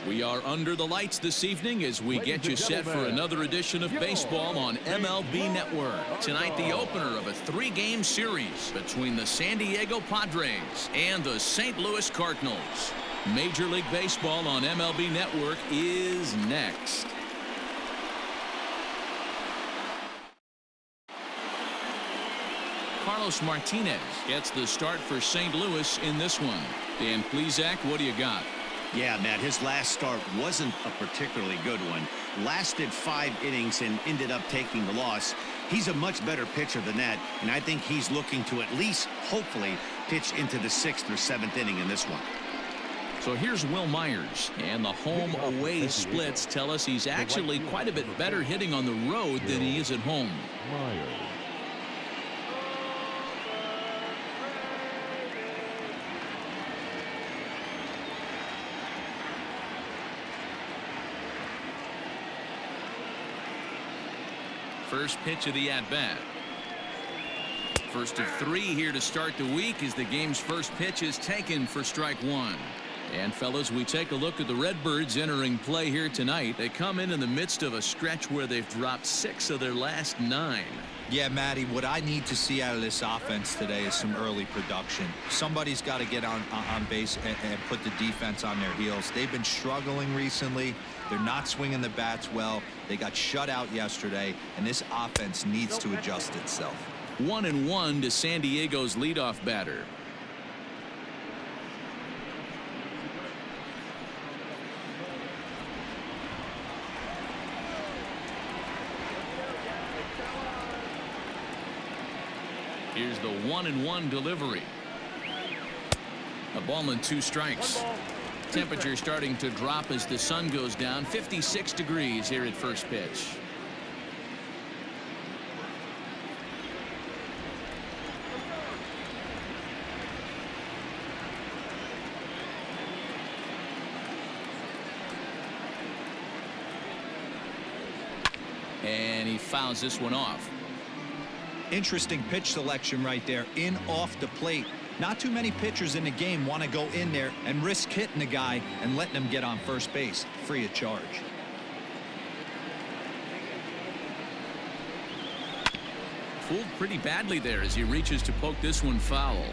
We are under the lights this evening as we get you set for another edition of baseball on MLB Network. Tonight, the opener of a three-game series between the San Diego Padres and the St. Louis Cardinals. Major League Baseball on MLB Network is next. Carlos Martinez gets the start for St. Louis in this one. Dan Plesac, what do you got? Yeah, Matt, his last start wasn't a particularly good one. Lasted 5 innings and ended up taking the loss. He's a much better pitcher than that, and I think he's looking to at least, hopefully, pitch into the 6th or 7th inning in this one. So here's Wil Myers, and the home-away splits tell us he's actually quite a bit better hitting on the road than he is at home. First pitch of the at-bat. First of 3 here to start the week as the game's first pitch is taken for strike 1. And fellas, we take a look at the Redbirds entering play here tonight. They come in the midst of a stretch where they've dropped 6 of their last 9. Yeah, Matty, what I need to see out of this offense today is some early production. Somebody's got to get on base and put the defense on their heels. They've been struggling recently. They're not swinging the bats well. They got shut out yesterday, and this offense needs to adjust itself. 1-1 to San Diego's leadoff batter. Here's the 1-1 delivery. A ball and 2 strikes. Temperature starting to drop as the sun goes down. 56 degrees here at first pitch. And he fouls this one off. Interesting pitch selection right there, in off the plate. Not too many pitchers in the game want to go in there and risk hitting the guy and letting him get on first base free of charge. Fooled pretty badly there as he reaches to poke this one foul.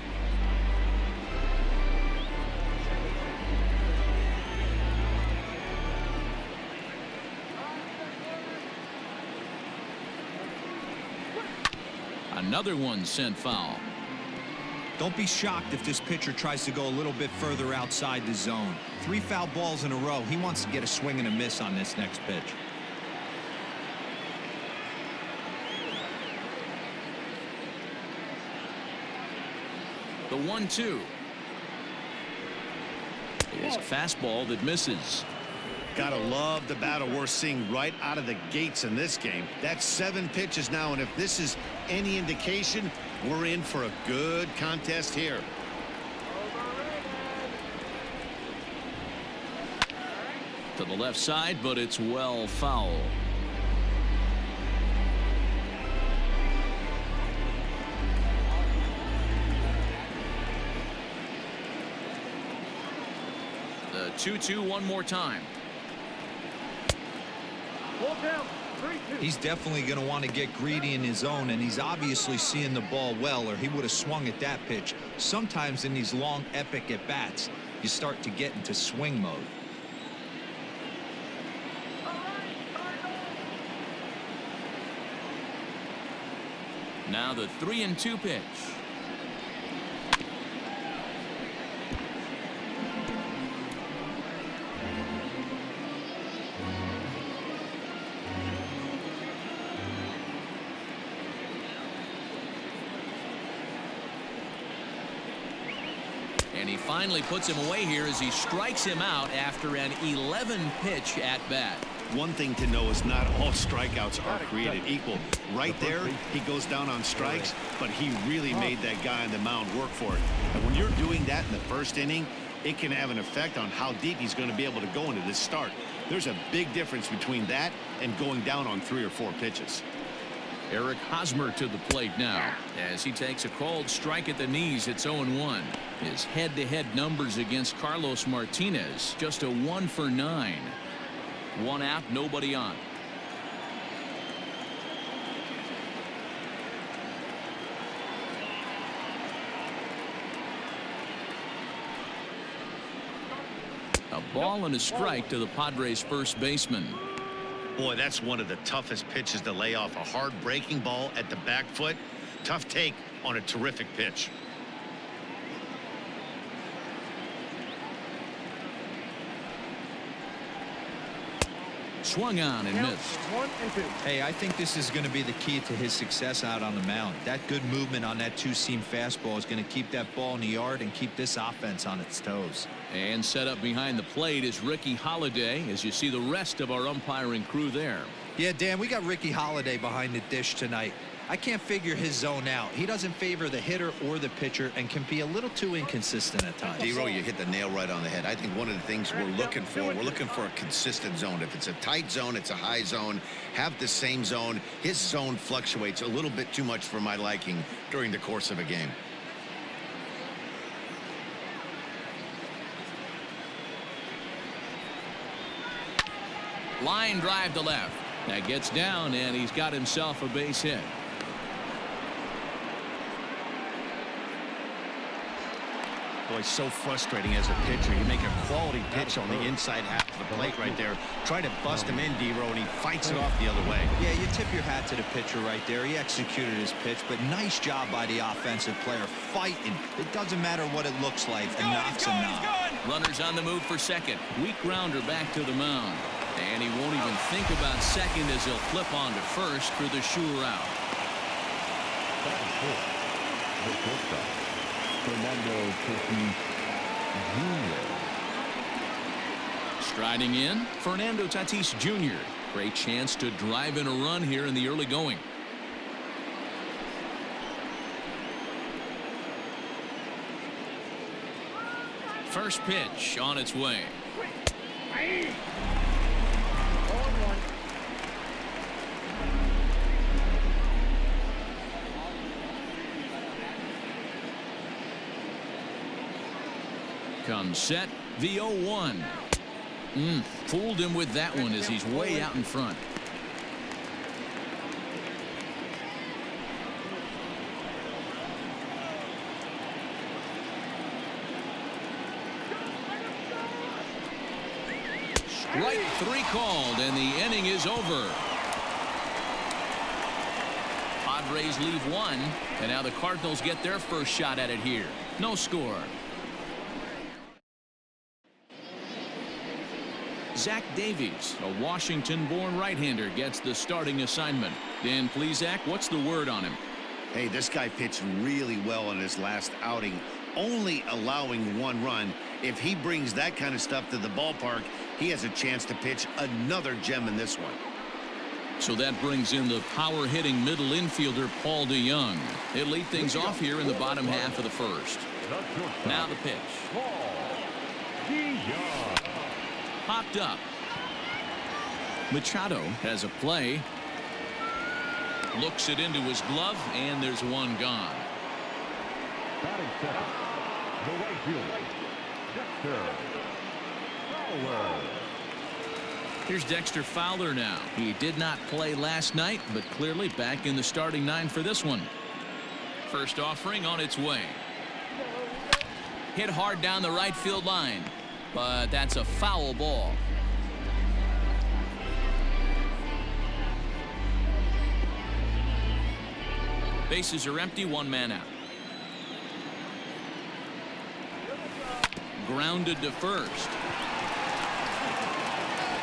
Another one sent foul. Don't be shocked if this pitcher tries to go a little bit further outside the zone. 3 foul balls in a row. He wants to get a swing and a miss on this next pitch. The 1-2 is a fastball that misses. Gotta love the battle we're seeing right out of the gates in this game. That's 7 pitches now, and if this is any indication, we're in for a good contest here. To the left side, but it's well foul. The 2-2 one more time. He's definitely going to want to get greedy in his zone, and he's obviously seeing the ball well, or he would have swung at that pitch. Sometimes in these long epic at bats, you start to get into swing mode. Now the 3-2 pitch. And he finally puts him away here as he strikes him out after an 11-pitch at bat. One thing to know is not all strikeouts are created equal. Right there, he goes down on strikes, but he really made that guy on the mound work for it. And when you're doing that in the first inning, it can have an effect on how deep he's going to be able to go into this start. There's a big difference between that and going down on 3 or 4 pitches. Eric Hosmer to the plate now as he takes a called strike at the knees. It's 0-1. His head-to-head numbers against Carlos Martinez, just a 1 for 9. 1 out, nobody on. A ball and a strike to the Padres first baseman. Boy, that's one of the toughest pitches to lay off. A hard breaking ball at the back foot. Tough take on a terrific pitch. Swung on and missed. 1-2. Hey, I think this is going to be the key to his success out on the mound. That good movement on that two-seam fastball is going to keep that ball in the yard and keep this offense on its toes. And set up behind the plate is Ricky Holiday as you see the rest of our umpiring crew there. Yeah, Dan, we got Ricky Holiday behind the dish tonight. I can't figure his zone out. He doesn't favor the hitter or the pitcher and can be a little too inconsistent at times. D-Row, you hit the nail right on the head. I think one of the things we're looking for a consistent zone. If it's a tight zone, it's a high zone. Have the same zone. His zone fluctuates a little bit too much for my liking during the course of a game. Line drive to left. That gets down, and he's got himself a base hit. Boy, so frustrating as a pitcher. You make a quality pitch on the inside half of the plate right there. Try to bust him in, D-Row, and he fights it off the other way. Yeah, you tip your hat to the pitcher right there. He executed his pitch, but nice job by the offensive player fighting. It doesn't matter what it looks like. A knock's a knock. Runners on the move for second. Weak grounder back to the mound. And he won't even think about second as he'll flip on to first for the sure out. Fernando Tatis Jr. Striding in, Fernando Tatis Jr. Great chance to drive in a run here in the early going. First pitch on its way. Comes set, the 0-1. Fooled him with that one as he's way out in front. Strike 3 called, and the inning is over. Padres leave 1, and now the Cardinals get their first shot at it here. No score. Zach Davies, a Washington-born right-hander, gets the starting assignment. Dan Plesac, what's the word on him? Hey, this guy pitched really well in his last outing, only allowing 1 run. If he brings that kind of stuff to the ballpark, he has a chance to pitch another gem in this one. So that brings in the power-hitting middle infielder Paul DeJong. He'll lead things off here in the bottom half of the first. Now the pitch. Popped up. Machado has a play. Looks it into his glove, and there's 1 gone. Batting second, the right fielder, Dexter Fowler. Here's Dexter Fowler now. He did not play last night, but clearly back in the starting 9 for this one. First offering on its way. Hit hard down the right field line, but that's a foul ball. Bases are empty, 1 man out. Grounded to first.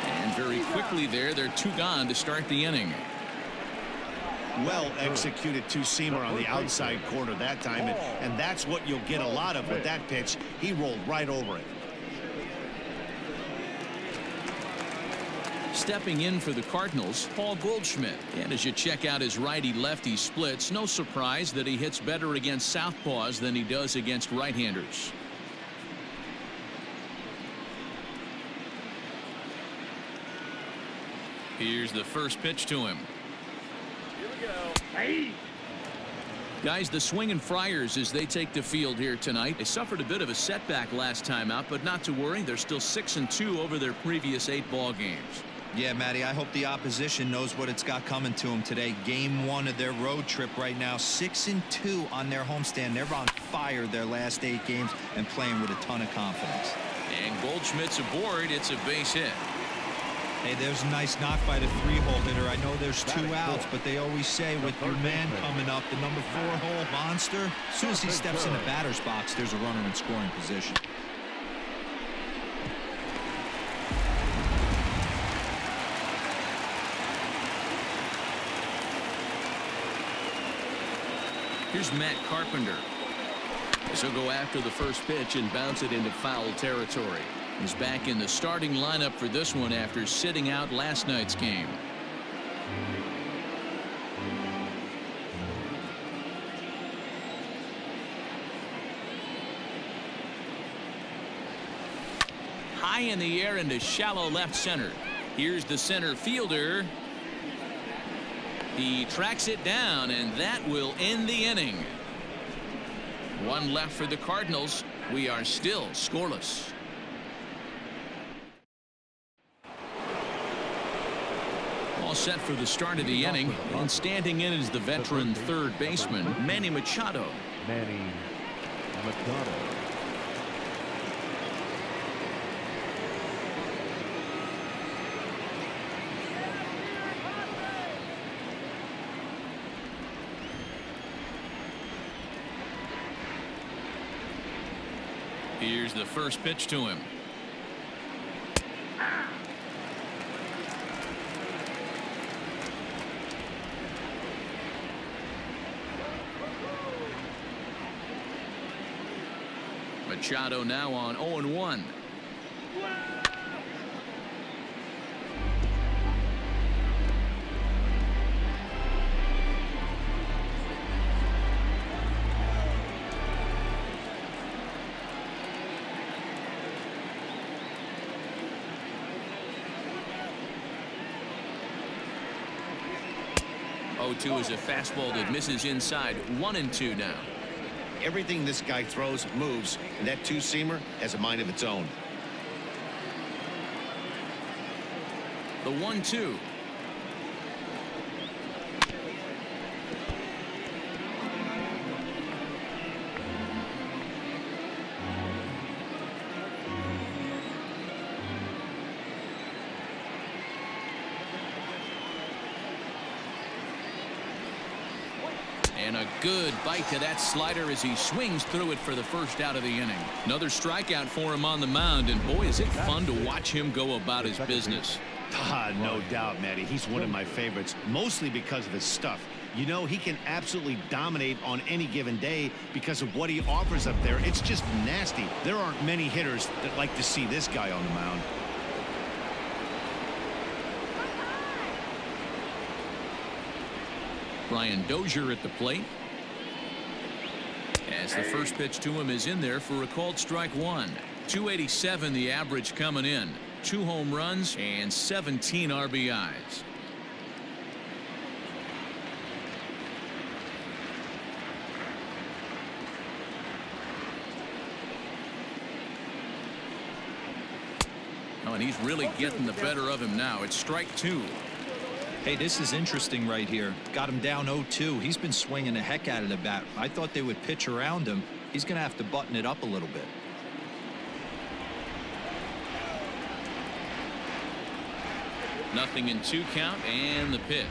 And very quickly there, they're 2 gone to start the inning. Well executed two-seamer on the outside corner that time, and that's what you'll get a lot of with that pitch. He rolled right over it. Stepping in for the Cardinals, Paul Goldschmidt. And as you check out his righty-lefty splits, no surprise that he hits better against southpaws than he does against right-handers. Here's the first pitch to him. Here we go. Guys, the Swinging Friars, as they take the field here tonight, they suffered a bit of a setback last time out, but not to worry. They're still 6-2 over their previous 8 ball games. Yeah, Matty, I hope the opposition knows what it's got coming to them today. Game 1 of their road trip right now, 6-2 on their homestand. They're on fire their last 8 games and playing with a ton of confidence. And Goldschmidt's aboard. It's a base hit. Hey, there's a nice knock by the 3-hole hitter. I know there's 2 outs, but they always say with your man coming up, the number 4-hole monster, as soon as he steps in the batter's box, there's a runner in scoring position. Here's Matt Carpenter. He'll go after the first pitch and bounce it into foul territory. He's back in the starting lineup for this one after sitting out last night's game. High in the air into shallow left center. Here's the center fielder. He tracks it down, and that will end the inning. 1 left for the Cardinals. We are still scoreless. All set for the start of the inning, and standing in is the veteran third baseman, Manny Machado. Manny Machado. Here's the first pitch to him. Machado now on 0-1. Two is a fastball that misses inside. 1-2 now. Everything this guy throws moves, and that two-seamer has a mind of its own. The 1-2. And a good bite to that slider as he swings through it for the first out of the inning. Another strikeout for him on the mound, and boy, is it fun to watch him go about his business. No doubt, Matty. He's one of my favorites, mostly because of his stuff. You know, he can absolutely dominate on any given day because of what he offers up there. It's just nasty. There aren't many hitters that like to see this guy on the mound. Brian Dozier at the plate. As the first pitch to him is in there for a called strike 1. 287 the average coming in. 2 home runs and 17 RBIs. Oh, and he's really getting the better of him now. It's strike 2. Hey, this is interesting right here. Got him down 0-2. He's been swinging the heck out of the bat. I thought they would pitch around him. He's going to have to button it up a little bit. Nothing in 2 count, and the pitch.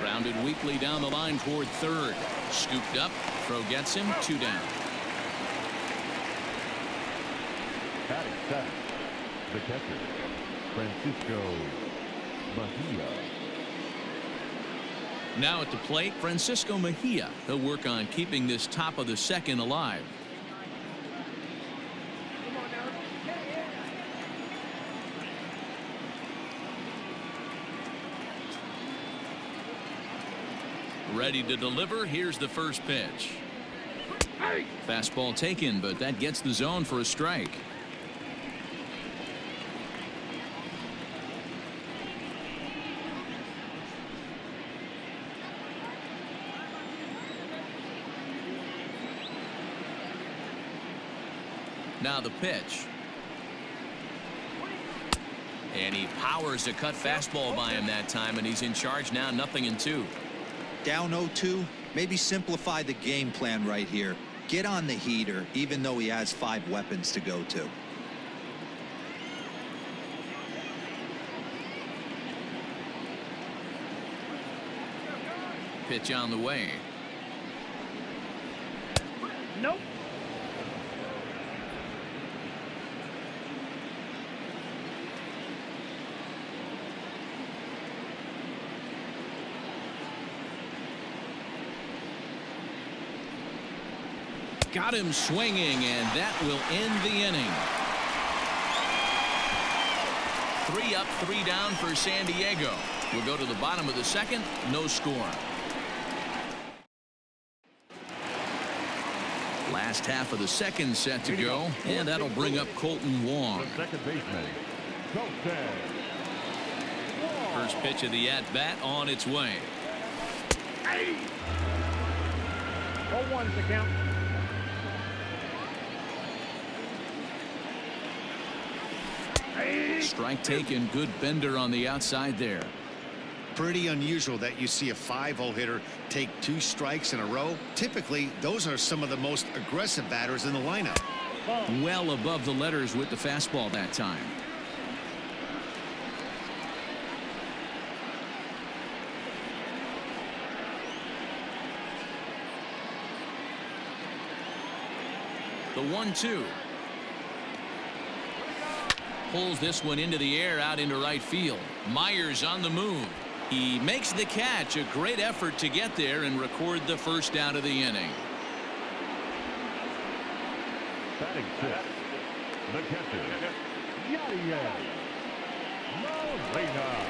Grounded weakly down the line toward third. Scooped up. Throw gets him. 2 down. Batting seventh, the catcher, Francisco Mejia. Now at the plate, Francisco Mejia. He'll work on keeping this top of the second alive. Ready to deliver. Here's the first pitch. Fastball taken, but that gets the zone for a strike. Now the pitch. And he powers a cut fastball by him that time, and he's in charge now, 0-2. Down 0-2. Maybe simplify the game plan right here. Get on the heater, even though he has 5 weapons to go to. Pitch on the way. Nope. Got him swinging, and that will end the inning. 3 up, 3 down for San Diego. We'll go to the bottom of the second. No score. Last half of the second set to go, and that'll bring up Colton Wong. The second baseman, Colton Wong. First pitch of the at-bat on its way. 0-1's the count. Strike taken. Good bender on the outside there. Pretty unusual that you see a 5-hole hitter take 2 strikes in a row. Typically, those are some of the most aggressive batters in the lineup. Well above the letters with the fastball that time. The 1-2. Pulls this one into the air out into right field. Myers on the move. He makes the catch. A great effort to get there and record the first out of the inning. Batting 6, the catcher, Yadier Molina.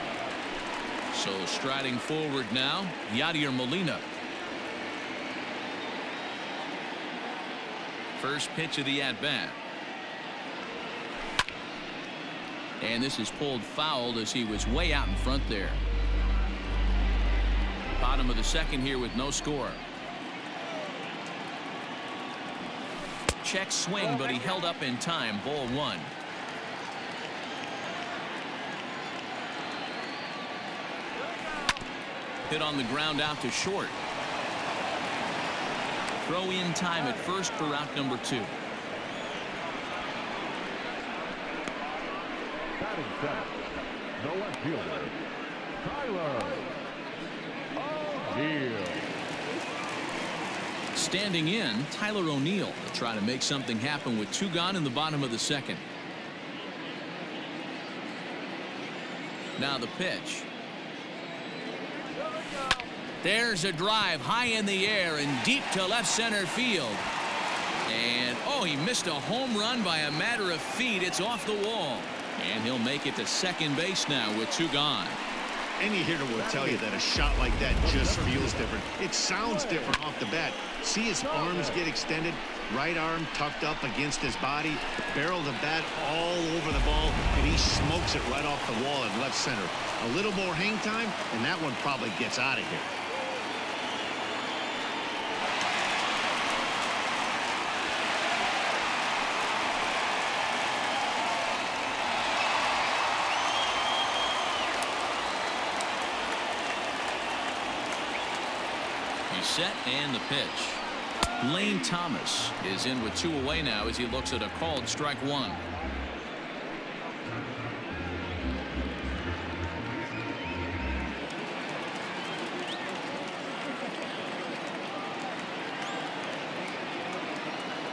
So striding forward now, Yadier Molina. First pitch of the at-bat. And this is pulled foul as he was way out in front there. Bottom of the second here with no score. Check swing, but he held up in time. Ball 1. Hit on the ground out to short. Throw in time at first for out number 2. Batting 7, the left fielder, Tyler O'Neill. Standing in, Tyler O'Neill will try to make something happen with 2 gone in the bottom of the second. Now the pitch. There's a drive high in the air and deep to left center field. And, oh, he missed a home run by a matter of feet. It's off the wall. And he'll make it to second base now with 2 gone. Any hitter will tell you that a shot like that just feels different. It sounds different off the bat. See his arms get extended, right arm tucked up against his body, barrel the bat all over the ball, and he smokes it right off the wall in left center. A little more hang time, and that one probably gets out of here. Set and the pitch. Lane Thomas is in with 2 away now as he looks at a called strike 1.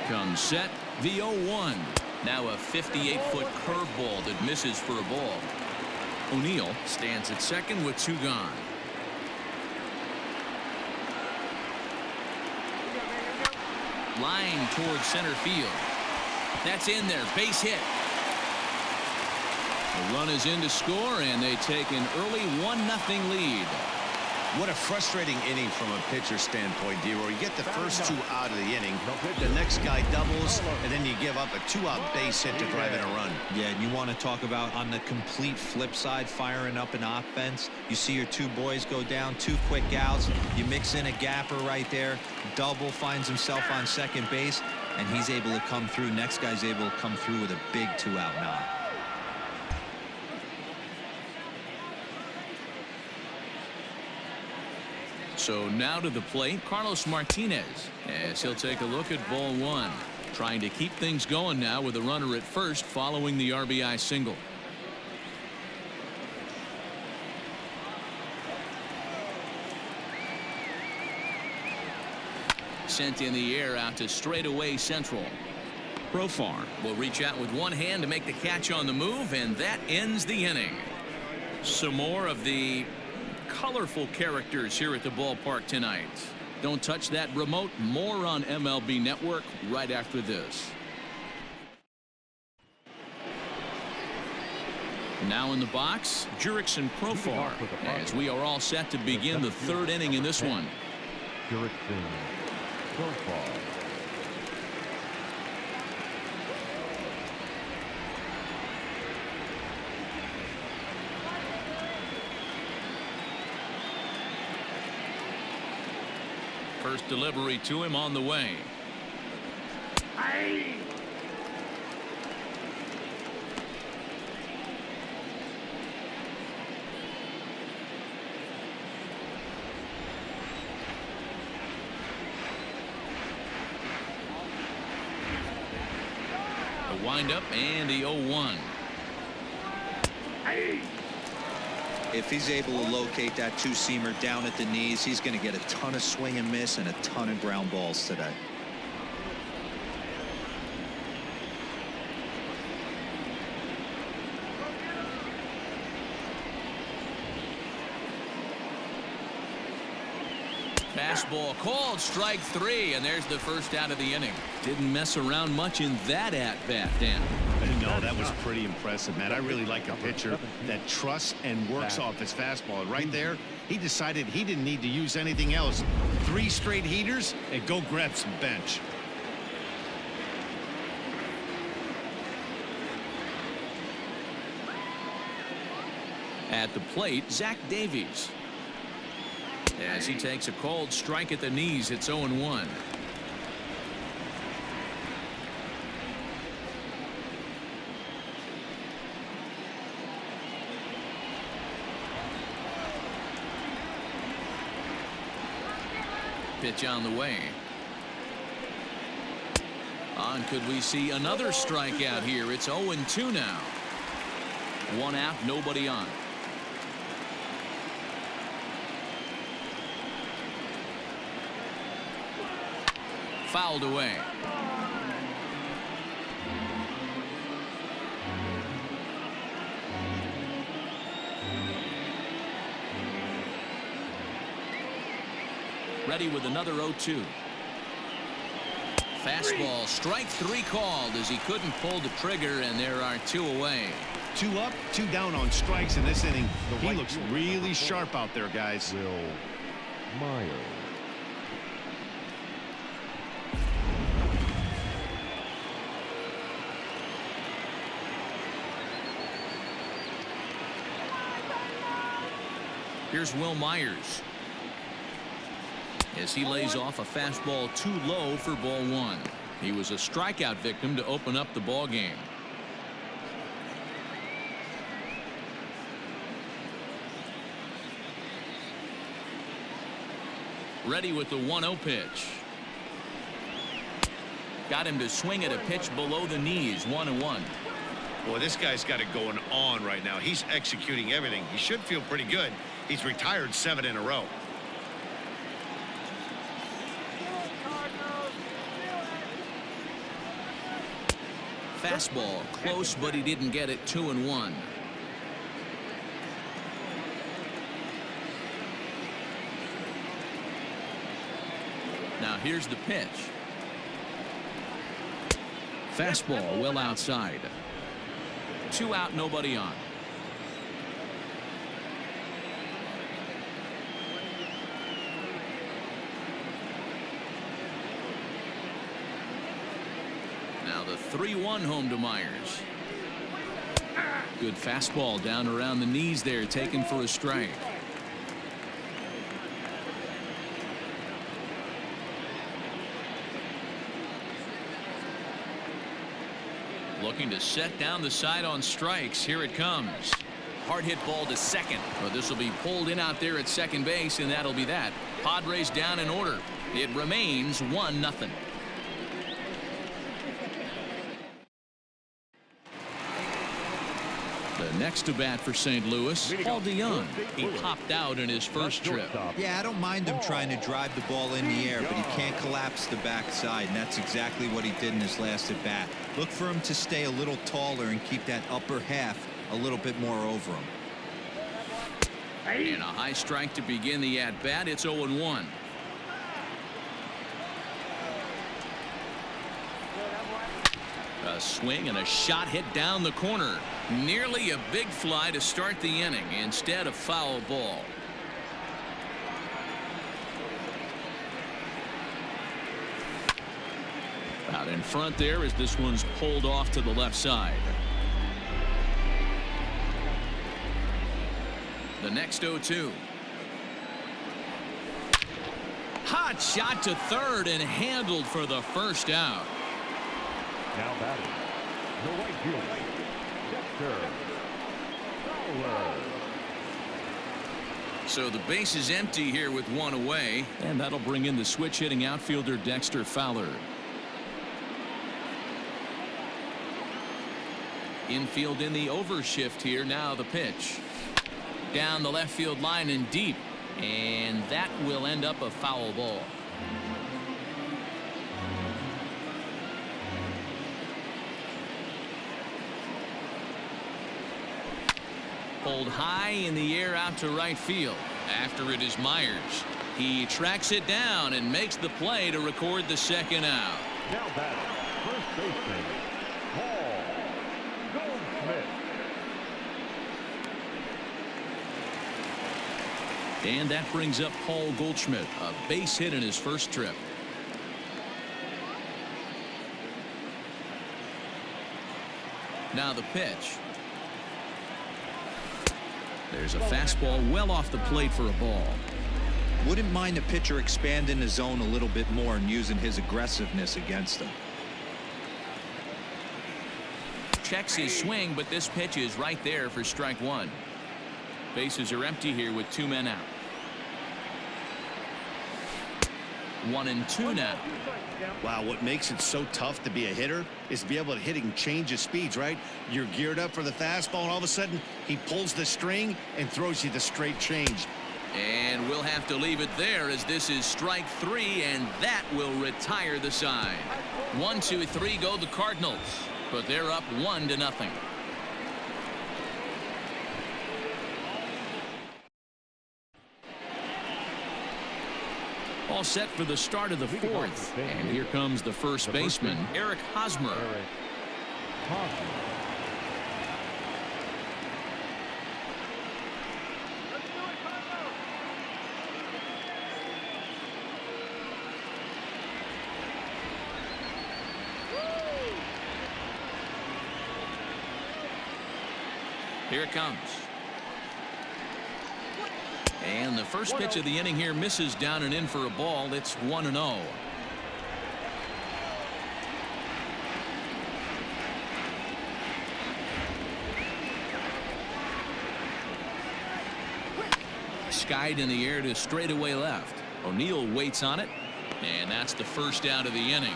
Comes set. The 0-1. Now a 58-foot curveball that misses for a ball. O'Neill stands at second with 2 gone. Line towards center field. That's in there. Base hit. The run is in to score, and they take an early 1-0 lead. What a frustrating inning from a pitcher standpoint, D-Roy. You get the first 2 out of the inning, the next guy doubles, and then you give up a 2-out base hit to drive in a run. Yeah, and you want to talk about on the complete flip side, firing up an offense. You see your 2 boys go down, 2 quick outs. You mix in a gapper right there. Double, finds himself on second base. and he's able to come through. Next guy's able to come through with a big 2-out now. So now to the plate, Carlos Martinez, as he'll take a look at ball one. Trying to keep things going now with a runner at first following the RBI single. Sent in the air out to straightaway central. Profar will reach out with one hand to make the catch on the move, and that ends the inning. Some more of the colorful characters here at the ballpark tonight. Don't touch that remote. More on MLB Network right after this. Now in the box, Jurickson Profar, as we are all set to begin the third inning in this one. Jurickson Profar. First delivery to him on the way. The windup and the 0-1. If he's able to locate that two-seamer down at the knees, he's going to get a ton of swing and miss and a ton of ground balls today. Fastball called, strike three, and there's the first out of the inning. Didn't mess around much in that at-bat, Dan. No, that was pretty impressive, man. I really like a pitcher that trusts and works off his fastball. Right there, he decided he didn't need to use anything else. 3 straight heaters and go grab some bench. At the plate, Zach Davies. As he takes a called strike at the knees, it's 0-1. Pitch on the way. On, could we see another strikeout here? It's 0-2 now. 1 out, nobody on. Fouled away. Ready with another 0-2. Fastball, strike 3 called as he couldn't pull the trigger, and there are 2 away. 2 up, 2 down on strikes in this inning. He looks really sharp out there, guys. Will Myers. Here's Will Myers as he lays off a fastball too low for ball 1. He was a strikeout victim to open up the ball game. Ready with the 1-0 pitch. Got him to swing at a pitch below the knees. 1-1. Boy, this guy's got it going on right now. He's executing everything. He should feel pretty good. He's retired 7 in a row. Fastball close, but he didn't get it. 2-1. Now here's the pitch. Fastball well outside. 2 out, nobody on. Now the 3-1 home to Myers. Good fastball down around the knees there, taken for a strike. Looking to set down the side on strikes. Here it comes. Hard hit ball to second. Well, this will be pulled in out there at second base, and that'll be that. Padres down in order. It remains 1-0. The next to bat for St. Louis, Paul DeJong. He popped out in his first trip. Yeah, I don't mind him trying to drive the ball in the air, but he can't collapse the backside, and that's exactly what he did in his last at bat. Look for him to stay a little taller and keep that upper half a little bit more over him. And a high strike to begin the at bat. It's 0-1. A swing and a shot hit down the corner. Nearly a big fly to start the inning. Instead, a foul ball. Out in front there as this one's pulled off to the left side. The next 0-2. Hot shot to third and handled for the first out. Now batting, the right field, Dexter Fowler. So the base is empty here with one away, and that'll bring in the switch hitting outfielder Dexter Fowler. Infield in the overshift here. Now the pitch. Down the left field line and deep, and that will end up a foul ball. Pulled high in the air out to right field. After it is Myers. He tracks it down and makes the play to record the second out. Now batting, first baseman, Paul Goldschmidt. And that brings up Paul Goldschmidt, a base hit in his first trip. Now the pitch. There's a fastball well off the plate for a ball. Wouldn't mind the pitcher expanding the zone a little bit more and using his aggressiveness against him. Checks his swing, but this pitch is right there for strike one. Bases are empty here with two men out. 1-2 now. Wow, what makes it so tough to be a hitter is to be able to hit and change his speeds, right? You're geared up for the fastball, and all of a sudden he pulls the string and throws you the straight change. And we'll have to leave it there as this is strike three, and that will retire the side. 1, 2, 3 go the Cardinals, but they're up 1-0. All set for the start of the fourth, and here comes the first baseman, Eric Hosmer. Here it comes. And the first pitch of the inning here misses down and in for a ball. It's 1-0. Skied in the air to straightaway left. O'Neill waits on it, and that's the first out of the inning.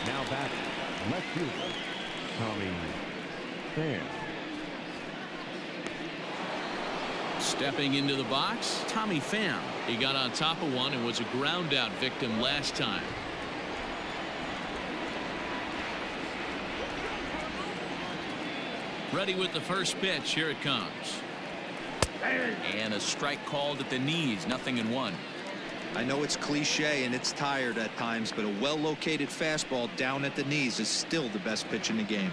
Now batting, left fielder, Tommy Pham. Stepping into the box, Tommy Pham. He got on top of one and was a ground out victim last time. Ready with the first pitch. Here it comes. And a strike called at the knees. 0-1. I know it's cliche and it's tired at times, but a well-located fastball down at the knees is still the best pitch in the game.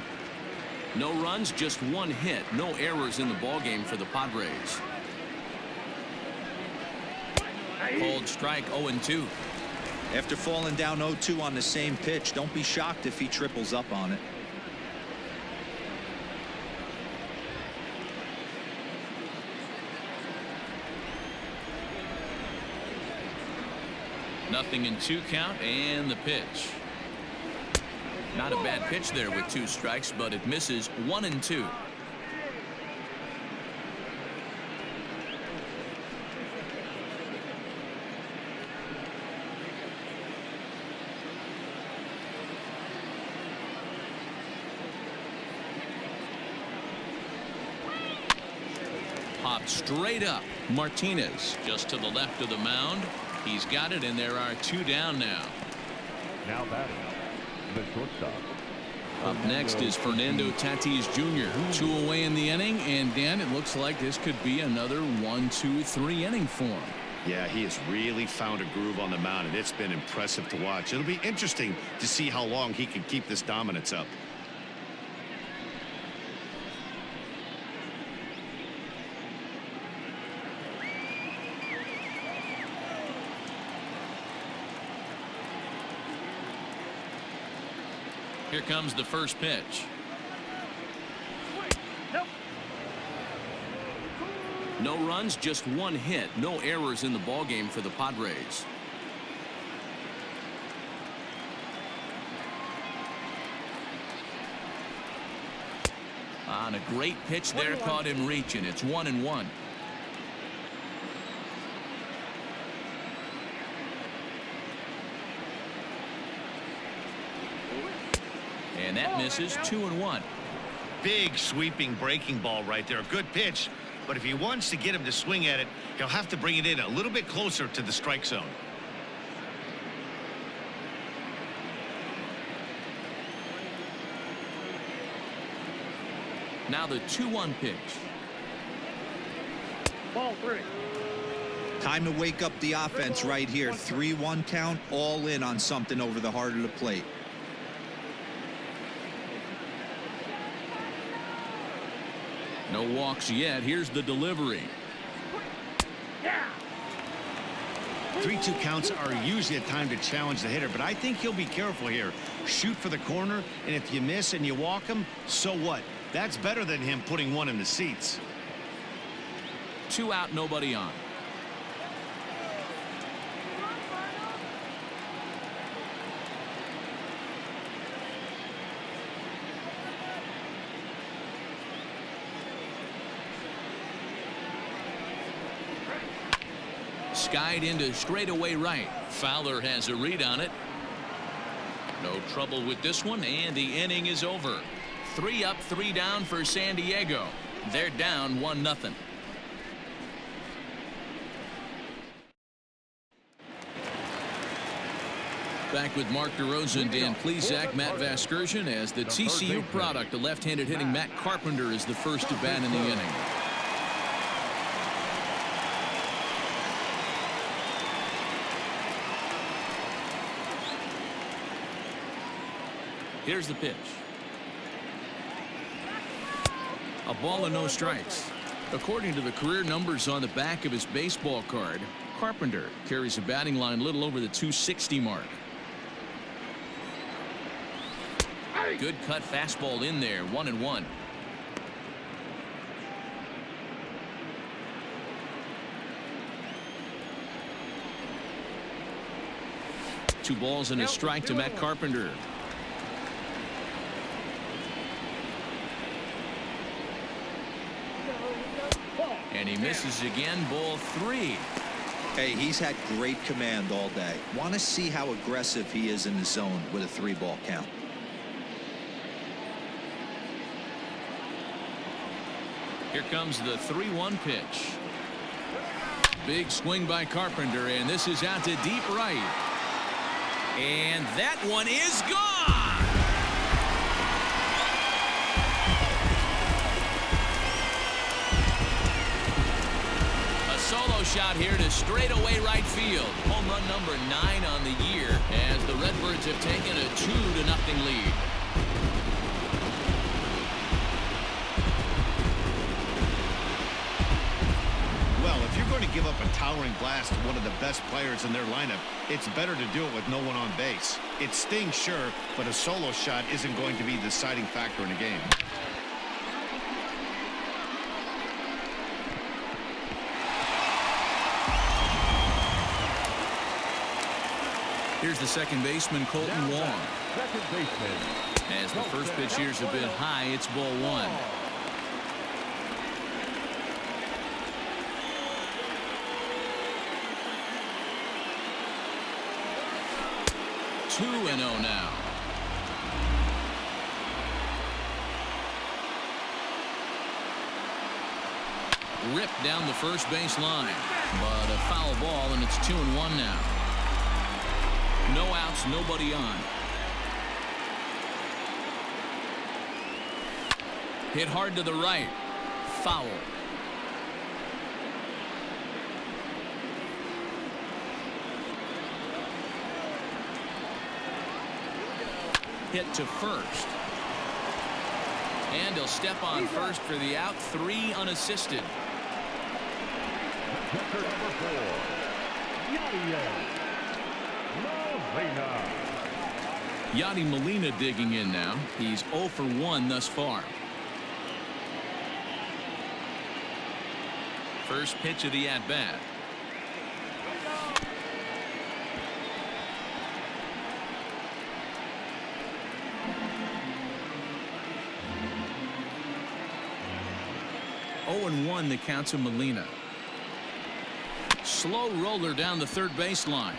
No runs, just one hit. No errors in the ballgame for the Padres. Called strike 0-2. After falling down 0-2 on the same pitch, don't be shocked if he triples up on it. Nothing in 2 count, and the pitch. Not a bad pitch there with 2 strikes, but it misses 1 and 2. Popped straight up. Martinez just to the left of the mound. He's got it, and there are 2 down now. Now batting, the shortstop. Up next is Fernando Tatis Jr. 2 away in the inning, and Dan, it looks like this could be another 1-2-3 inning for him. Yeah, he has really found a groove on the mound, and it's been impressive to watch. It'll be interesting to see how long he can keep this dominance up. Here comes the first pitch. No runs, just 1 hit. No errors in the ballgame for the Padres. On a great pitch there, caught him reaching. It's 1-1. And that misses 2-1. Big sweeping breaking ball right there. Good pitch. But if he wants to get him to swing at it, he'll have to bring it in a little bit closer to the strike zone. Now the 2-1 pitch. Ball 3. Time to wake up the offense right here. 3-1 count, all in on something over the heart of the plate. No walks yet. Here's the delivery. 3-2 counts are usually a time to challenge the hitter, but I think he'll be careful here. Shoot for the corner, and if you miss and you walk him, so what? That's better than him putting 1 in the seats. 2 out, nobody on. Skied into straightaway right. Fowler has a read on it. No trouble with this one, and the inning is over. 3 up, 3 down for San Diego. They're down 1-0. Back with Mark DeRosa, Dan Plesac, Matt Vasgersian as the TCU product. The left-handed hitting Matt Carpenter is the first to bat in the inning. Here's the pitch. A ball and no strikes. According to the career numbers on the back of his baseball card, Carpenter carries a batting line little over the 260 mark. Good cut fastball in there, 1-1. Two balls and a strike to Matt Carpenter. And he misses again, ball 3. Hey, he's had great command all day. Want to see how aggressive he is in the zone with a 3-ball count. Here comes the 3-1 pitch. Big swing by Carpenter, and this is out to deep right. And that one is gone. A solo shot here to straightaway right field. Home run number 9 on the year as the Redbirds have taken a 2-0 lead. To give up a towering blast to one of the best players in their lineup, it's better to do it with no one on base. It stings, sure, but a solo shot isn't going to be the deciding factor in a game. Here's the second baseman, Colton Wong. Second baseman. As the first pitch here's a bit high, it's ball one. Two and 0 now. Ripped down the first base line, but a foul ball, and it's 2-1 now. No outs, nobody on. Hit hard to the right. Foul. Hit to first. And he'll step on first for the out. 3 unassisted. Catcher number 4, Yadier Molina. Yadi Molina digging in now. He's 0 for 1 thus far. First pitch of the at-bat. Oh and 1 the count to Molina. Slow roller down the third baseline,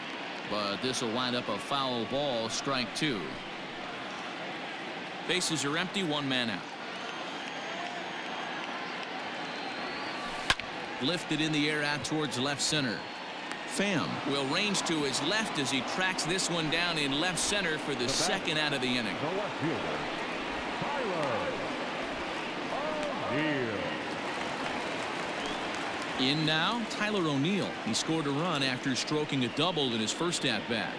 but this will wind up a foul ball. Strike 2. Bases are empty. 1 man out. Lifted in the air out towards left center. Pham will range to his left as he tracks this one down in left center for the second out of the inning. The left fielder, Tyler O'Neill. In now, Tyler O'Neill. He scored a run after stroking a double in his first at-bat.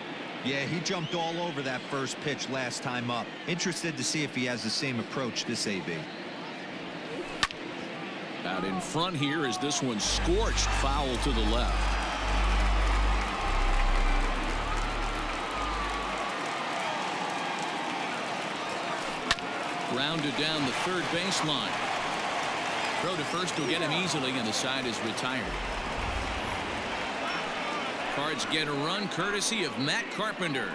Yeah, he jumped all over that first pitch last time up. Interested to see if he has the same approach this AB. Out in front here is this one scorched. Foul to the left. Grounded down the third baseline. Throw to first will get him easily, and the side is retired. Cards get a run courtesy of Matt Carpenter.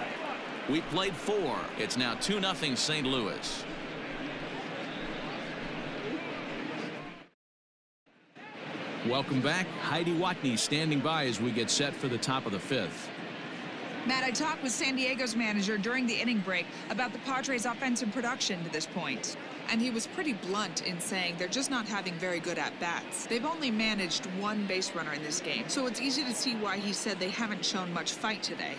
We played 4. It's now 2-0 St. Louis. Welcome back. Heidi Watney standing by as we get set for the top of the 5th. Matt, I talked with San Diego's manager during the inning break about the Padres' offensive production to this point. And he was pretty blunt in saying they're just not having very good at-bats. They've only managed 1 base runner in this game, so it's easy to see why he said they haven't shown much fight today.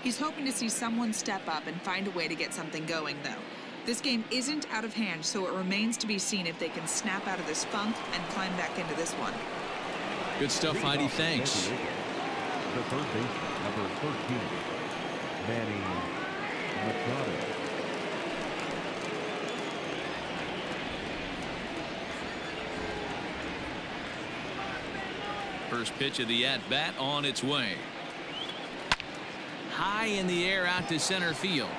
He's hoping to see someone step up and find a way to get something going, though. This game isn't out of hand, so it remains to be seen if they can snap out of this funk and climb back into this one. Good stuff, Heidi. Thanks. The third baseman, number 13, Manny Machado. First pitch of the at-bat on its way. High in the air out to center field.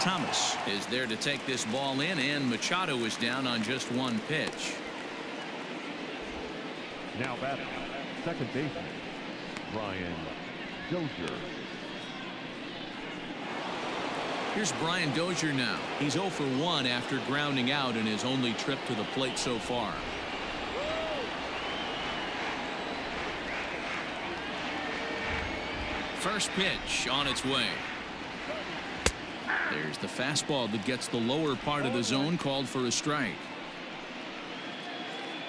Thomas is there to take this ball in, and Machado is down on just 1 pitch. Now batting, second baseman, Brian Dozier. Here's Brian Dozier now. He's 0 for 1 after grounding out in his only trip to the plate so far. First pitch on its way. There's the fastball that gets the lower part of the zone, called for a strike.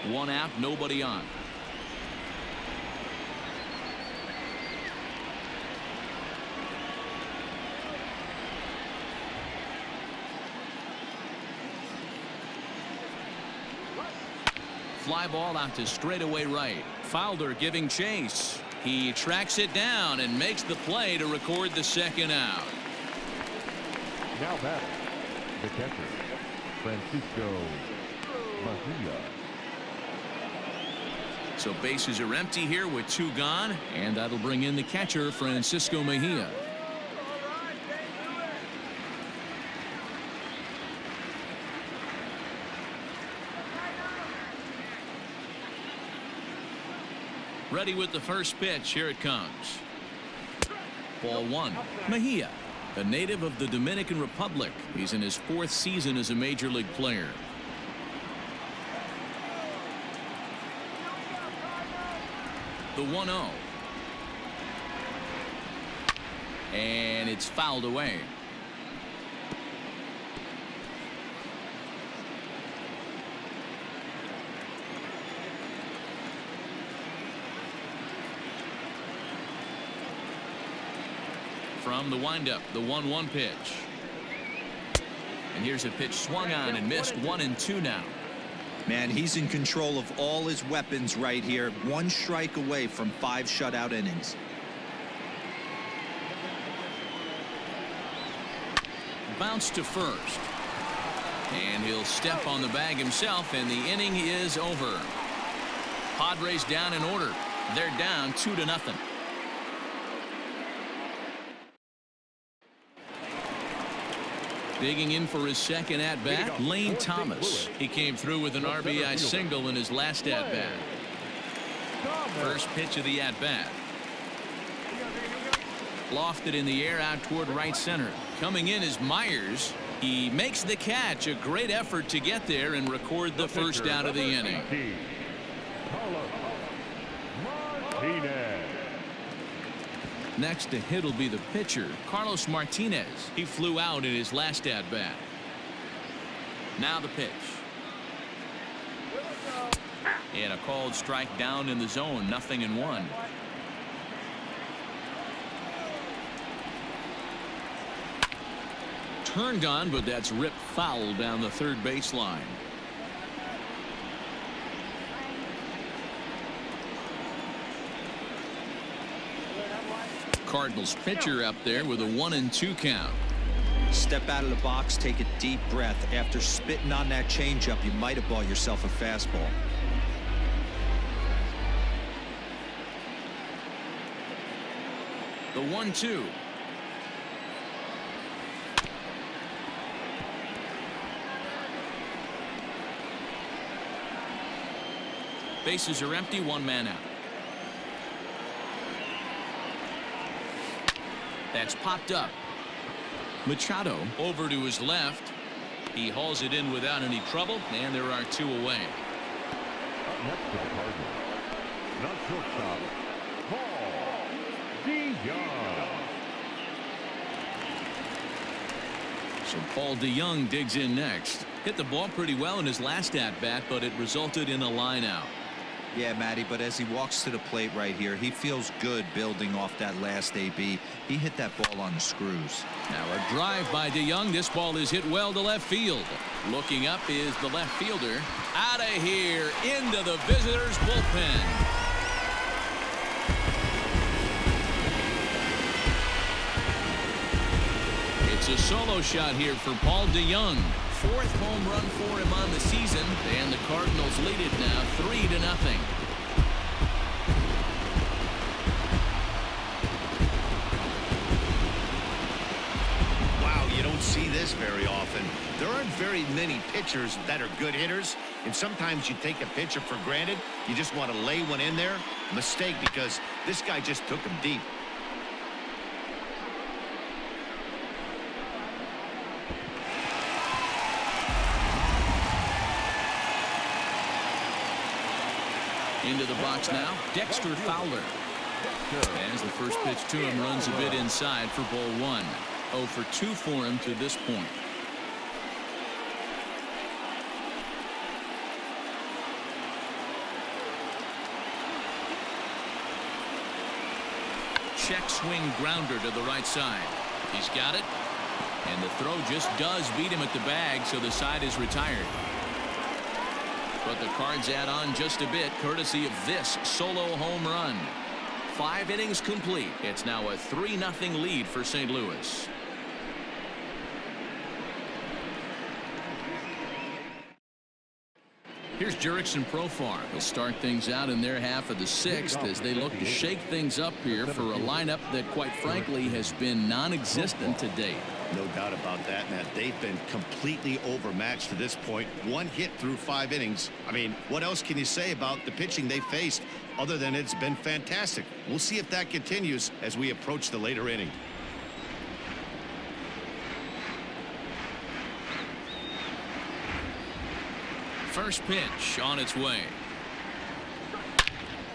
1 out, nobody on. Fly ball out to straightaway right. Fowler giving chase. He tracks it down and makes the play to record the second out. Now batting, the catcher, Francisco Mejia. So bases are empty here with 2 gone, and that'll bring in the catcher, Francisco Mejia. Ready with the first pitch. Here it comes. ball one. Mejia, a native of the Dominican Republic. He's in his 4th season as a major league player. The 1-0. And it's fouled away. From the windup, the 1-1 pitch. And here's a pitch swung on and missed. 1-2 now. Man, he's in control of all his weapons right here. 1 strike away from 5 shutout innings. Bounce to first. And he'll step on the bag himself, and the inning is over. Padres down in order. They're down 2-0. Digging in for his second at-bat, Lane Thomas. He came through with an RBI single in his last at-bat. First pitch of the at-bat. Lofted in the air out toward right center. Coming in is Myers. He makes the catch. A great effort to get there and record the first out of the inning. Next to hit will be the pitcher, Carlos Martinez. He flew out in his last at-bat. Now the pitch. And a called strike down in the zone. 0-1. Turned on, but that's ripped foul down the third baseline. Cardinals pitcher up there with a 1-2 count. Step out of the box, take a deep breath. After spitting on that changeup, you might have bought yourself a fastball. The 1-2. Bases are empty, 1 man out. That's popped up. Machado over to his left. He hauls it in without any trouble, and there are 2 away. Up next to the Cardinals, not shortstop, Paul DeYoung. So Paul DeYoung digs in next. Hit the ball pretty well in his last at-bat, but it resulted in a line out. Yeah, Matty, but as he walks to the plate right here, he feels good building off that last AB. He hit that ball on the screws. Now a drive by DeYoung. This ball is hit well to left field. Looking up is the left fielder. Out of here into the visitors' bullpen. It's a solo shot here for Paul DeYoung. 4th home run for him on the season, and the Cardinals lead it now 3-0. Wow, you don't see this very often. There aren't very many pitchers that are good hitters, and sometimes you take a pitcher for granted. You just want to lay one in there. Mistake, because this guy just took him deep. Into the box now, Dexter Fowler. As the first pitch to him runs a bit inside for ball 1. 0 for 2 for him to this point. Check swing grounder to the right side. He's got it. And the throw just does beat him at the bag, so the side is retired. But the Cards add on just a bit, courtesy of this solo home run. 5 innings complete. It's now a 3-0 lead for St. Louis. Here's Jurickson Profar. They'll start things out in their half of the 6th as they look to shake things up here for a lineup that, quite frankly, has been non-existent to date. No doubt about that, Matt. They've been completely overmatched to this point. One hit through 5 innings. I mean, what else can you say about the pitching they faced other than it's been fantastic? We'll see if that continues as we approach the later inning. First pitch on its way.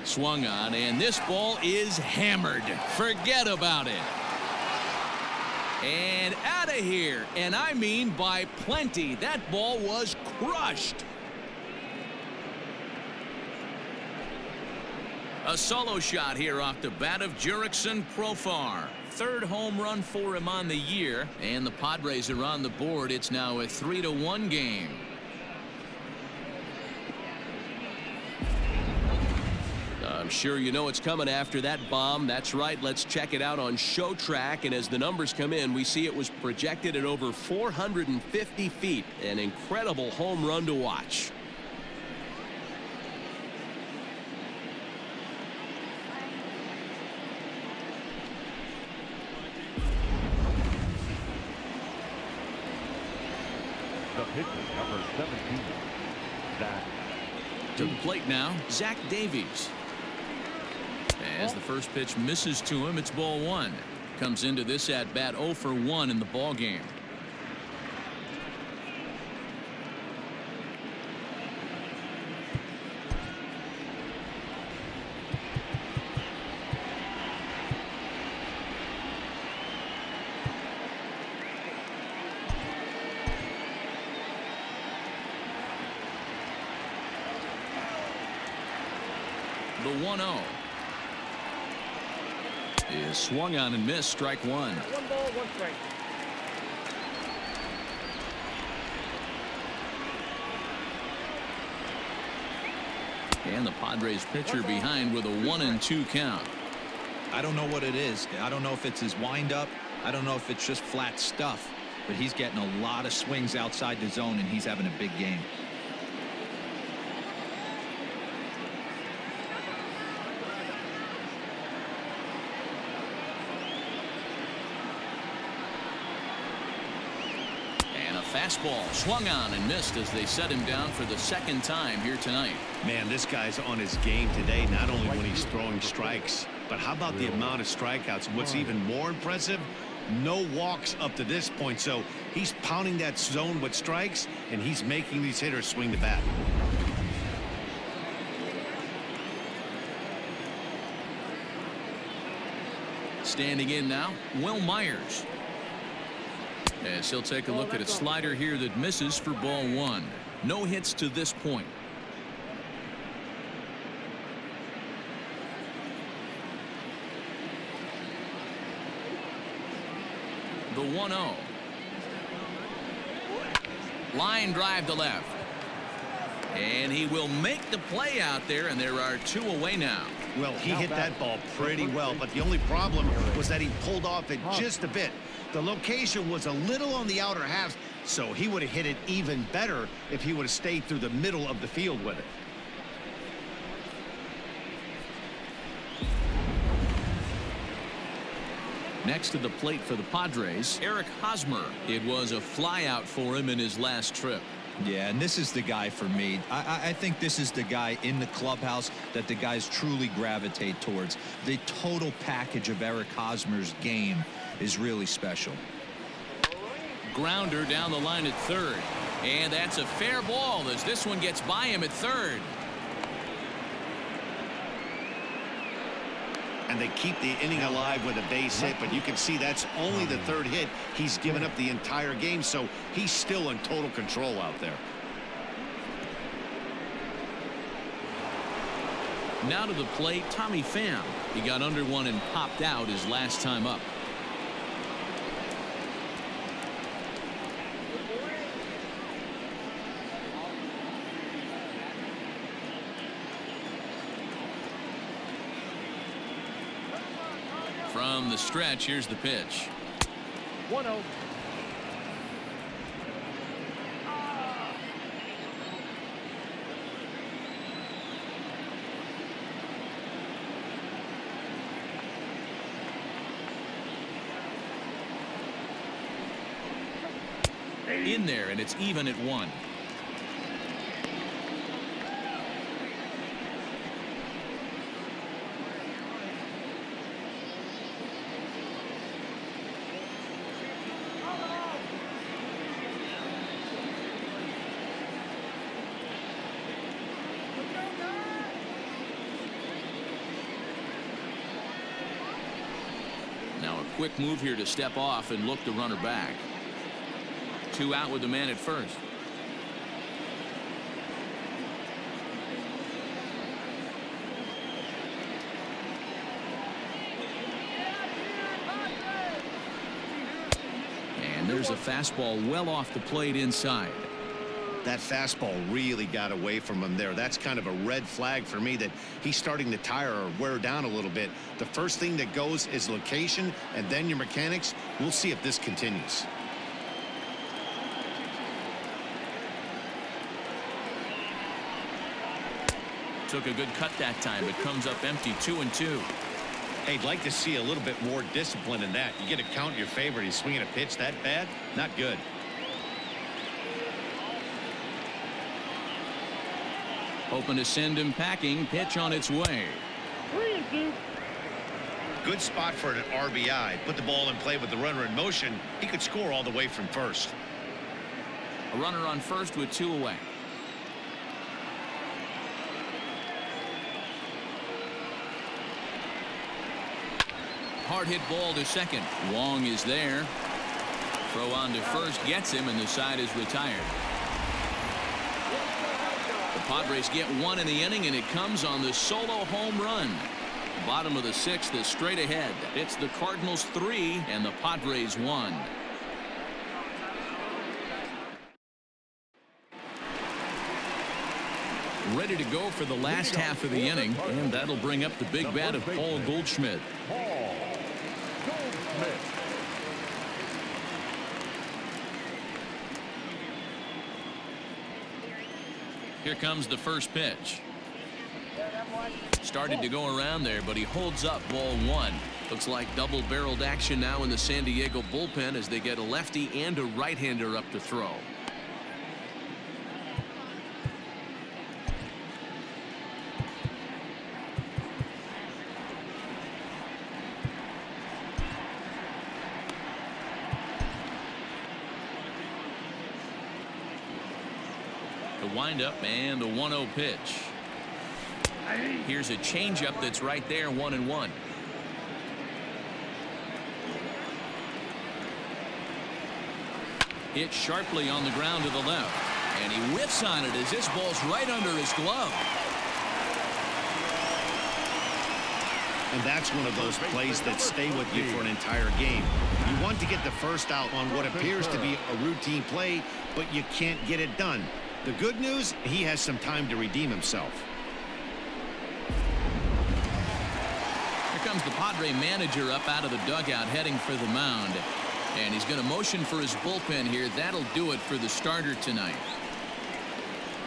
Swung on, and this ball is hammered. Forget about it. And out of here. And I mean by plenty. That ball was crushed. A solo shot here off the bat of Jurickson Profar. 3rd home run for him on the year. And the Padres are on the board. It's now a 3-1 game. I'm sure you know it's coming after that bomb. That's right. Let's check it out on ShowTrack. And as the numbers come in, we see it was projected at over 450 feet. An incredible home run to watch. The pitcher, number 17, Zach. To the plate now, Zach Davies. As the first pitch misses to him, it's ball 1. Comes into this at bat 0 for 1 in the ball game. The 1-0 is swung on and missed. Strike 1. 1 ball, 1 strike. And the Padres pitcher behind with a 1-2 count. I don't know what it is. I don't know if it's his windup. I don't know if it's just flat stuff. But he's getting a lot of swings outside the zone, and he's having a big game. Fastball swung on and missed as they set him down for the 2nd time here tonight. Man, this guy's on his game today, not only when he's throwing strikes, but how about the amount of strikeouts? What's even more impressive, no walks up to this point. So he's pounding that zone with strikes, and he's making these hitters swing the bat. Standing in now, Will Myers. As he'll take a look at a slider here that misses for ball 1. No hits to this point. The 1-0. Line drive to left. And he will make the play out there, and there are 2 away now. Well, he hit that ball pretty well, but the only problem was that he pulled off it just a bit. The location was a little on the outer half, so he would have hit it even better if he would have stayed through the middle of the field with it. Next to the plate for the Padres, Eric Hosmer. It was a flyout for him in his last trip. Yeah, and this is the guy for me. I think this is the guy in the clubhouse that the guys truly gravitate towards. The total package of Eric Hosmer's game is really special. Grounder down the line at 3rd. And that's a fair ball as this one gets by him at 3rd. And they keep the inning alive with a base hit, but you can see that's only the 3rd hit. He's given up the entire game, so he's still in total control out there. Now to the plate, Tommy Pham. He got under one and popped out his last time up. From the stretch, here's the pitch. 1-0. in there, and it's even at 1. Now a quick move here to step off and look the runner back. 2 out with the man at first. And there's a fastball well off the plate inside. That fastball really got away from him there. That's kind of a red flag for me that he's starting to tire or wear down a little bit. The first thing that goes is location and then your mechanics. We'll see if this continues. Took a good cut that time, but comes up empty. 2-2. Hey, I'd like to see a little bit more discipline in that. You get a count in your favor. He's swinging a pitch that bad. Not good. Hoping to send him packing. Pitch on its way. 3-2. Good spot for an RBI. Put the ball in play with the runner in motion. He could score all the way from first. A runner on first with 2 away. Hard hit ball to second. Wong is there. Throw on to first gets him, and the side is retired. The Padres get 1 in the inning, and it comes on the solo home run. Bottom of the 6th is straight ahead. It's the Cardinals 3 and the Padres 1. Ready to go for the last half of the inning, and that'll bring up the big bat of Paul Goldschmidt. Paul Goldschmidt. Here comes the first pitch. Started to go around there, but he holds up ball 1. Looks like double-barreled action now in the San Diego bullpen as they get a lefty and a right-hander up to throw. The windup and the 1-0 pitch. Here's a changeup that's right there, 1-1. Hit sharply on the ground to the left, and he whiffs on it as this ball's right under his glove. And that's one of those plays that stay with you for an entire game. You want to get the first out on what appears to be a routine play, but you can't get it done. The good news, he has some time to redeem himself. Here comes the Padre manager up out of the dugout heading for the mound. And he's going to motion for his bullpen here. That'll do it for the starter tonight.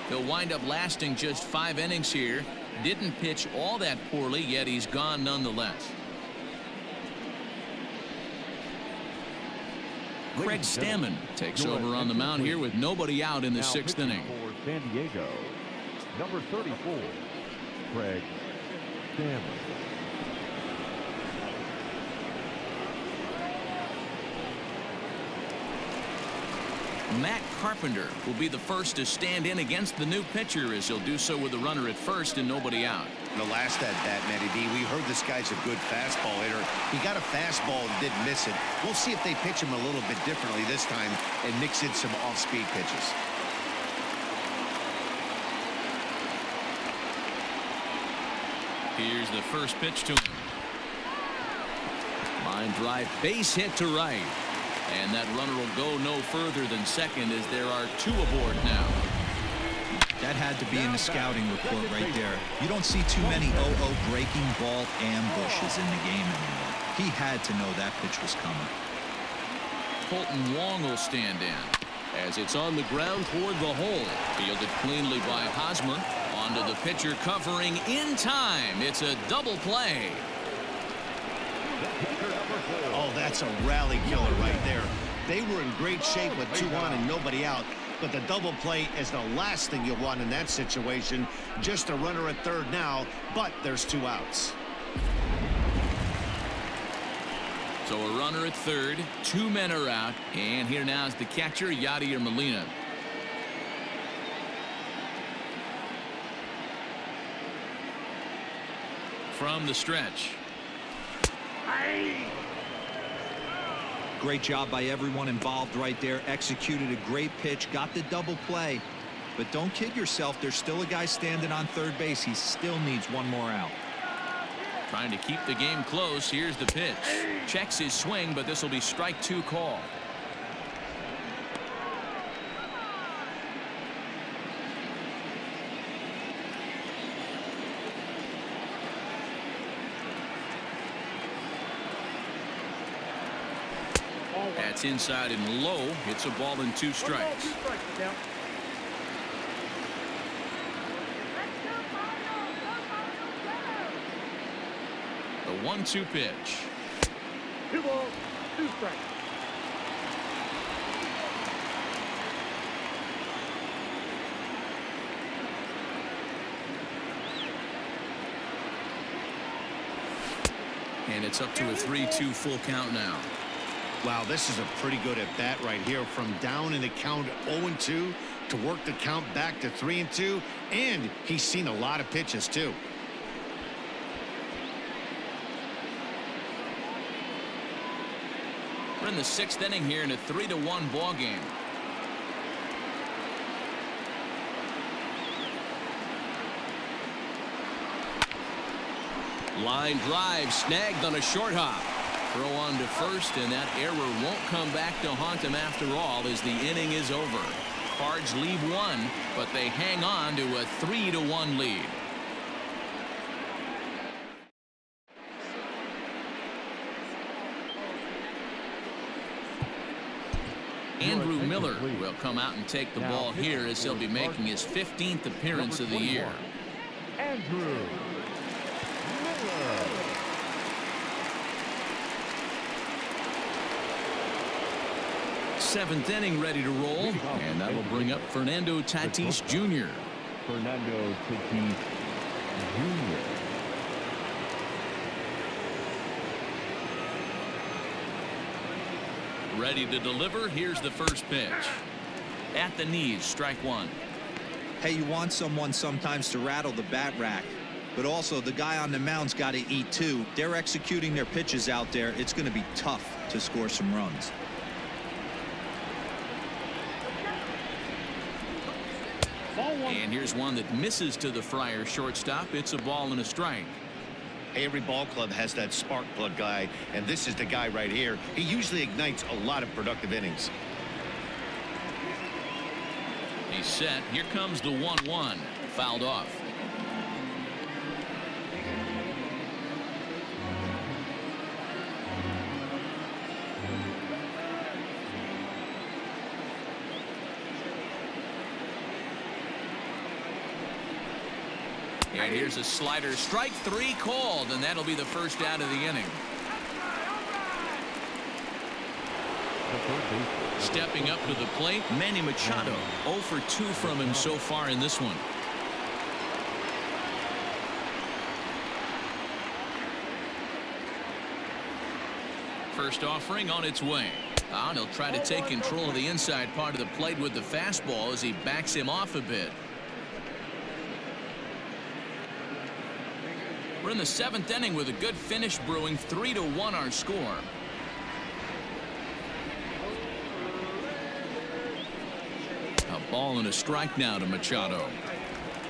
He'll wind up lasting just 5 innings here. Didn't pitch all that poorly, yet he's gone nonetheless. Craig Stammen takes over on the mound here with nobody out in the 6th inning. For San Diego, number 34, Craig Stammen. Matt Carpenter will be the first to stand in against the new pitcher, as he'll do so with a runner at first and nobody out. The last at bat, Matty D, we heard this guy's a good fastball hitter. He got a fastball and didn't miss it. We'll see if they pitch him a little bit differently this time and mix in some off-speed pitches. Here's the first pitch to him. Line drive, base hit to right. And that runner will go no further than second as there are 2 aboard now. That had to be in the scouting report right there. You don't see too many 0-0 breaking ball ambushes in the game anymore. He had to know that pitch was coming. Colton Wong will stand in as it's on the ground toward the hole. Fielded cleanly by Hosmer. Onto the pitcher covering in time. It's a double play. Oh, that's a rally killer right there. They were in great shape with 2 on and nobody out. But the double play is the last thing you want in that situation. Just a runner at third now, but there's 2 outs. So a runner at third, 2 men are out, and here now is the catcher, Yadier Molina. From the stretch. Great job by everyone involved right there. Executed a great pitch, got the double play. But don't kid yourself, there's still a guy standing on third base. He still needs 1 more out. Trying to keep the game close. Here's the pitch. Checks his swing, but this will be strike 2 call. That's inside and low. It's a ball and 2 strikes. The 1-2 pitch. 2 balls, 2 strikes. And it's up to a 3-2 full count now. Wow, this is a pretty good at bat right here. From down in the count 0-2 to work the count back to 3-2. And he's seen a lot of pitches too. We're in the 6th inning here in a 3-1 ball game. Line drive snagged on a short hop. Throw on to first, and that error won't come back to haunt him after all as the inning is over. Cards leave 1, but they hang on to a 3-1 lead. Andrew Miller will come out and take the ball here as he'll be making his 15th appearance of the year. Andrew Miller. 7th inning ready to roll, and that'll bring up Fernando Tatis Jr. Fernando Tatis Jr. Ready to deliver. Here's the first pitch. At the knees, strike 1. Hey, you want someone sometimes to rattle the bat rack, but also the guy on the mound's got to eat too. They're executing their pitches out there. It's going to be tough to score some runs. And here's one that misses to the Friar shortstop. It's a ball and a strike. Every ball club has that spark plug guy, and this is the guy right here. He usually ignites a lot of productive innings. He's set. Here comes the 1-1. Fouled off. And here's a slider. Strike 3 called, and that'll be the first out of the inning. Stepping up to the plate, Manny Machado. 0 for 2 from him so far in this one. First offering on its way. And he'll try to take control of the inside part of the plate with the fastball as he backs him off a bit. We're in the 7th inning with a good finish brewing. 3-1 our score. A ball and a strike now to Machado.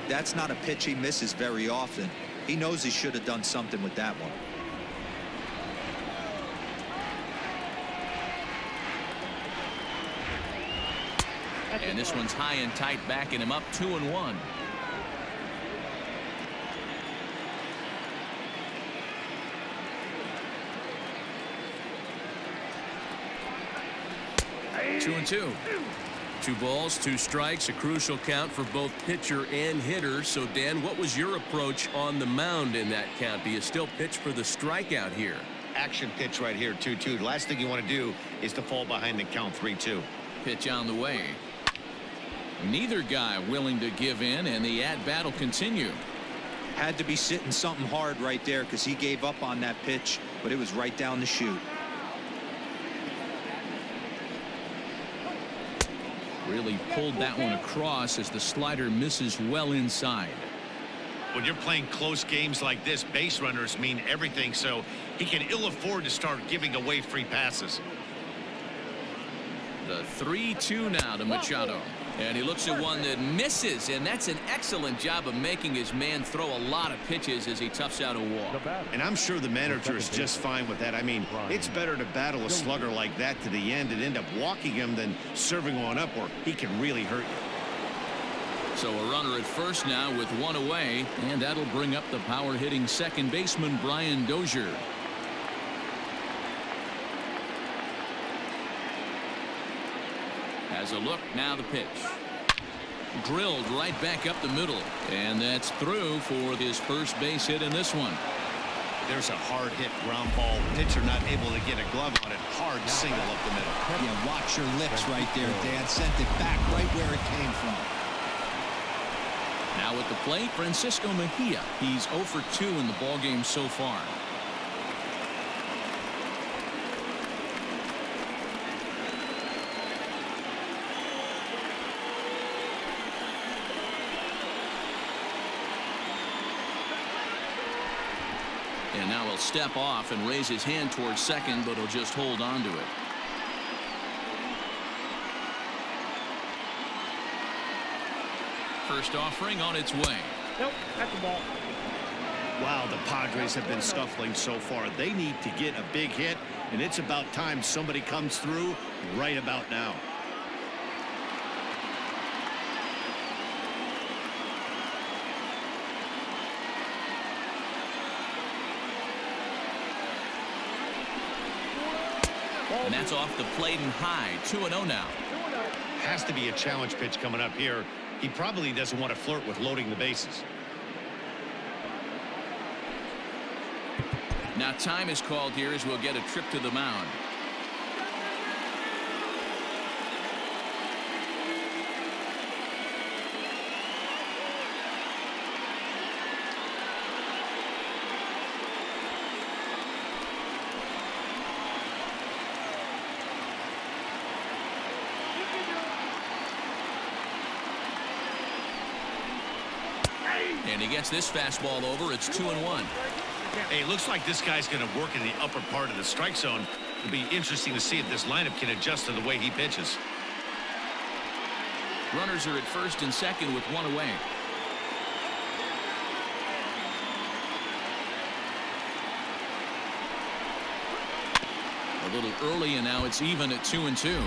That's not a pitch he misses very often. He knows he should have done something with that one. And this one's high and tight, backing him up. 2-1. Two and 2. 2 balls, 2 strikes, a crucial count for both pitcher and hitter. So, Dan, what was your approach on the mound in that count? Do you still pitch for the strikeout here? action pitch right here, 2-2. The last thing you want to do is to fall behind the count 3-2. Pitch on the way. Neither guy willing to give in, and the at-bat will continue. Had to be sitting something hard right there because he gave up on that pitch, but it was right down the chute. Really pulled that one across as the slider misses well inside. When you're playing close games like this, base runners mean everything, so he can ill afford to start giving away free passes. The 3-2 now to Machado. And he looks at one that misses, and that's an excellent job of making his man throw a lot of pitches as he toughs out a walk. And I'm sure the manager is just fine with that. I mean, it's better to battle a slugger like that to the end and end up walking him than serving one up where he can really hurt you. So a runner at first now with one away, and that'll bring up the power-hitting second baseman Brian Dozier. Has a look, now the pitch. Drilled right back up the middle, and that's through for his first base hit in this one. There's a hard hit ground ball. Pitcher not able to get a glove on it. Hard single up the middle. Yeah, watch your lips right there, Dad. Sent it back right where it came from. Now at the plate, Francisco Mejia. He's 0 for 2 in the ballgame so far. And now he'll step off and raise his hand towards second, but he'll just hold on to it. First offering on its way. Nope, that's the ball. Wow, the Padres have been scuffling so far. They need to get a big hit, and it's about time somebody comes through right about now. And that's off the plate and high. 2-0 now. Has to be a challenge pitch coming up here. He probably doesn't want to flirt with loading the bases. Now time is called here as we'll get a trip to the mound. And he gets this fastball over. It's 2-1. Hey, looks like this guy's going to work in the upper part of the strike zone. It'll be interesting to see if this lineup can adjust to the way he pitches. Runners are at first and second with one away. A little early, and now it's even at 2-2.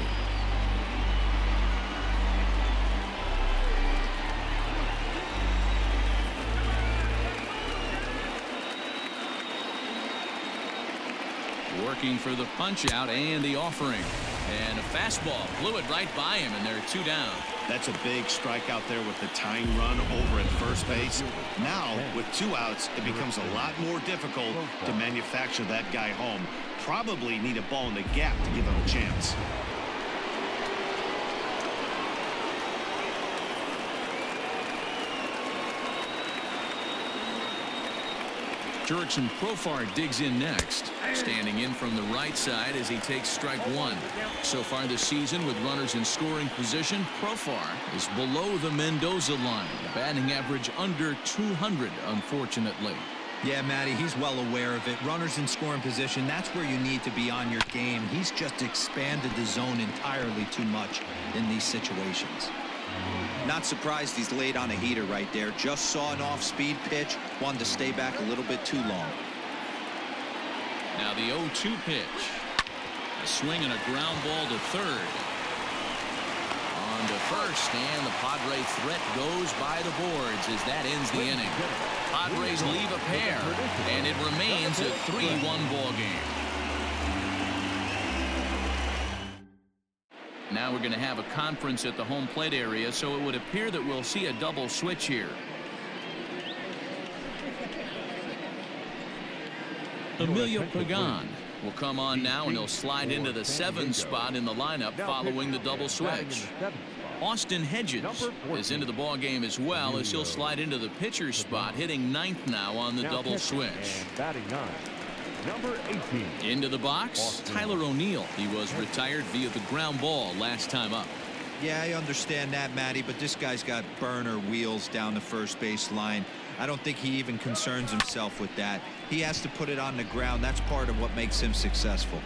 Working for the punch out and the offering, and a fastball blew it right by him, and they're 2 down. That's a big strikeout there with the tying run over at first base. Now with 2 outs, it becomes a lot more difficult to manufacture that guy home. Probably need a ball in the gap to give him a chance. Jurickson Profar digs in next, standing in from the right side as he takes strike one. So far this season, with runners in scoring position, Profar is below the Mendoza line, a batting average under 200, unfortunately. Yeah, Matty, he's well aware of it. Runners in scoring position, that's where you need to be on your game. He's just expanded the zone entirely too much in these situations. Not surprised he's laid on a heater right there. Just saw an off-speed pitch, wanted to stay back a little bit too long. Now the 0-2 pitch. A swing and a ground ball to third. On to first, and the Padre threat goes by the boards as that ends the inning. Padres leave a pair, and it remains a 3-1 ball game. Now we're going to have a conference at the home plate area, so it would appear that we'll see a double switch here. Emilio Pagan will come on now, and he'll slide into the 7 spot in the lineup following the double switch. Austin Hedges is into the ball game as well, as he'll slide into the pitcher spot, hitting 9th now on the double switch. Batting 9, number 18. Into the box, Tyler O'Neill. He was retired via the ground ball last time up. Yeah, I understand that, Matty, but this guy's got burner wheels down the first base line. I don't think he even concerns himself with that. He has to put it on the ground. That's part of what makes him successful.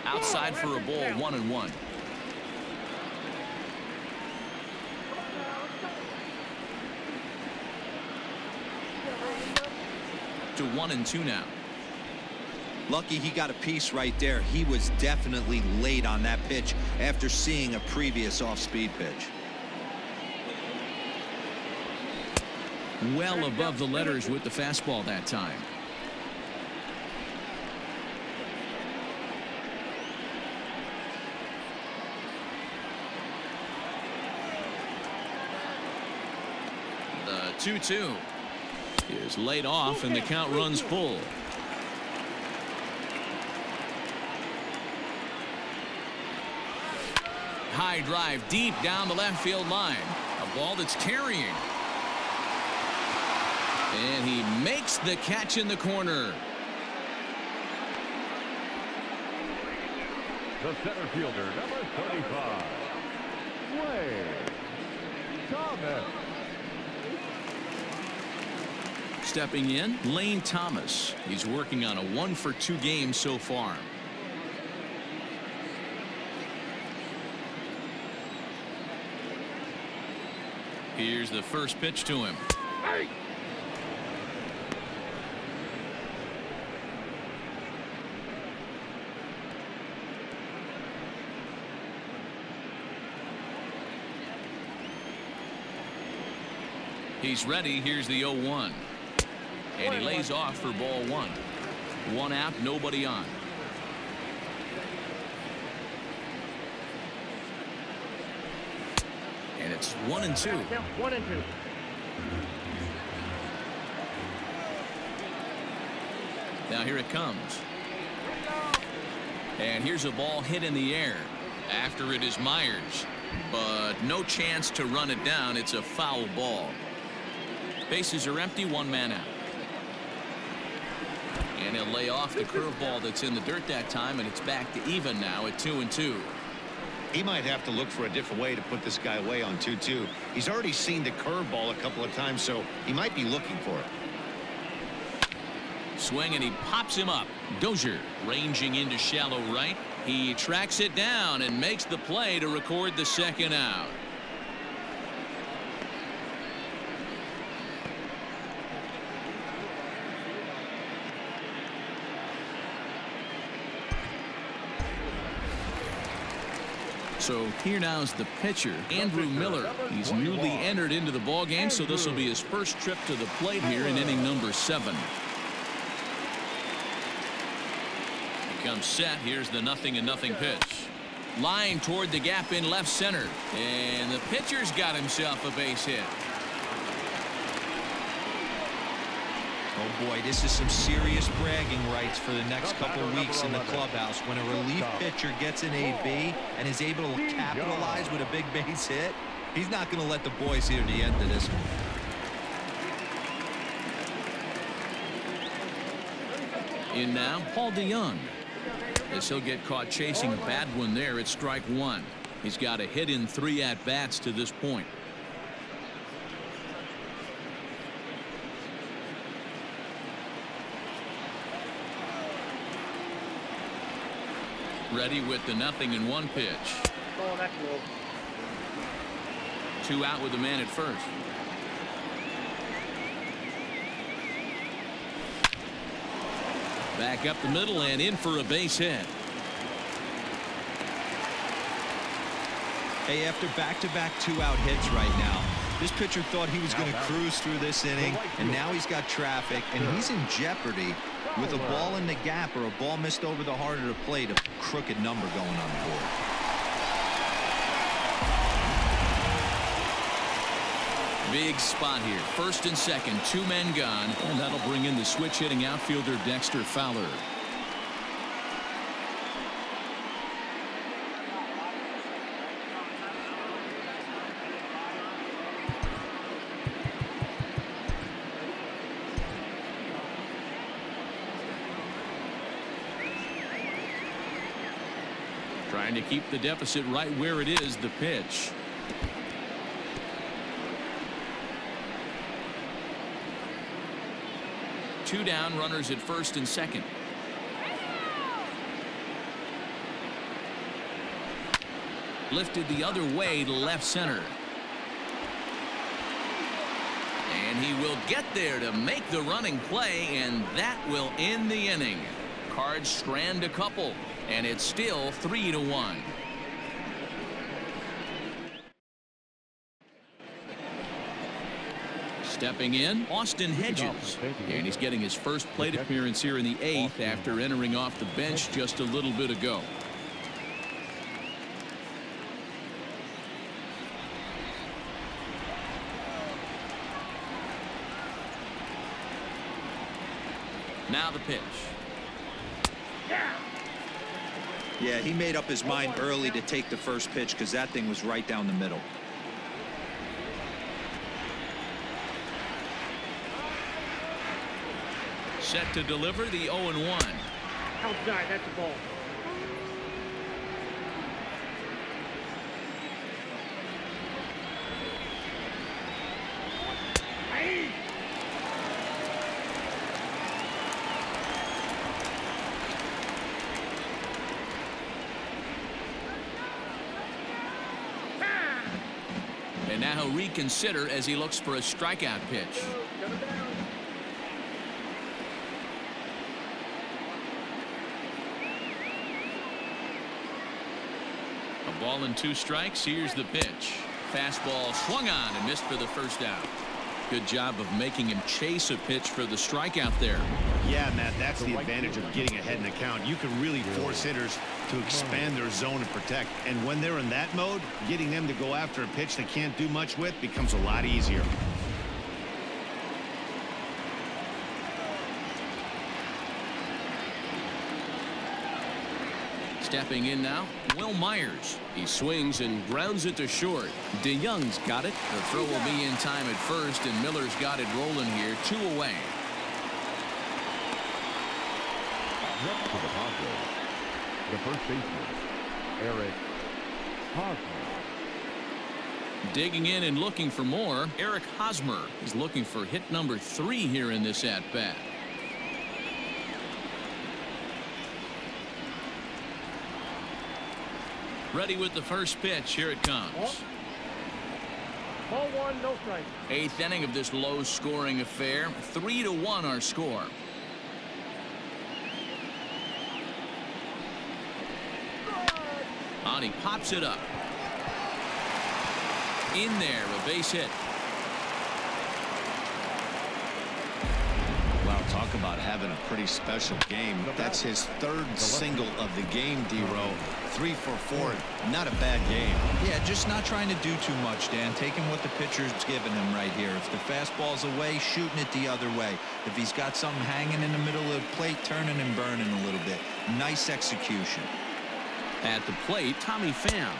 Outside for a ball, 1-1. To 1-2 now. Lucky he got a piece right there. He was definitely late on that pitch after seeing a previous off-speed pitch. Well above the letters with the fastball that time. The 2-2 is laid off, and the count runs full. High drive deep down the left field line. A ball that's carrying. And he makes the catch in the corner. The center fielder, number 35, Wade Thomas. Stepping in, Lane Thomas. He's working on a 1-for-2 game so far. Here's the first pitch to him. He's ready. Here's the 0-1. And he lays off for ball 1. 1 out, nobody on. And it's 1-2. 1-2. Now here it comes. And here's a ball hit in the air. After it is Myers. But no chance to run it down. It's a foul ball. Bases are empty, 1 man out. And he'll lay off the curveball that's in the dirt that time, and it's back to even now at 2-2. He might have to look for a different way to put this guy away on 2-2. He's already seen the curveball a couple of times, so he might be looking for it. Swing, and he pops him up. Dozier ranging into shallow right. He tracks it down and makes the play to record the second out. So here now is the pitcher, Andrew Miller. He's newly entered into the ball game, so this will be his first trip to the plate here in inning number 7. He comes set. Here's the 0-0 pitch. Line toward the gap in left center. And the pitcher's got himself a base hit. Oh boy, this is some serious bragging rights for the next couple of weeks in the clubhouse. When a relief pitcher gets an AB and is able to capitalize with a big base hit, he's not going to let the boys hear the end of this one. In now, Paul DeYoung. As he'll get caught chasing a bad one there at strike 1. He's got a hit in 3 at-bats to this point. Ready with the 0-1 pitch. Oh, that's low. 2 out with the man at first. Back up the middle and in for a base hit. Hey, after back-to-back 2-out hits right now, this pitcher thought he was going to cruise through this inning, and now he's got traffic, and he's in jeopardy with a ball in the gap or a ball missed over the heart of the plate, a crooked number going on the board. Big spot here. First and second, 2 men gone, and that'll bring in the switch-hitting outfielder Dexter Fowler. Trying to keep the deficit right where it is. The pitch. Two down, runners at first and second. Lifted the other way to left center. And he will get there to make the running play, and that will end the inning. Cards strand a couple, and it's still 3-1. Stepping in, Austin Hedges, and he's getting his first plate appearance here in the 8th after entering off the bench just a little bit ago. Now the pitch. Yeah, he made up his mind early to take the first pitch because that thing was right down the middle. Set to deliver the 0-1. Outside, that's a ball. And now he'll reconsider as he looks for a strikeout pitch. A ball and 2 strikes. Here's the pitch. Fastball swung on and missed for the first out. Good job of making him chase a pitch for the strikeout there. Yeah, Matt, that's the advantage of getting ahead in the count. You can really force hitters to expand their zone and protect. And when they're in that mode, getting them to go after a pitch they can't do much with becomes a lot easier. Stepping in now, Will Myers. He swings and grounds it to short. DeYoung's got it. The throw will be in time at first, and Miller's got it rolling here. 2 away. Next to the Padres, the first baseman, Eric Hosmer. Digging in and looking for more, Eric Hosmer is looking for hit number 3 here in this at-bat. Ready with the first pitch. Here it comes. Ball 1, no strike. 8th inning of this low-scoring affair. 3-1 our score. On he pops it up. In there, a base hit. Wow, talk about having a pretty special game. That's his 3rd single of the game, D-Row. 3 for 4. Not a bad game. Yeah, just not trying to do too much, Dan. Taking what the pitcher's giving him right here. If the fastball's away, shooting it the other way. If he's got something hanging in the middle of the plate, turning and burning a little bit. Nice execution. At the plate, Tommy Pham,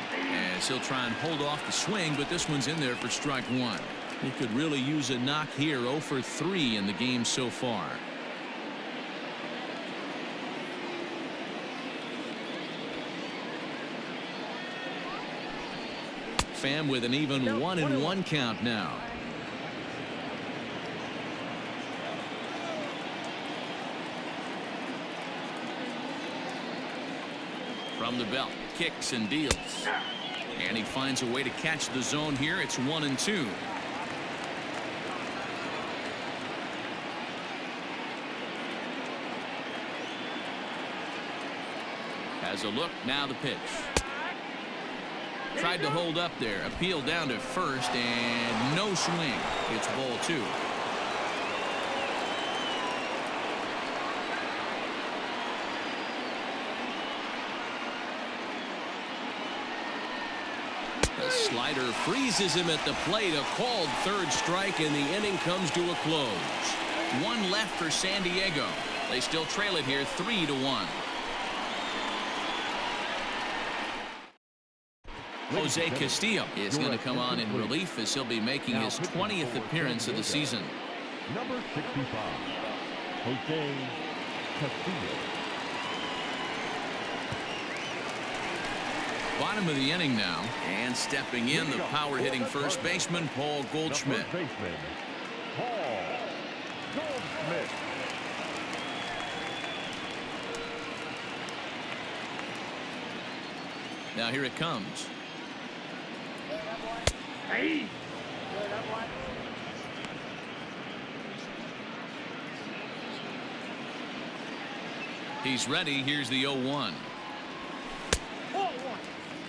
as he'll try and hold off the swing, but this one's in there for strike 1. He could really use a knock here. 0 for 3 in the game so far. Pham with an even 1-1 count now. From the belt, kicks and deals. And he finds a way to catch the zone here. It's 1-2. Has a look, now the pitch. Tried to hold up there, appeal down to first, and no swing. It's ball 2. The slider freezes him at the plate. A called third strike, and the inning comes to a close. One left for San Diego. They still trail it here 3-1. Jose Castillo is going to come on in relief as he'll be making his 20th appearance of the season. Number 65, Jose Castillo. Bottom of the inning now, and stepping in, the power-hitting first baseman, Paul Goldschmidt. First baseman, Paul Goldschmidt. Now here it comes. Hey! He's ready. Here's the 0-1.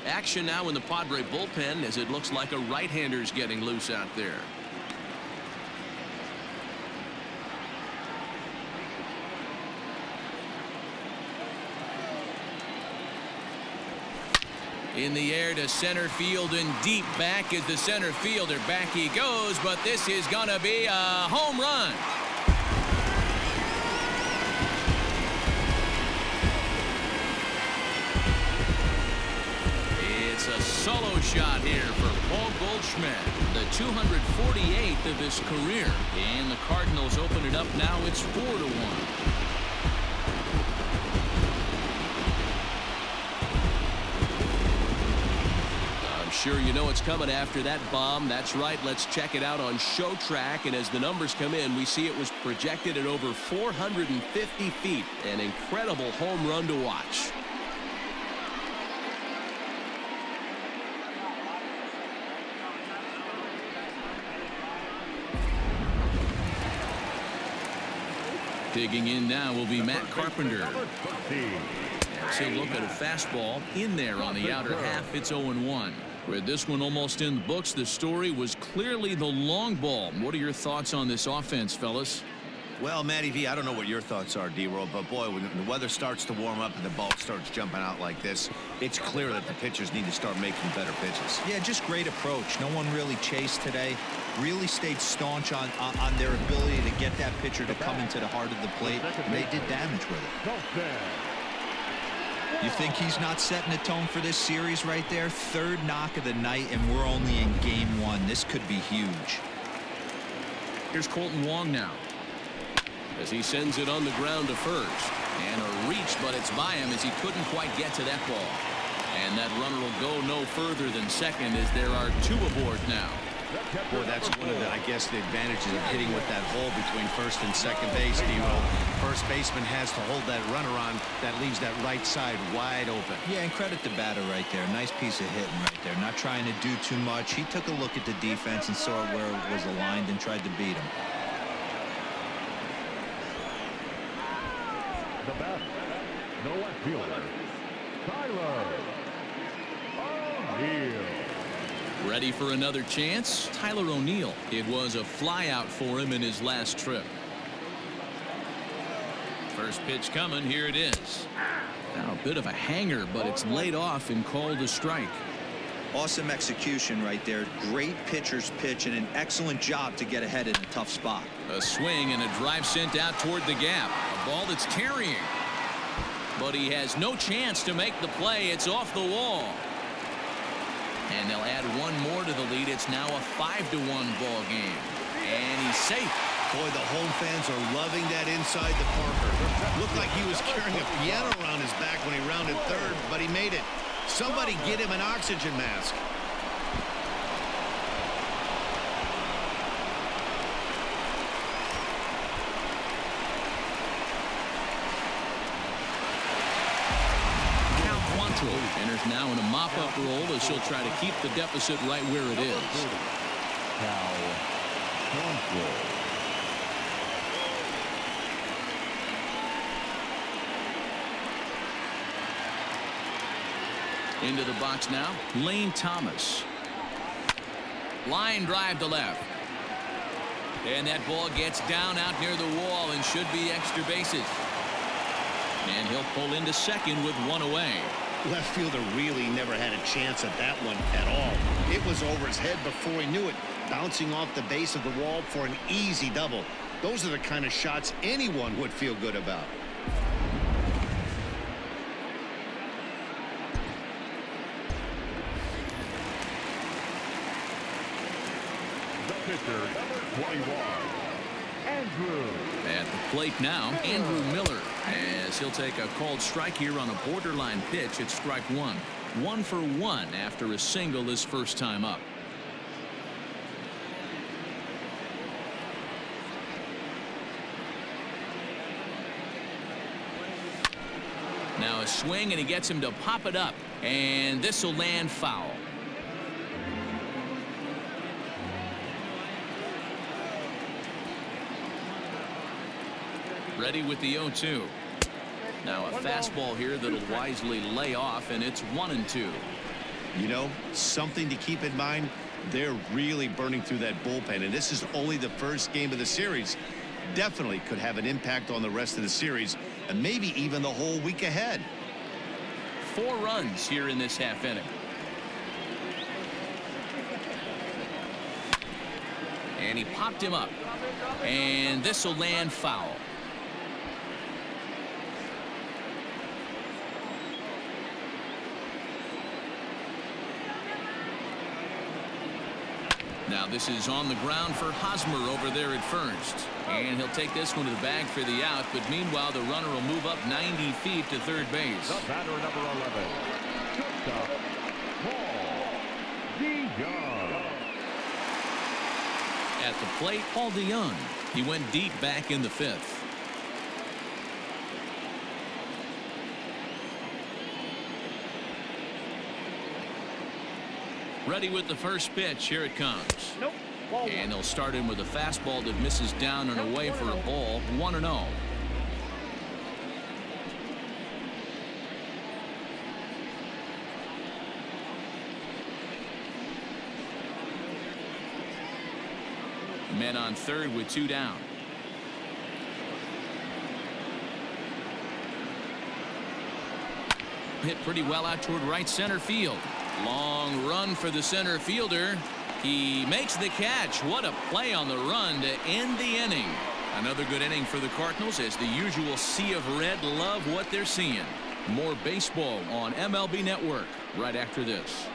Action now in the Padre bullpen as it looks like a right-hander's getting loose out there. In the air to center field and deep back is the center fielder. Back he goes, but this is gonna be a home run. It's a solo shot here for Paul Goldschmidt, the 248th of his career. And the Cardinals open it up now. It's 4-1. Sure, you know it's coming after that bomb. That's right. Let's check it out on Showtrack. And as the numbers come in, we see it was projected at over 450 feet. An incredible home run to watch. Digging in now will be Matt Carpenter. As he'll look at a fastball in there on the outer half. It's 0-1. With this one almost in the books, the story was clearly the long ball. What are your thoughts on this offense, fellas? Well, Matty V, I don't know what your thoughts are, D-Roll, but boy, when the weather starts to warm up and the ball starts jumping out like this, it's clear that the pitchers need to start making better pitches. Yeah, just great approach. No one really chased today. Really stayed staunch on their ability to get that pitcher to come into the heart of the plate, and they did damage with it. You think he's not setting the tone for this series right there? Third knock of the night, and we're only in game one. This could be huge. Here's Colton Wong now, as he sends it on the ground to first. And a reach, but it's by him as he couldn't quite get to that ball. And that runner will go no further than second as there are two aboard now. Boy, that's one of the, I guess, the advantages of hitting with that hole between first and second base, D-Roll. First baseman has to hold that runner on. That leaves that right side wide open. Yeah, and credit the batter right there. Nice piece of hitting right there. Not trying to do too much. He took a look at the defense and saw where it was aligned and tried to beat him. The batter, no outfielder, Tyler O'Neill. Ready for another chance? Tyler O'Neill. It was a flyout for him in his last trip. First pitch coming. Here it is. Now a bit of a hanger, but it's laid off and called a strike. Awesome execution right there. Great pitcher's pitch and an excellent job to get ahead in a tough spot. A swing and a drive sent out toward the gap. A ball that's carrying. But he has no chance to make the play. It's off the wall. And they'll add one more to the lead. It's now a 5-1 ball game. And he's safe. Boy, the home fans are loving that inside the Parker. Looked like he was carrying a piano around his back when he rounded third, but he made it. Somebody get him an oxygen mask. Enters now in a mop-up role as she'll try to keep the deficit right where it is. Cal Quantrill. Into the box now, Lane Thomas. Line drive to left. And that ball gets down out near the wall and should be extra bases. And he'll pull into second with one away. Left fielder really never had a chance at that one at all. It was over his head before he knew it, bouncing off the base of the wall for an easy double. Those are the kind of shots anyone would feel good about. The pitcher, number 21, Andrew. At the plate now, Andrew Miller, as he'll take a called strike here on a borderline pitch at strike one. 1 for 1 after a single his first time up. Now a swing, and he gets him to pop it up, and this will land foul. Ready with the 0-2. Now a fastball here that'll wisely lay off, and it's 1-2. You know, something to keep in mind, they're really burning through that bullpen, and this is only the first game of the series. Definitely could have an impact on the rest of the series, and maybe even the whole week ahead. 4 runs here in this half inning. And he popped him up, and this will land foul. Now this is on the ground for Hosmer over there at first. And he'll take this one to the bag for the out, but meanwhile the runner will move up 90 feet to third base. The batter, number 11, shortstop, Paul DeJong. At the plate, Paul DeJong. He went deep back in the 5th. Ready with the first pitch. Here it comes. Nope. Ball And they'll start him with a fastball that misses down and away for a ball. 1-0. Men on third with 2 down. Hit pretty well out toward right center field. Long run for the center fielder. He makes the catch. What a play on the run to end the inning. Another good inning for the Cardinals as the usual sea of red love what they're seeing. More baseball on MLB Network right after this.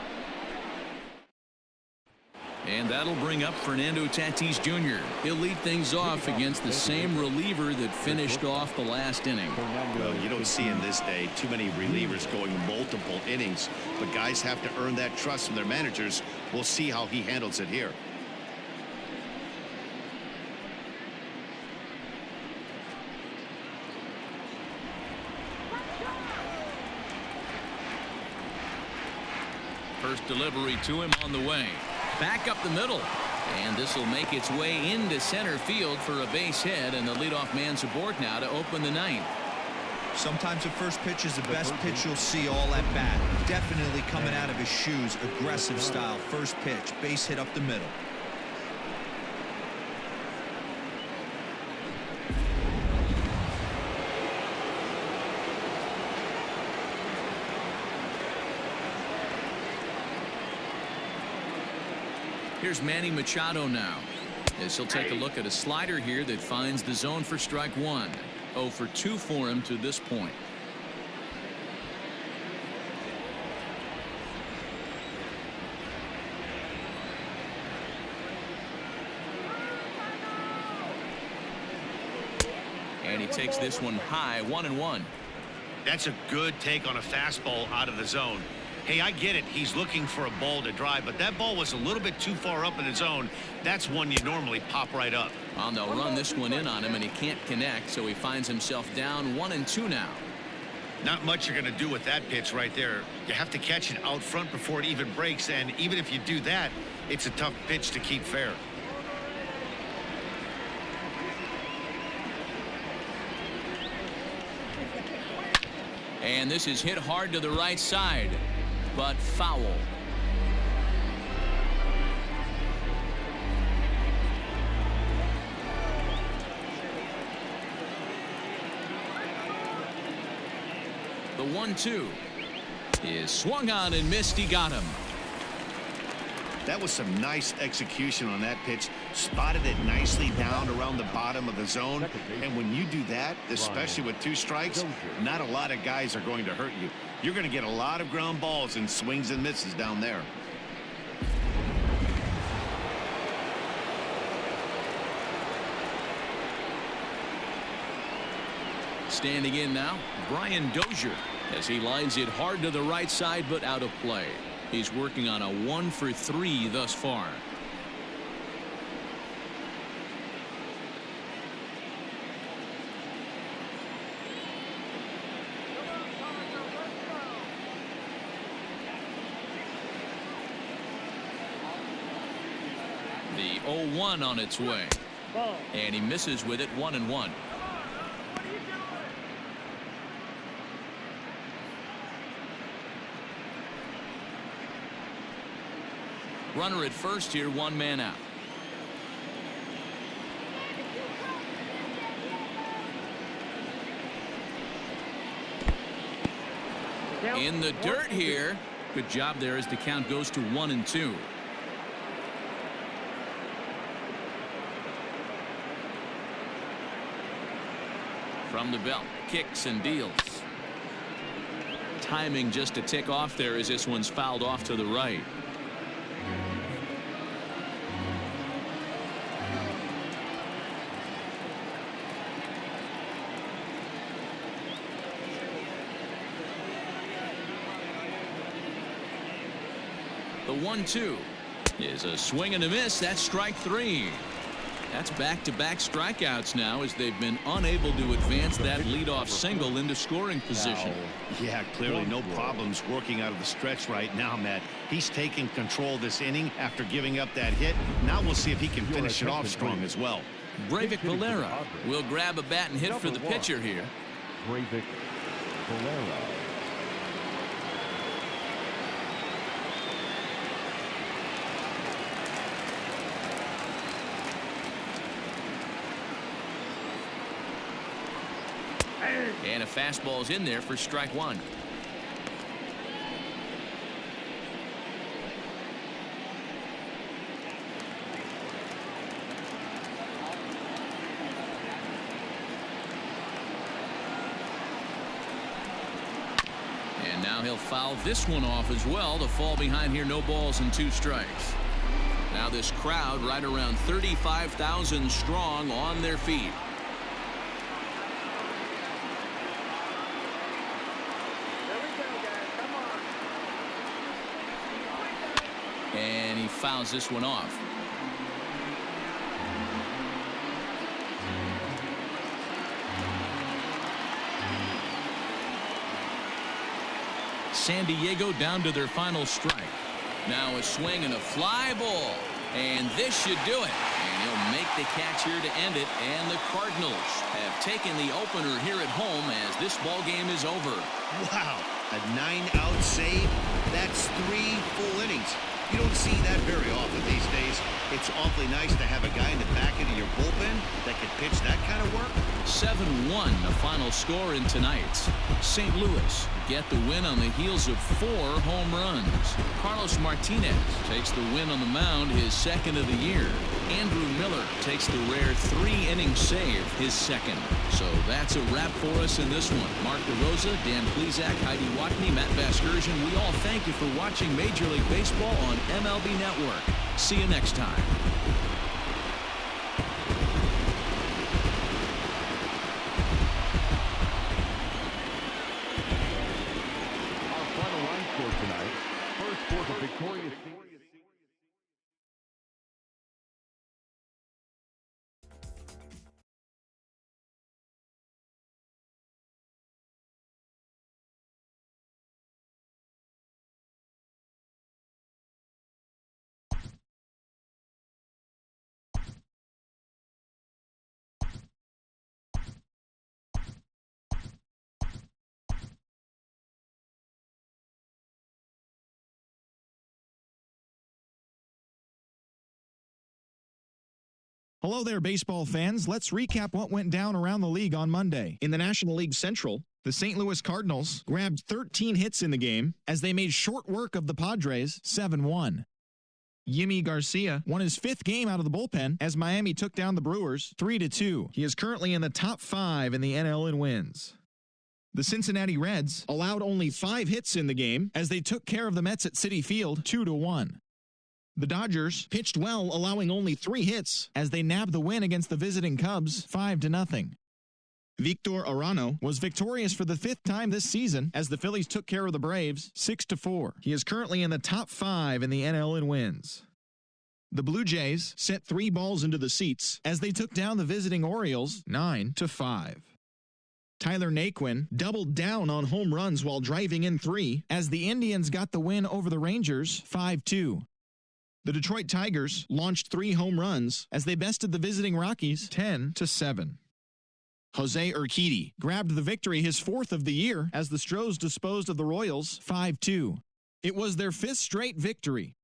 And that'll bring up Fernando Tatis Jr. He'll lead things off against the same reliever that finished off the last inning. Well, you don't see in this day too many relievers going multiple innings, but guys have to earn that trust from their managers. We'll see how he handles it here. First delivery to him on the way. Back up the middle. And this will make its way into center field for a base hit, and the leadoff man's aboard now to open the 9th. Sometimes the first pitch is the best pitch you'll see all at bat. Definitely coming out of his shoes. Aggressive style. First pitch. Base hit up the middle. Here's Manny Machado now, as he'll take a look at a slider here that finds the zone for strike 1. 0 for 2 for him to this point. And he takes this one high. 1-1. That's a good take on a fastball out of the zone. Hey, I get it. He's looking for a ball to drive, but that ball was a little bit too far up in the zone. That's one you normally pop right up. Well, they'll run this one in on him, and he can't connect, so he finds himself down 1-2 now. Not much you're going to do with that pitch right there. You have to catch it out front before it even breaks, and even if you do that, it's a tough pitch to keep fair. And this is hit hard to the right side, but foul. The 1-2. is swung on and missed. He got him. That was some nice execution on that pitch. Spotted it nicely down around the bottom of the zone. And when you do that, especially with 2 strikes, not a lot of guys are going to hurt you. You're going to get a lot of ground balls and swings and misses down there. Standing in now, Brian Dozier, as he lines it hard to the right side but out of play. He's working on a 1 for 3 thus far. The 0-1 on its way. And he misses with it. 1-1. Runner at first here, 1 man out. In the dirt here. Good job there as the count goes to 1-2. From the belt, kicks and deals. Timing just a tick off there as this one's fouled off to the right. The 1-2 is a swing and a miss. That's strike 3. That's back-to-back strikeouts now as they've been unable to advance that leadoff single into scoring position. Yeah, clearly no problems working out of the stretch right now, Matt. He's taking control this inning after giving up that hit. Now we'll see if he can finish it off strong as well. Breyvic Valera will grab a bat and hit for the pitcher here. Breyvic Valera. And a fastball's in there for strike 1. And now he'll foul this one off as well to fall behind here. No balls and 2 strikes. Now this crowd right around 35,000 strong on their feet. And he fouls this one off. San Diego down to their final strike. Now a swing and a fly ball. And this should do it. And he'll make the catch here to end it. And the Cardinals have taken the opener here at home as this ball game is over. Wow, a 9-out save. That's 3 full innings. You don't see that very often these days. It's awfully nice to have a guy in the back end of your bullpen that can pitch that kind of work. 7-1 the final score in tonight's. St. Louis get the win on the heels of 4 home runs. Carlos Martinez takes the win on the mound, his 2nd of the year. Andrew Miller takes the rare 3-inning save, his 2nd. So that's a wrap for us in this one. Mark DeRosa, Dan Plesac, Heidi Watney, Matt Vasgersian, we all thank you for watching Major League Baseball on MLB Network. See you next time. Our final line score tonight. First for the victorious team. Hello there, baseball fans. Let's recap what went down around the league on Monday. In the National League Central, The St. Louis Cardinals grabbed 13 hits in the game as they made short work of the Padres 7-1. Yimi Garcia won his 5th game out of the bullpen as Miami took down the Brewers 3-2. He is currently in the top 5 in the NL in wins. The Cincinnati Reds allowed only 5 hits in the game as they took care of the Mets at Citi Field 2-1. The Dodgers pitched well, allowing only 3 hits as they nabbed the win against the visiting Cubs 5-0. Victor Arano was victorious for the 5th time this season as the Phillies took care of the Braves 6-4. He is currently in the top 5 in the NL in wins. The Blue Jays sent 3 balls into the seats as they took down the visiting Orioles 9-5. Tyler Naquin doubled down on home runs while driving in 3 as the Indians got the win over the Rangers 5-2. The Detroit Tigers launched 3 home runs as they bested the visiting Rockies 10-7. Jose Urquidy grabbed the victory, his 4th of the year, as the Stros disposed of the Royals 5-2. It was their 5th straight victory.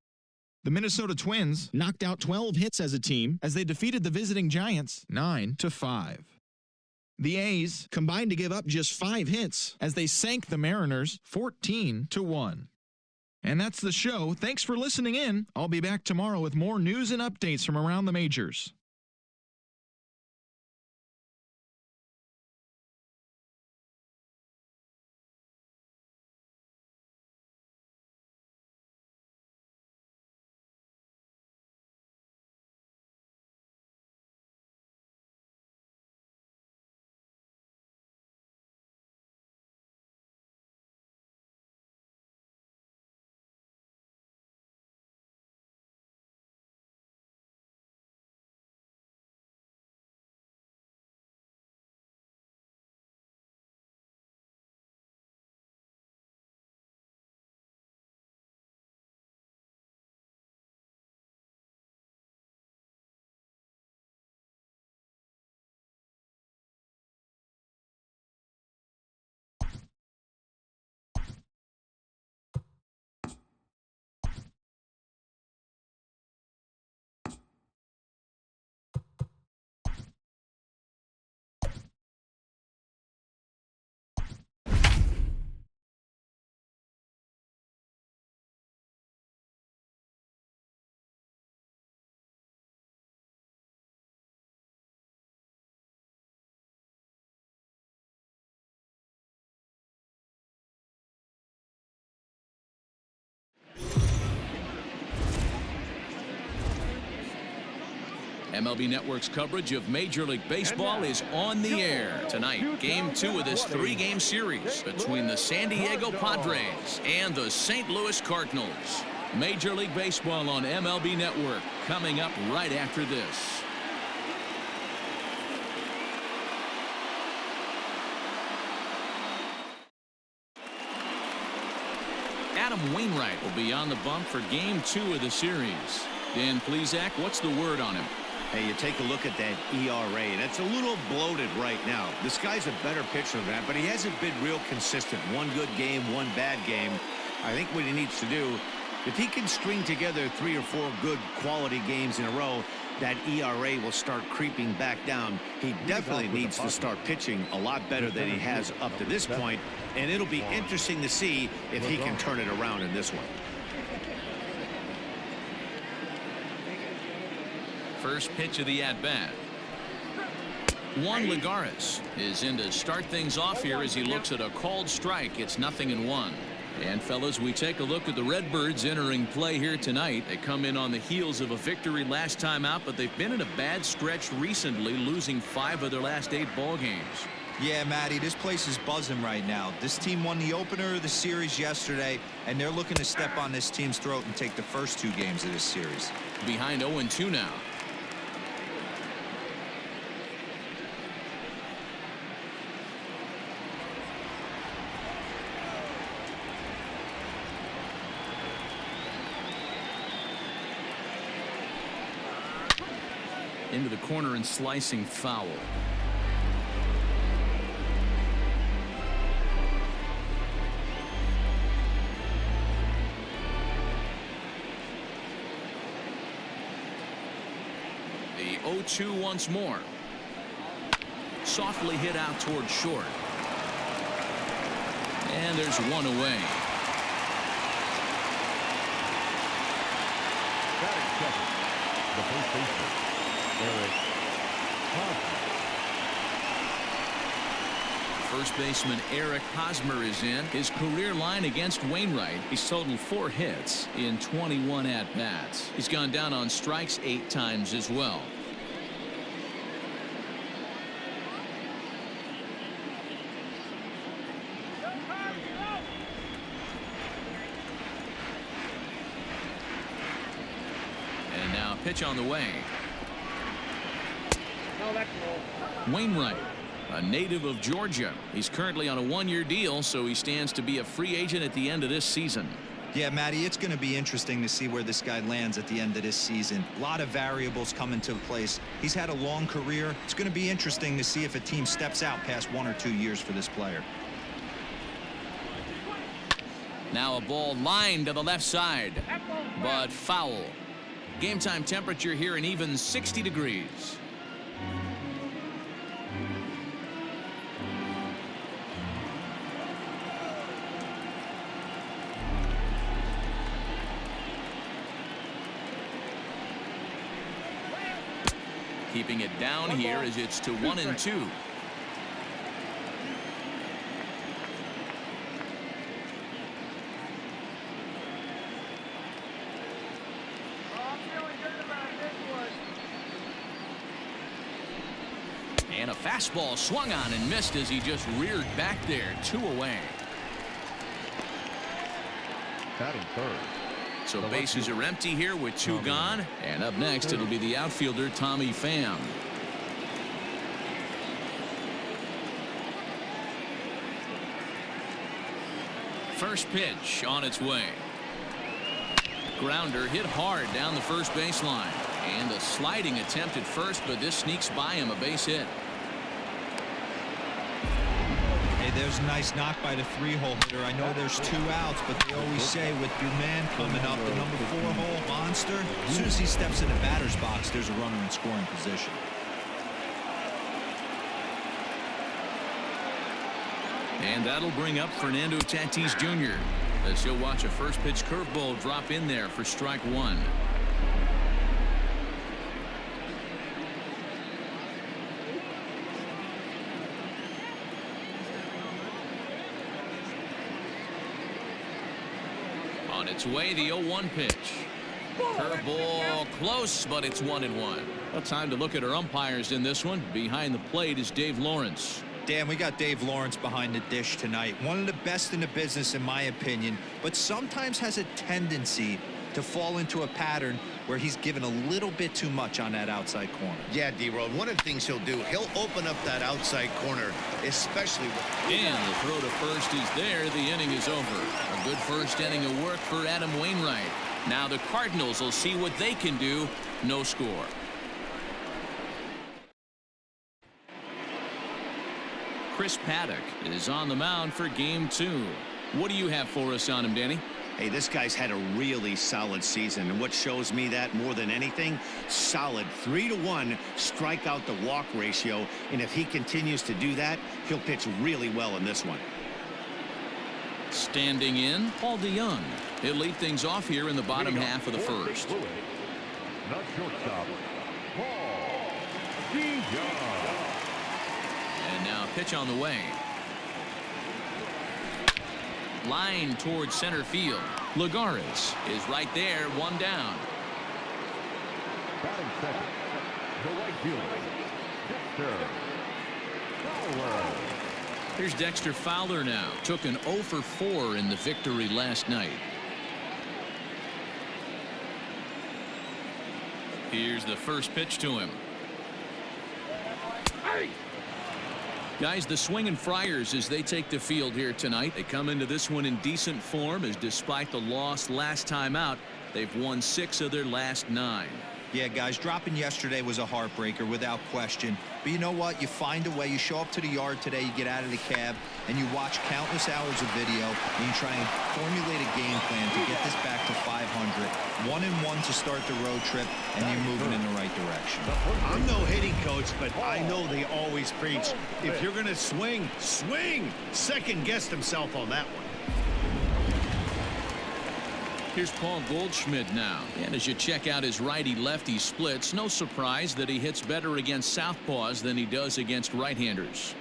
The Minnesota Twins knocked out 12 hits as a team as they defeated the visiting Giants 9-5. The A's combined to give up just 5 hits as they sank the Mariners 14-1. And that's the show. Thanks for listening in. I'll be back tomorrow with more news and updates from around the majors. MLB Network's coverage of Major League Baseball is on the air. Tonight, Game 2 of this 3-game series between the San Diego Padres and the St. Louis Cardinals. Major League Baseball on MLB Network coming up right after this. Adam Wainwright will be on the bump for Game 2 of the series. Dan Plesac, what's the word on him? Hey, you take a look at that ERA, and it's a little bloated right now. This guy's a better pitcher than that, but he hasn't been real consistent. One good game, one bad game. I think what he needs to do, if he can string together 3 or 4 good quality games in a row, that ERA will start creeping back down. He definitely needs to start pitching a lot better than he has up to this point, and it'll be interesting to see if he can turn it around in this one. First pitch of the at-bat. Juan Lagares is in to start things off here as he looks at a called strike. It's 0-1. And fellas, we take a look at the Redbirds entering play here tonight. They come in on the heels of a victory last time out, but they've been in a bad stretch recently, losing 5 of their last 8 ball games. Yeah, Matty, this place is buzzing right now. This team won the opener of the series yesterday, and they're looking to step on this team's throat and take the first 2 games of this series. Behind 0-2 now. Into the corner and slicing foul. The 0-2 once more. Softly hit out toward short. And there's one away. Batting second, the first baseman, Eric Hosmer. First baseman Eric Hosmer is in. His career line against Wainwright, he's totaled 4 hits in 21 at-bats. He's gone down on strikes 8 times as well. And now pitch on the way. No, that's low. Wainwright, a native of Georgia. He's currently on a 1-year deal, so he stands to be a free agent at the end of this season. Yeah, Matty, it's going to be interesting to see where this guy lands at the end of this season. A lot of variables come into place. He's had a long career. It's going to be interesting to see if a team steps out past 1 or 2 years for this player. Now a ball lined to the left side, but foul. Game time temperature here an even 60 degrees. Keeping it down here as it's to 1-2. And a fastball swung on and missed as he just reared back there. 2 away. Batting third. So bases are empty here with 2 gone. And up next, it'll be the outfielder, Tommy Pham. First pitch on its way. Grounder hit hard down the first baseline. And a sliding attempt at first, but this sneaks by him, a base hit. Hey, there's a nice knock by the 3-hole hitter. I know there's 2 outs, but they always say with your man coming up, the number 4-hole monster, as soon as he steps in the batter's box, there's a runner in scoring position. And that'll bring up Fernando Tatis Jr. as he'll watch a first pitch curveball drop in there for strike 1. On its way, the 0-1 pitch. Curveball close, but it's 1-1. Well, time to look at our umpires in this one. Behind the plate is Dave Lawrence. Dan, we got Dave Lawrence behind the dish tonight. One of the best in the business, in my opinion, but sometimes has a tendency to fall into a pattern where he's given a little bit too much on that outside corner. Yeah, D-Road, one of the things he'll do, he'll open up that outside corner, especially with... And the throw to first is there. The inning is over. A good first inning of work for Adam Wainwright. Now the Cardinals will see what they can do. No score. Chris Paddock is on the mound for game 2. What do you have for us on him, Danny? Hey, this guy's had a really solid season, and what shows me that more than anything, solid 3-to-1 strikeout to walk ratio, and if he continues to do that, he'll pitch really well in this one. Standing in, Paul DeYoung. He'll lead things off here in the bottom half of the first. Not shortstop, Paul DeYoung. And now pitch on the way. Line towards center field. Lagares is right there, 1 down. Batting second, the right fielder, Dexter Fowler. Here's Dexter Fowler now. Took an 0 for 4 in the victory last night. Here's the first pitch to him. Guys, the Swinging Friars, as they take the field here tonight, they come into this one in decent form, as despite the loss last time out, they've won 6 of their last 9. Yeah, guys, dropping yesterday was a heartbreaker without question. But you know what? You find a way. You show up to the yard today, you get out of the cab, and you watch countless hours of video, and you try and formulate a game plan to get this back to 500. 1-1 to start the road trip, and you're moving in the right direction. I'm no hitting coach, but I know they always preach, if you're going to swing, swing. Second guessed himself on that one. Here's Paul Goldschmidt now. And as you check out his righty-lefty splits, no surprise that he hits better against southpaws than he does against right-handers.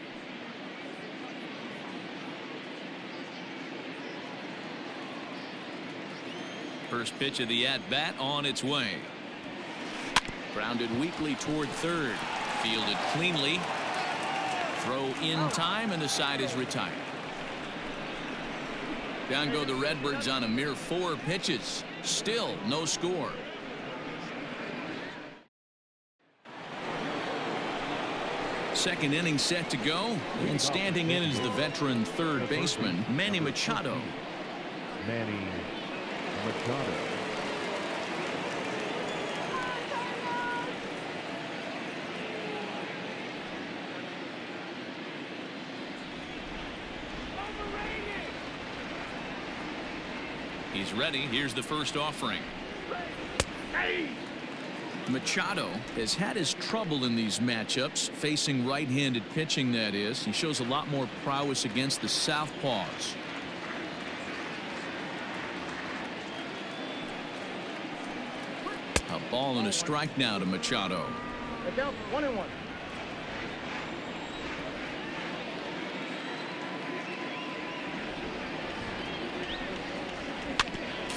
First pitch of the at-bat on its way. Grounded weakly toward third. Fielded cleanly. Throw in time, and the side is retired. Down go the Redbirds on a mere 4 pitches. Still no score. Second inning set to go. And standing in is the veteran third baseman, Manny Machado. Manny Machado. He's ready. Here's the first offering. Machado has had his trouble in these matchups, facing right-handed pitching, that is. He shows a lot more prowess against the southpaws. A ball and a strike now to Machado. Down 1-1.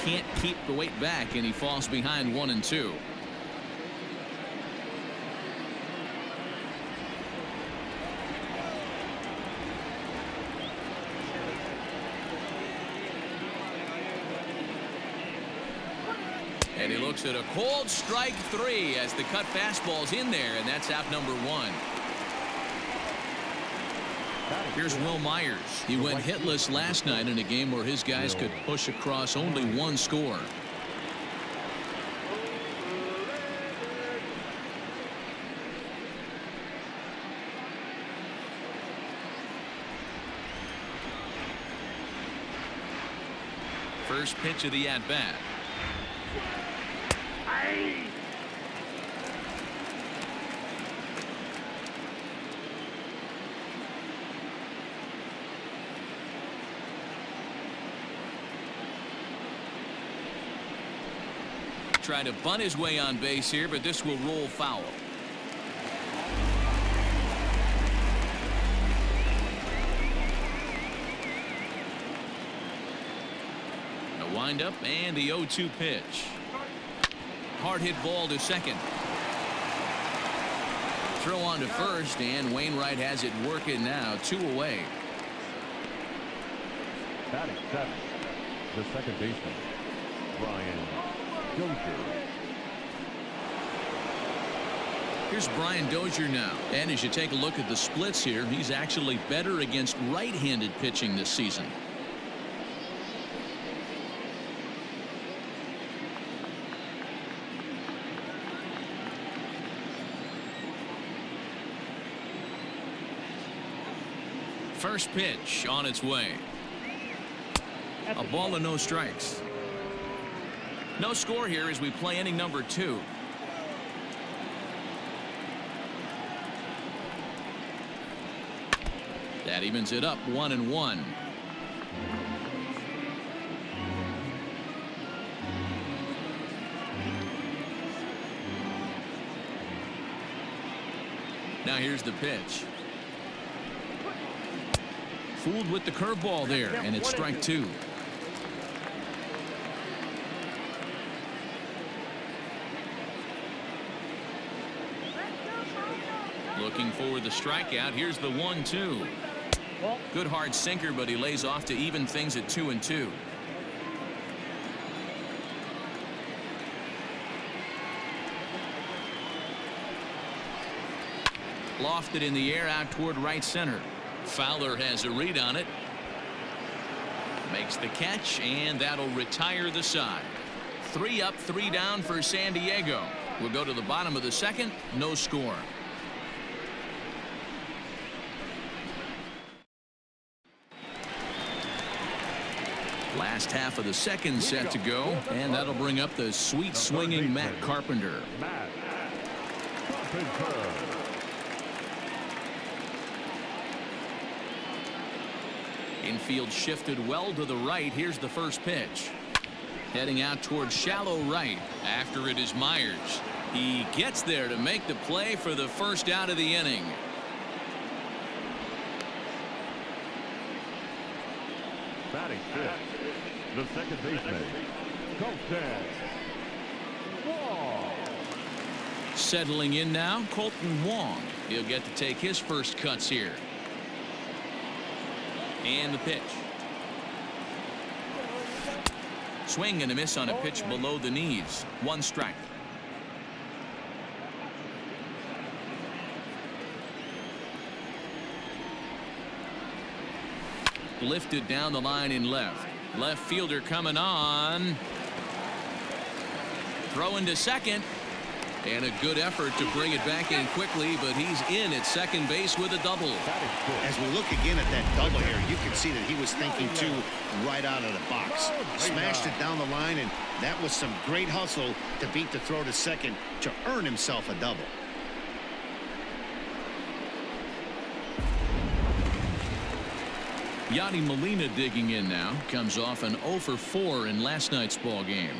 Can't keep the weight back, and he falls behind 1-2. And he looks at a cold strike 3 as the cut fastball's in there, and that's out number 1. Here's Will Myers. He went hitless last night in a game where his guys could push across only 1 score. First pitch of the at-bat. Trying to bunt his way on base here, but this will roll foul. A windup and the 0-2 pitch. Hard hit ball to second. Throw on to first, and Wainwright has it working now. 2 away. Batting 7, the second baseman, Brian Dozier. Here's Brian Dozier now. And as you take a look at the splits here, he's actually better against right-handed pitching this season. First pitch on its way. A ball and no strikes. No score here as we play inning number 2. That evens it up 1-1. Now here's the pitch. Fooled with the curveball there, and it's strike 2. Looking for the strikeout. Here's the 1-2. Good hard sinker, but he lays off to even things at 2-2. Lofted in the air out toward right center. Fowler has a read on it. Makes the catch, and that'll retire the side. 3 up, 3 down for San Diego. We'll go to the bottom of the second. No score. Last half of the second set to go, and that'll bring up the sweet swinging Matt Carpenter. Matt Carpenter. Infield shifted well to the right. Here's the first pitch. Heading out towards shallow right. After it is Myers. He gets there to make the play for the first out of the inning. Batting fifth, the second baseman, Colton Wong. Settling in now, Colton Wong. He'll get to take his first cuts here. And the pitch. Swing and a miss on a pitch below the knees. 1 strike. Lifted down the line in left. Left fielder coming on. Throw into second. And a good effort to bring it back in quickly, but he's in at second base with a double. As we look again at that double here, you can see that he was thinking too right out of the box. Smashed it down the line, and that was some great hustle to beat the throw to second to earn himself a double. Yadi Molina digging in now. Comes off an 0 for 4 in last night's ball game.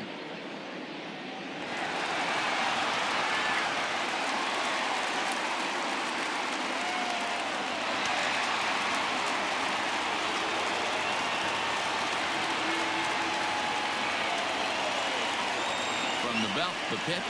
From the belt, the pitch.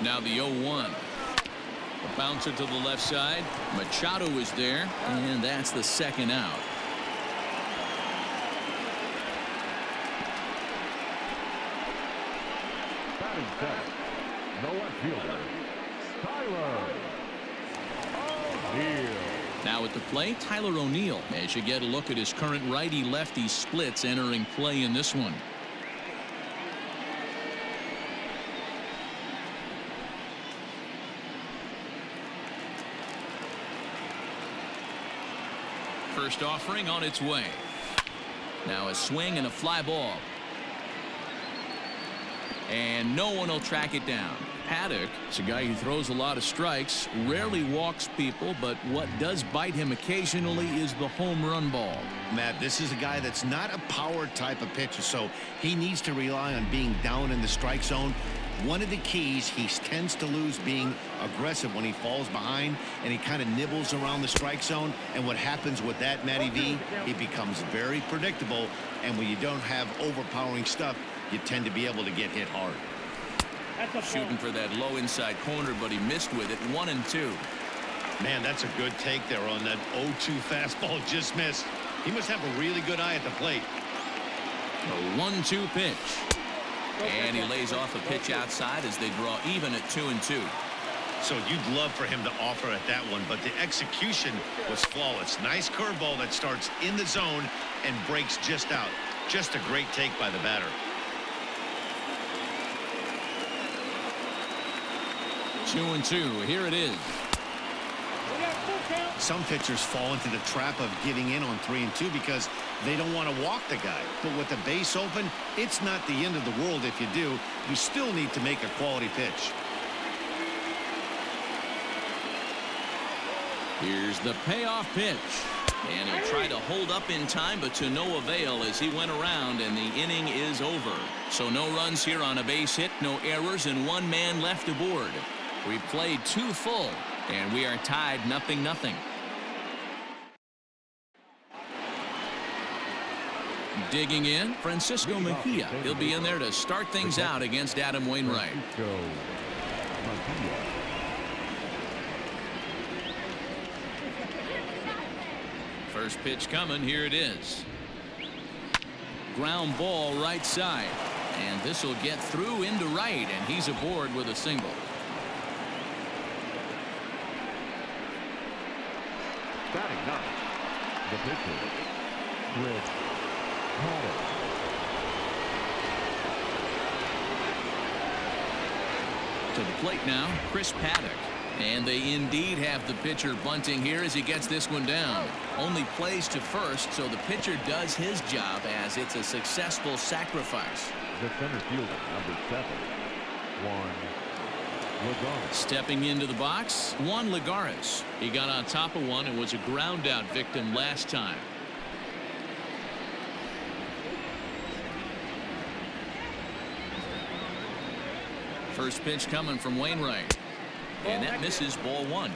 Now the 0-1. A bouncer to the left side. Machado is there, and that's the second out. Batting seventh, the left fielder, Tyler O'Neill. Now at the plate, Tyler O'Neill. As you get a look at his current righty-lefty splits entering play in this one. First offering on its way. Now a swing and a fly ball. And no one will track it down. Paddock is a guy who throws a lot of strikes, rarely walks people, but what does bite him occasionally is the home run ball. Matt, this is a guy that's not a power type of pitcher, so he needs to rely on being down in the strike zone. One of the keys, he tends to lose being aggressive when he falls behind, and he kind of nibbles around the strike zone. And what happens with that, Matty V, he becomes very predictable, and when you don't have overpowering stuff, you tend to be able to get hit hard. Shooting for that low inside corner, but he missed with it. 1-2. Man, that's a good take there on that 0-2 fastball. Just missed. He must have a really good eye at the plate. A 1-2 pitch. And he lays off a pitch outside as they draw even at 2-2. So you'd love for him to offer at that one, but the execution was flawless. Nice curveball that starts in the zone and breaks just out. Just a great take by the batter. 2-2. Here it is. Some pitchers fall into the trap of getting in on 3-2 because they don't want to walk the guy. But with the base open, it's not the end of the world if you do. You still need to make a quality pitch. Here's the payoff pitch. And he'll try to hold up in time, but to no avail as he went around, and the inning is over. So no runs here on a base hit, no errors, and one man left aboard. We played 2 full, and we are tied 0-0. Digging in, Francisco Mejia. He'll be in there to start things out against Adam Wainwright. First pitch coming. Here it is. Ground ball right side. And this will get through into right, and he's aboard with a single. 9th. The pitcher, Chris Paddock. To the plate now, Chris Paddock. And they indeed have the pitcher bunting here as he gets this one down. Only plays to first, so the pitcher does his job as it's a successful sacrifice. The center fielder, number 7, Juan Lagares. Stepping into the box, Juan Lagares. He got on top of one and was a ground out victim last time. First pitch coming from Wainwright. And that misses, ball 1.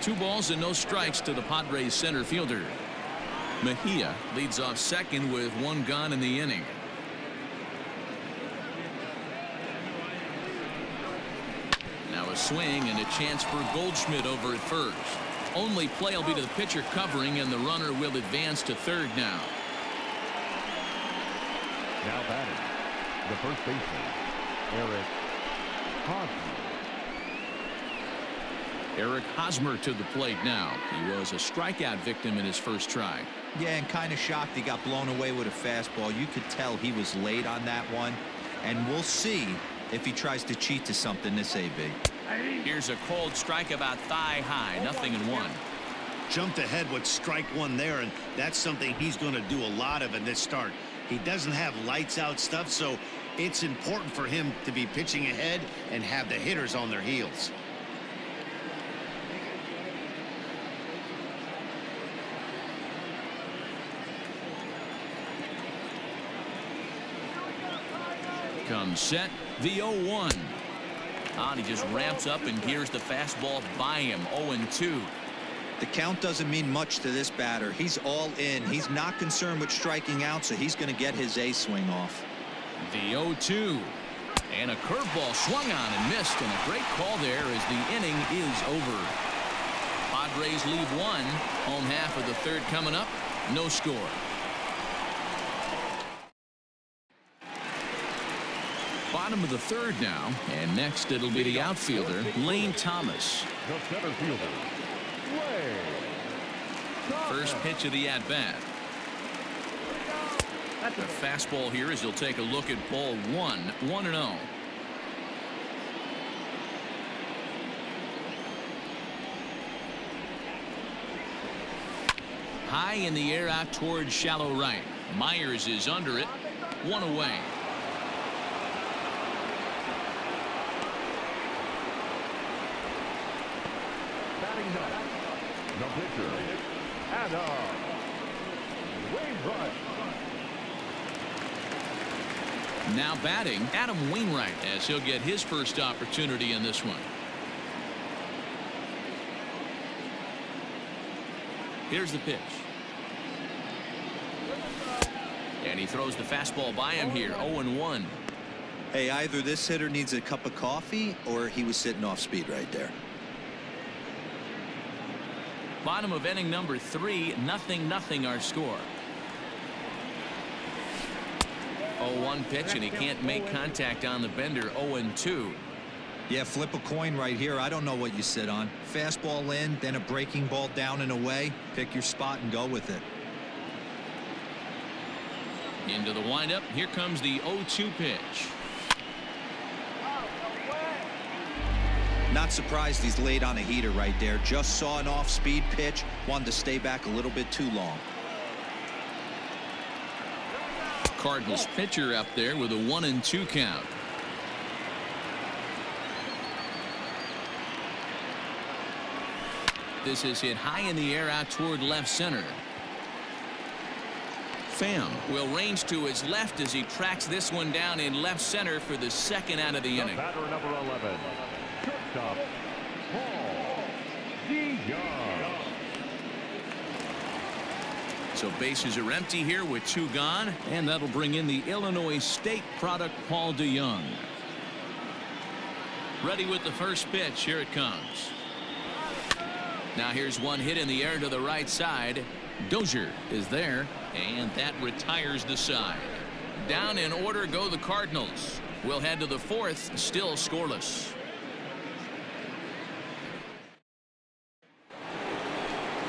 Two balls and no strikes to the Padres center fielder. Mejia leads off second with 1 gone in the inning. Now a swing and a chance for Goldschmidt over at first. Only play will be to the pitcher covering, and the runner will advance to third now. Now batting, the first baseman, Eric Hosmer. Eric Hosmer to the plate now. He was a strikeout victim in his first try. Yeah, and kind of shocked he got blown away with a fastball. You could tell he was late on that one. And we'll see if he tries to cheat to something this AB. Here's a cold strike about thigh high. 0-1. Jumped ahead with strike 1 there, and that's something he's going to do a lot of in this start. He doesn't have lights out stuff, so it's important for him to be pitching ahead and have the hitters on their heels. Comes set, the 0-1. He just ramps up and gears the fastball by him. 0-2. The count doesn't mean much to this batter. He's all in. He's not concerned with striking out, so he's going to get his A swing off. The 0-2. And a curveball swung on and missed, and a great call there as the inning is over. Padres leave 1. Home half of the third coming up. No score. Bottom of the third now, and next it'll be the outfielder, Lane Thomas. The center fielder, Lane Thomas. First pitch of the at-bat. The fastball here as he'll take a look at ball 1, 1-0. High in the air out towards shallow right. Myers is under it. 1 away. The pitcher, Adam Wainwright. Now batting, Adam Wainwright, as he'll get his first opportunity in this one. Here's the pitch. And he throws the fastball by him here. 0-1. Hey, either this hitter needs a cup of coffee or he was sitting off speed right there. Bottom of inning number 3, 0-0 our score. 0-1 pitch, and he can't make contact on the bender. 0-2. Yeah, flip a coin right here. I don't know what you sit on. Fastball in, then a breaking ball down and away. Pick your spot and go with it. Into the windup. Here comes the 0-2 pitch. Not surprised he's laid on a heater right there. Just saw an off-speed pitch. Wanted to stay back a little bit too long. Cardinals pitcher up there with a 1-2 count. This is hit high in the air out toward left center. Pham will range to his left as he tracks this one down in left center for the second out of the inning. Batter number 11, shortstop, Paul DeJong. So bases are empty here with 2 gone, and that'll bring in the Illinois State product, Paul DeJong. Ready with the first pitch. Here it comes. Now here's one hit in the air to the right side. Dozier is there, and that retires the side. Down in order go the Cardinals. We'll head to the fourth, still scoreless.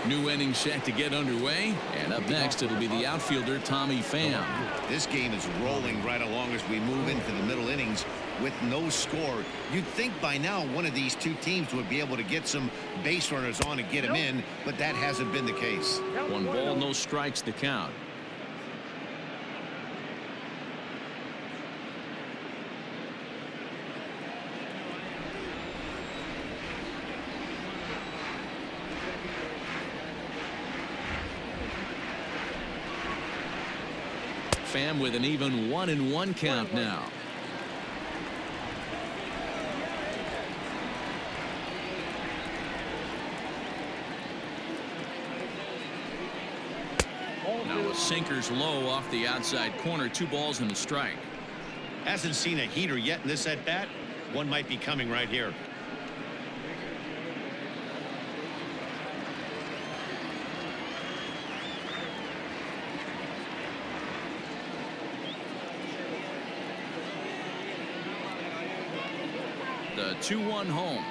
New inning set to get underway, and up next it'll be the outfielder Tommy Pham. This game is rolling right along as we move into the middle innings with no score. You'd think by now one of these two teams would be able to get some base runners on and get them in, but that hasn't been the case. 1 ball, no strikes the count. Pham with an even 1-1 count now. Now a sinker's low off the outside corner. 2 balls and a strike. Hasn't seen a heater yet in this at bat. One might be coming right here. The 2-1 home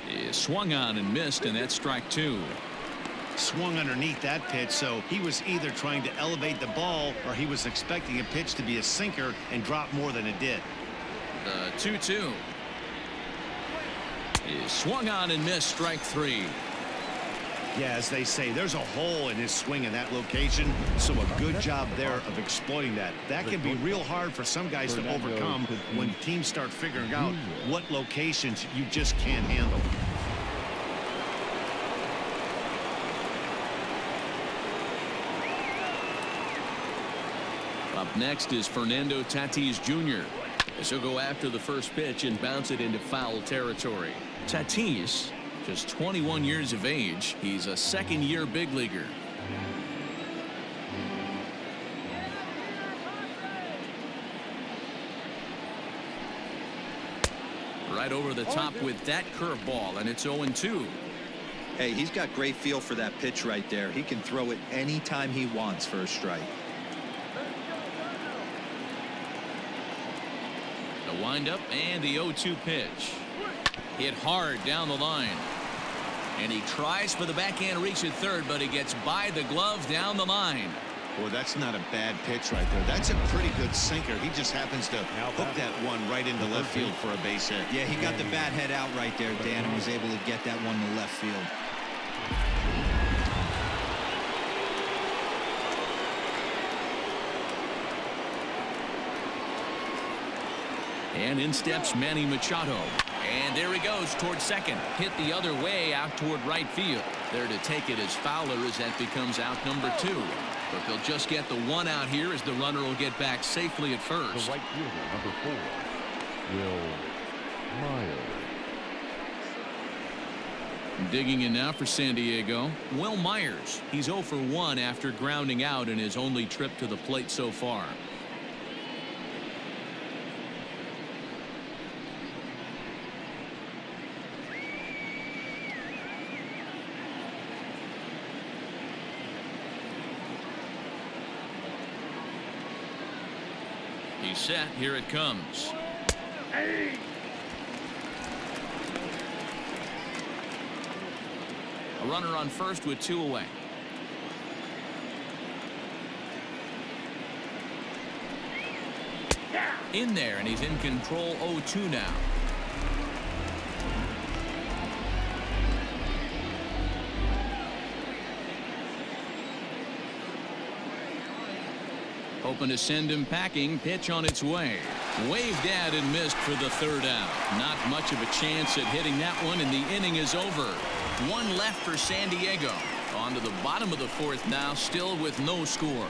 is swung on and missed, and that's strike 2. Swung underneath that pitch, so he was either trying to elevate the ball or he was expecting a pitch to be a sinker and drop more than it did. The 2-2 is swung on and missed, strike 3. Yeah, as they say, there's a hole in his swing in that location, so a good job there of exploiting that. That can be real hard for some guys to overcome when teams start figuring out what locations you just can't handle. Up next is Fernando Tatis Jr. as he'll go after the first pitch and bounce it into foul territory. Tatis, just 21 years of age. He's a second-year big leaguer. Right over the top with that curveball, and it's 0-2. Hey, he's got great feel for that pitch right there. He can throw it anytime he wants for a strike. The windup and the 0-2 pitch. Hit hard down the line. And he tries for the backhand reach at third, but he gets by the glove down the line. Boy, that's not a bad pitch right there. That's a pretty good sinker. He just happens to hook that one right into left field for a base hit. Yeah, he got the bat head out right there, Dan, and was able to get that one to left field. And in steps Manny Machado. And there he goes towards second. Hit the other way out toward right field. There to take it as Fowler as that becomes out number 2. But they'll just get the 1 out here as the runner will get back safely at first. The right fielder, number 4, Will Myers. Digging in now for San Diego, Will Myers. He's 0 for 1 after grounding out in his only trip to the plate so far. He's set. Here it comes. A runner on first with 2 away. In there, and he's in control. 0-2 now. Hoping to send him packing. Pitch on its way. Waved at and missed for the 3rd out. Not much of a chance at hitting that one, and the inning is over. 1 left for San Diego. On to the bottom of the 4th now, still with no score.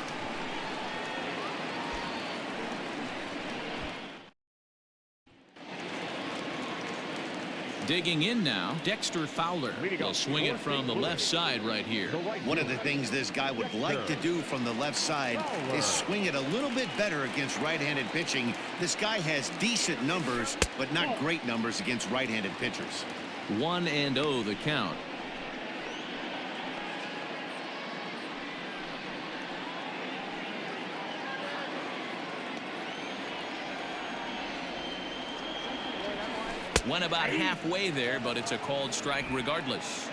Digging in now, Dexter Fowler. He'll swing it from the left side right here. One of the things this guy would like to do from the left side is swing it a little bit better against right-handed pitching. This guy has decent numbers, but not great numbers against right-handed pitchers. 1-0 the count. Went about halfway there, but it's a called strike regardless.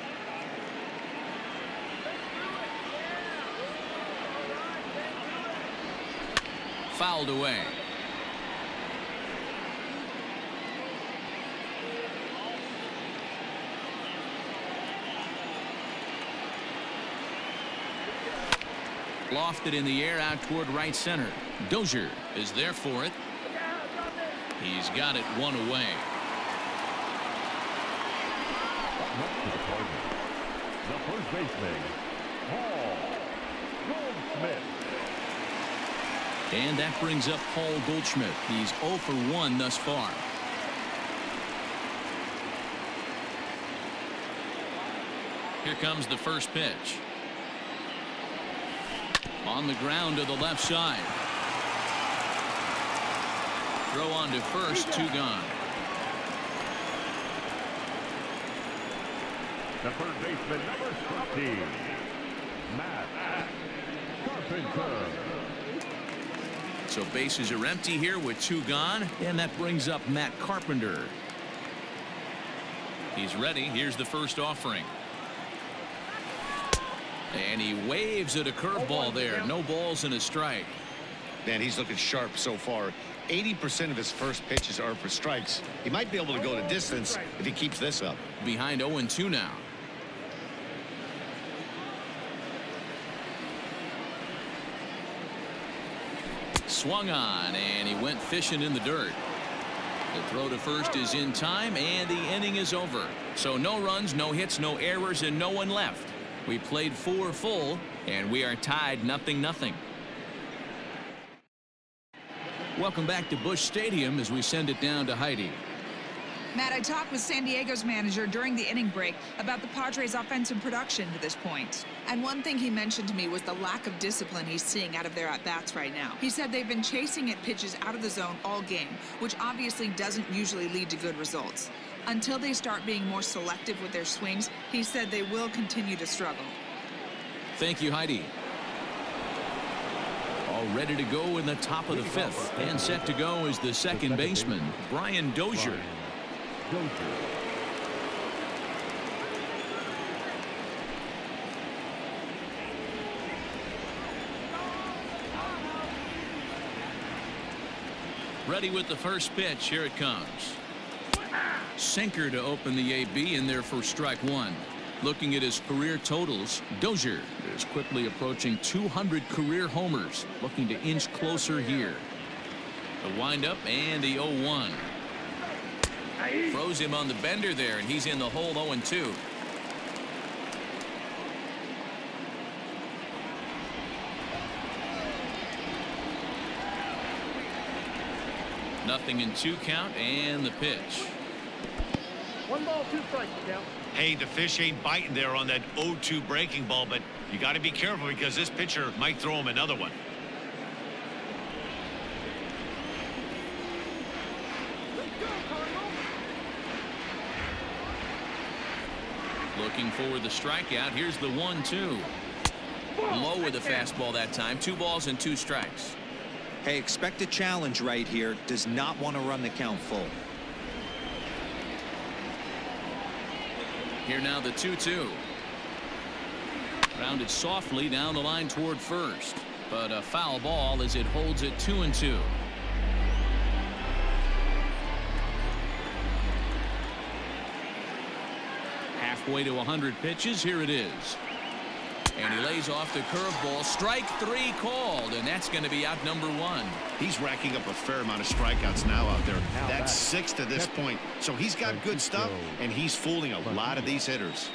Fouled away. Lofted in the air out toward right center. Dozier is there for it. He's got it one away. The first baseman, Paul Goldschmidt. And that brings up Paul Goldschmidt. He's 0 for 1 thus far. Here comes the first pitch. On the ground to the left side. Throw on to first, 2 gone. The third baseman, number 20, Matt Carpenter. So bases are empty here with 2 gone, and that brings up Matt Carpenter. He's ready. Here's the first offering. And he waves at a curveball there. No balls and a strike. Man, he's looking sharp so far. 80% of his first pitches are for strikes. He might be able to go to distance if he keeps this up. Behind 0-2 now. Swung on, and he went fishing in the dirt. The throw to first is in time, and the inning is over. So no runs, no hits, no errors, and no one left. We played 4 full, and we are tied 0-0. Welcome back to Busch Stadium as we send it down to Heidi. Matt, I talked with San Diego's manager during the inning break about the Padres' offensive production to this point. And one thing he mentioned to me was the lack of discipline he's seeing out of their at-bats right now. He said they've been chasing at pitches out of the zone all game, which obviously doesn't usually lead to good results. Until they start being more selective with their swings, he said they will continue to struggle. Thank you, Heidi. All ready to go in the top of the 5th. And set to go is the second baseman, Brian Dozier. Ready with the first pitch. Here it comes. Sinker to open the AB in there for strike 1. Looking at his career totals, Dozier is quickly approaching 200 career homers. Looking to inch closer here. The windup and the 0-1. Throws him on the bender there, and he's in the hole 0-2. Nothing in 2 count, and the pitch. 1 ball, 2 strikes, count. Hey, the fish ain't biting there on that 0-2 breaking ball, but you got to be careful because this pitcher might throw him another one. Looking for the strikeout. Here's the 1-2. Low with the fastball that time. 2 balls and 2 strikes. Hey, expect a challenge right here. Does not want to run the count full. Here now the 2-2. Rounded softly down the line toward first. But a foul ball as it holds it 2-2. Halfway to 100 pitches. Here it is. And he lays off the curveball. Strike 3 called, and that's going to be out number 1. He's racking up a fair amount of strikeouts now out there. That's 6 to this point. So he's got good stuff, and he's fooling a lot of these hitters.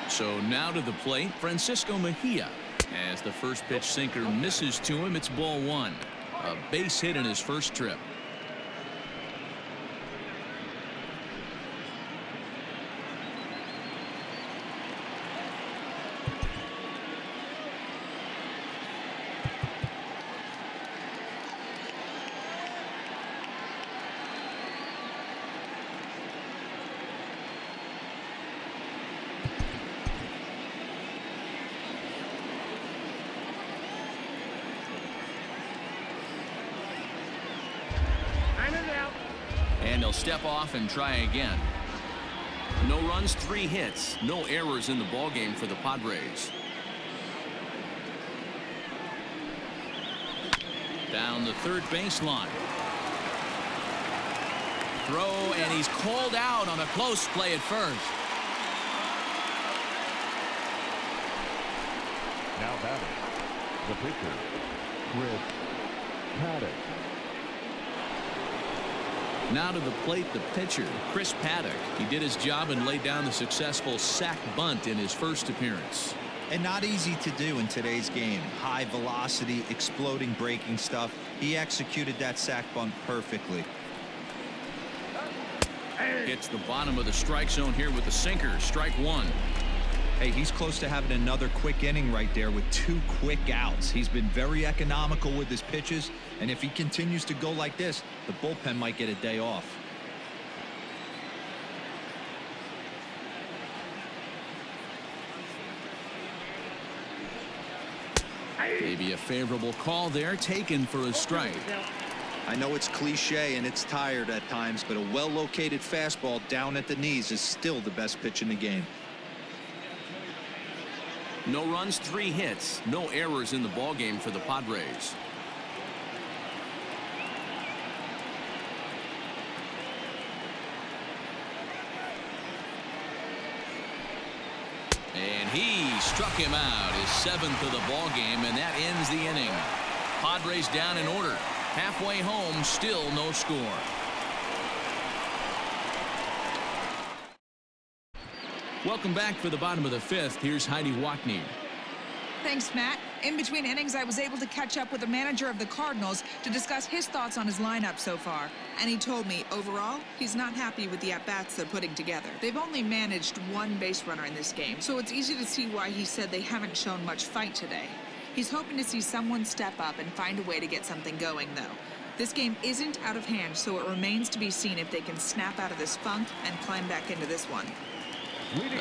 So now to the plate, Francisco Mejia. As the first pitch sinker misses to him, it's ball 1. A base hit in his first trip. They'll step off and try again. No runs, 3 hits, no errors in the ballgame for the Padres. Down the third baseline. Throw, and he's called out on a close play at first. Now batting, the pitcher, Chris Paddock. Now to the plate, the pitcher, Chris Paddock. He did his job and laid down the successful sac bunt in his first appearance. And not easy to do in today's game. High velocity, exploding breaking stuff. He executed that sac bunt perfectly. Hits the bottom of the strike zone here with the sinker. Strike 1. Hey, he's close to having another quick inning right there with 2 quick outs. He's been very economical with his pitches, and if he continues to go like this, the bullpen might get a day off. Maybe a favorable call there, taken for a strike. I know it's cliche and it's tired at times, but a well-located fastball down at the knees is still the best pitch in the game. No runs, 3 hits, no errors in the ballgame for the Padres. And he struck him out, his 7th of the ballgame, and that ends the inning. Padres down in order. Halfway home, still no score. Welcome back for the bottom of the 5th. Here's Heidi Watney. Thanks, Matt. In between innings, I was able to catch up with the manager of the Cardinals to discuss his thoughts on his lineup so far. And he told me, overall, he's not happy with the at-bats they're putting together. They've only managed 1 base runner in this game, so it's easy to see why he said they haven't shown much fight today. He's hoping to see someone step up and find a way to get something going, though. This game isn't out of hand, so it remains to be seen if they can snap out of this funk and climb back into this one.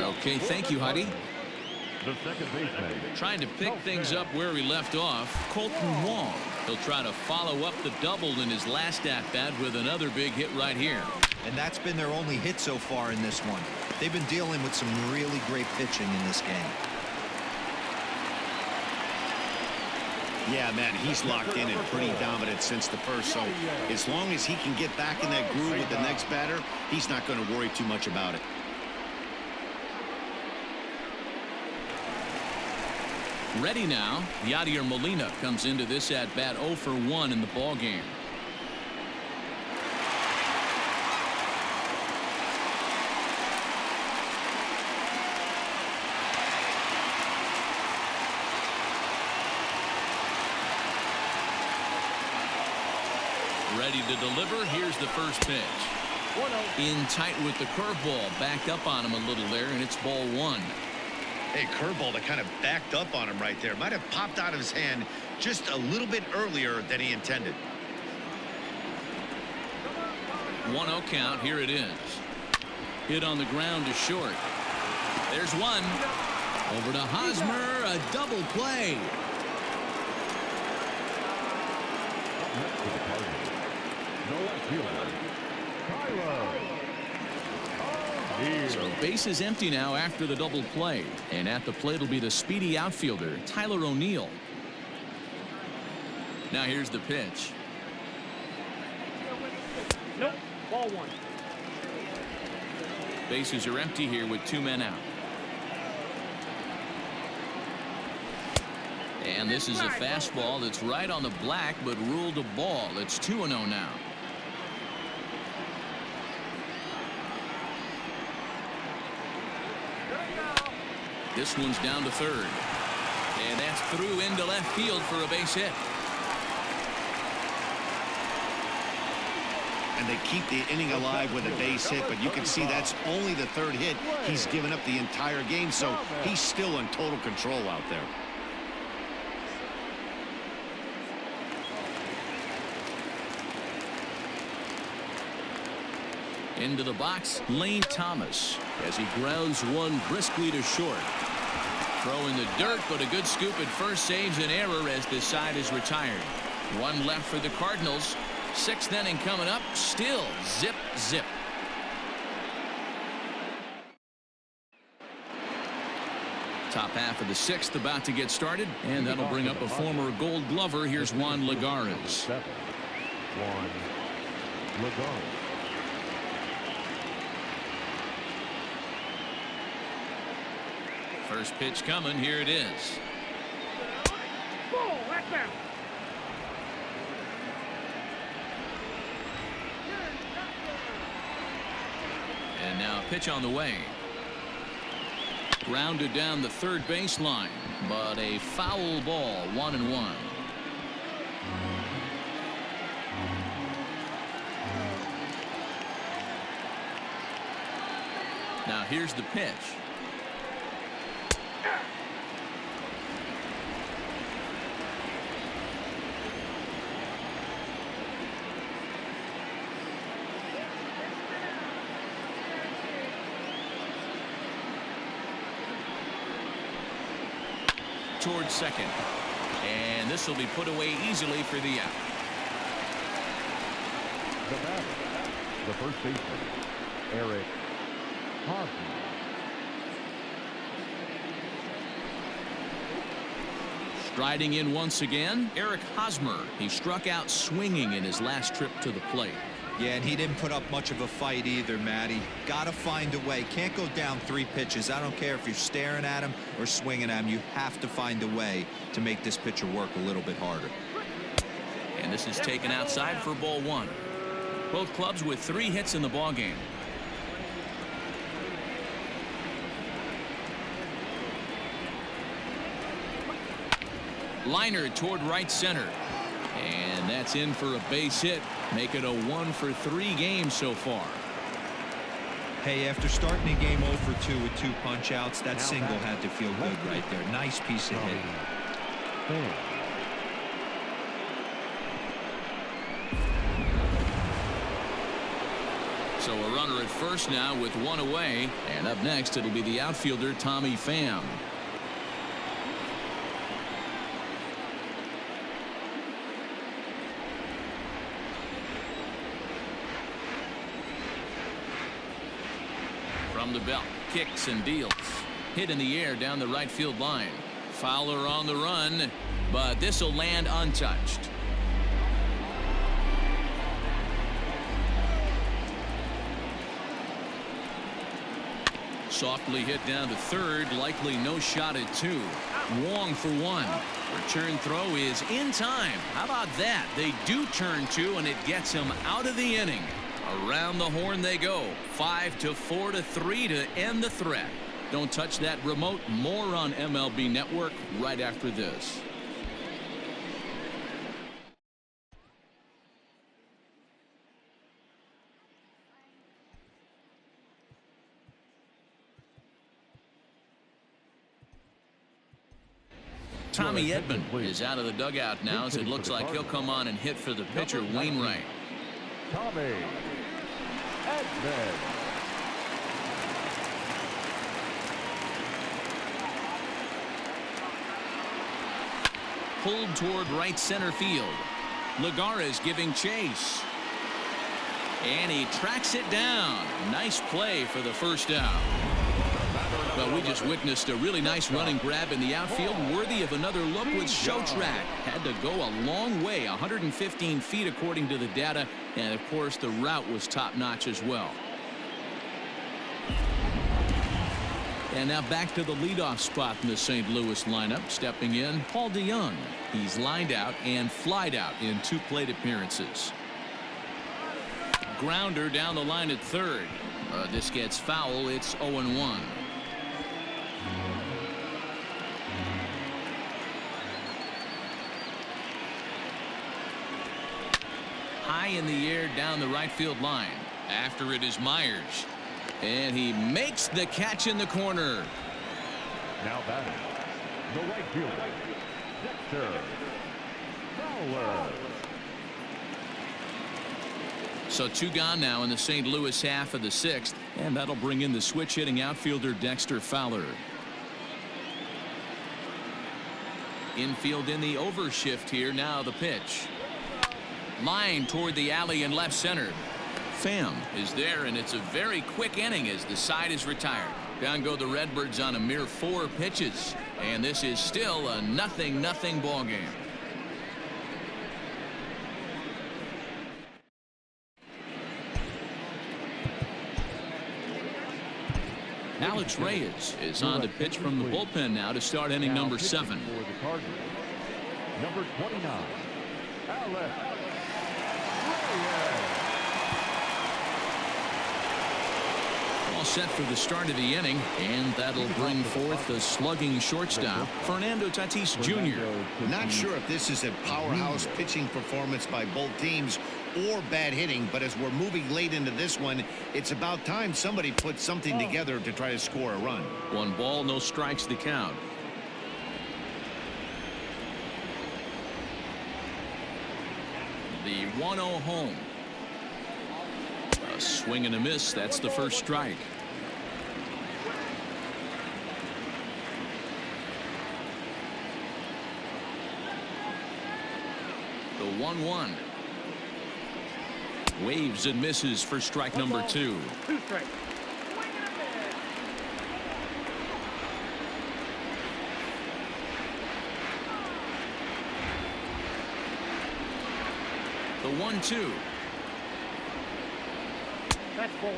Okay, thank you, Heidi. The second baseman. Trying to pick things up where he left off, Colton Wong. He'll try to follow up the double in his last at-bat with another big hit right here. And that's been their only hit so far in this one. They've been dealing with some really great pitching in this game. Yeah, man, he's locked in and pretty dominant since the first, so as long as he can get back in that groove with the next batter, he's not going to worry too much about it. Ready now. Yadier Molina comes into this at-bat 0 for 1 in the ballgame. Ready to deliver. Here's the first pitch. In tight with the curveball. Backed up on him a little there, and it's ball 1. Hey, curveball that kind of backed up on him right there. Might have popped out of his hand just a little bit earlier than he intended. 1-0 count. Here it is. Hit on the ground to short. There's one. Over to Hosmer. A double play. To the Cardinals, the left fielder, Tyler. So base is empty now after the double play. And at the plate will be the speedy outfielder, Tyler O'Neill. Now here's the pitch. Nope. Ball 1. Bases are empty here with 2 men out. And this is a fastball that's right on the black but ruled a ball. It's 2-0 now. This one's down to third. And that's through into left field for a base hit. And they keep the inning alive with a base hit, but you can see that's only the 3rd hit he's given up the entire game, so he's still in total control out there. Into the box, Lane Thomas, as he grounds one briskly to short. Throw in the dirt, but a good scoop at first saves an error as this side is retired. 1 left for the Cardinals. Sixth inning coming up. Still zip, zip. Top half of the sixth about to get started, and that'll bring up a former Gold Glover. Here's Juan Lagares. Juan Lagares. First pitch coming. Here it is. Ball, back down. And now a pitch on the way. Grounded down the third baseline, but a foul ball, 1-1. Now here's the pitch. Towards second, and this will be put away easily for the out. The batter, the first baseman, Eric Hosmer. Striding in once again, Eric Hosmer. He struck out swinging in his last trip to the plate. Yeah, and he didn't put up much of a fight either, Matty. Got to find a way. Can't go down 3 pitches. I don't care if you're staring at him or swinging at him. You have to find a way to make this pitcher work a little bit harder. And this is taken outside for ball 1. Both clubs with 3 hits in the ballgame. Liner toward right center. And that's in for a base hit. Make it a 1-for-3 game so far. Hey, after starting the game 0-for-2 with 2 punch-outs, that single had to feel good right there. Nice piece of hitting. So a runner at first now with 1 away. And up next, it'll be the outfielder, Tommy Pham. From the belt, kicks and deals. Hit in the air down the right field line. Fowler on the run, but this will land untouched. Softly hit down to third, likely no shot at 2. Wong for 1. Return throw is in time. How about that? They do turn 2, and it gets him out of the inning. Around the horn they go. 5-4-3 to end the threat. Don't touch that remote. More on MLB Network right after this. Tommy Edman is out of the dugout now, as it looks like he'll come on and hit for the pitcher, Wainwright. Tommy Edman. Pulled toward right center field. Lagares giving chase. And he tracks it down. Nice play for the first out. But we just witnessed a really nice running grab in the outfield, worthy of another look with Showtrack. Had to go a long way, 115 feet according to the data, and of course the route was top-notch as well. And now back to the leadoff spot in the St. Louis lineup. Stepping in, Paul DeJong. He's lined out and flied out in 2 plate appearances. Grounder down the line at third. This gets foul. It's 0-1. High in the air down the right field line. After it is Myers. And he makes the catch in the corner. Now batting, the right fielder, Dexter Fowler. So 2 gone now in the St. Louis half of the 6th. And that'll bring in the switch hitting outfielder Dexter Fowler. Infield in the overshift here. Now the pitch. Line toward the alley in left center. Pham is there, and it's a very quick inning as the side is retired. Down go the Redbirds on a mere 4 pitches, and this is still a 0-0 ball game. Alex Reyes is on the pitch from the bullpen now to start inning number 7. For the Cardinals, number 29, Alex Reyes. All set for the start of the inning, and that'll bring forth the slugging shortstop, Fernando Tatis Jr. Not sure if this is a powerhouse pitching performance by both teams or bad hitting, but as we're moving late into this one, it's about time somebody put something together to try to score a run. 1 ball, no strikes the count. The 1-0 home. A swing and a miss. That's the first strike. The 1-1. Waves and misses for strike number 2. 2 strikes. The 1-2. That's ball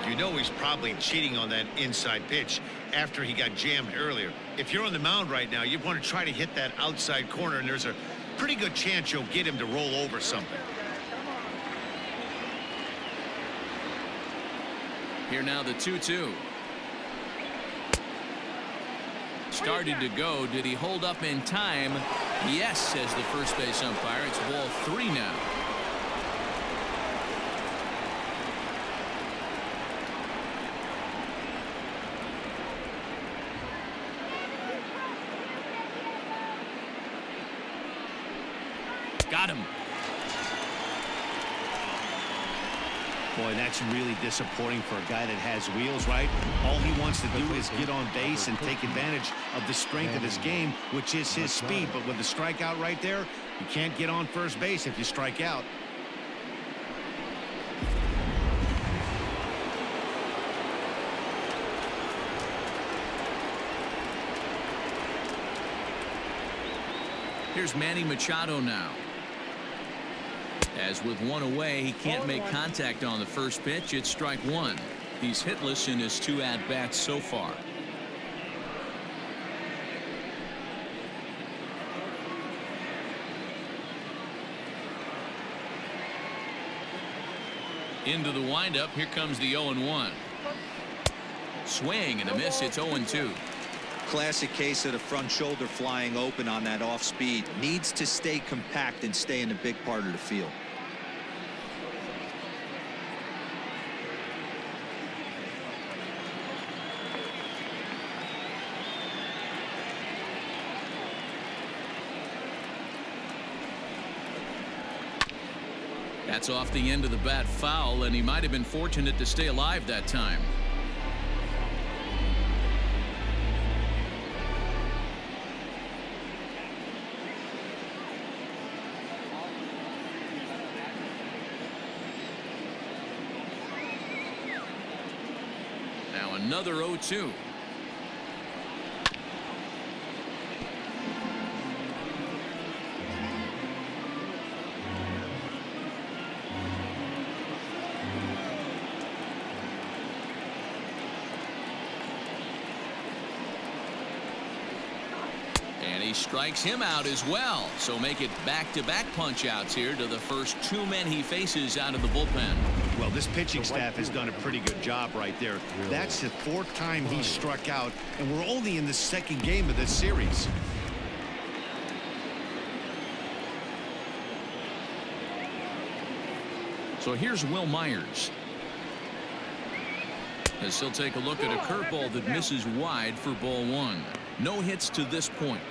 2. You know he's probably cheating on that inside pitch after he got jammed earlier. If you're on the mound right now, you want to try to hit that outside corner, and there's a pretty good chance you'll get him to roll over something. Here now the 2-2. Started to go. Did he hold up in time? Yes, says the first base umpire. It's ball 3 now. Got him. Boy, that's really disappointing for a guy that has wheels, right? All he wants to do is get on base and take advantage of the strength of his game, which is his speed. But with the strikeout right there, you can't get on first base if you strike out. Here's Manny Machado now. As with 1 away, he can't make contact on the first pitch. It's strike 1. He's hitless in his 2 at-bats so far. Into the windup. Here comes the 0-1. Swing and a miss. It's 0-2. Classic case of the front shoulder flying open on that off speed. Needs to stay compact and stay in the big part of the field. That's off the end of the bat foul, and he might have been fortunate to stay alive that time. Now another 0-2. And he strikes him out as well. So make it back-to-back punch-outs here to the first 2 men he faces out of the bullpen. Well, this pitching staff has done a pretty good job right there. That's the 4th time he struck out, and we're only in the 2nd game of this series. So here's Will Myers. As he'll take a look at a curveball that misses wide for ball 1. No hits to this point.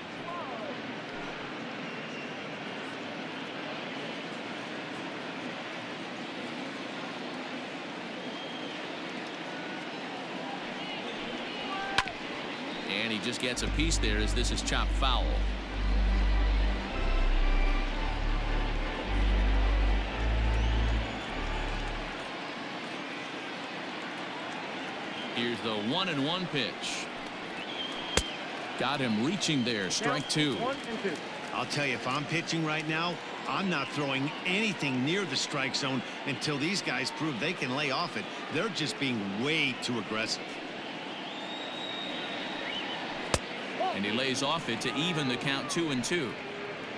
And he just gets a piece there as this is chopped foul. Here's the 1-1 pitch. Got him reaching there. Strike two. 1-2. I'll tell you, if I'm pitching right now, I'm not throwing anything near the strike zone until these guys prove they can lay off it. They're just being way too aggressive. And he lays off it to even the count 2-2.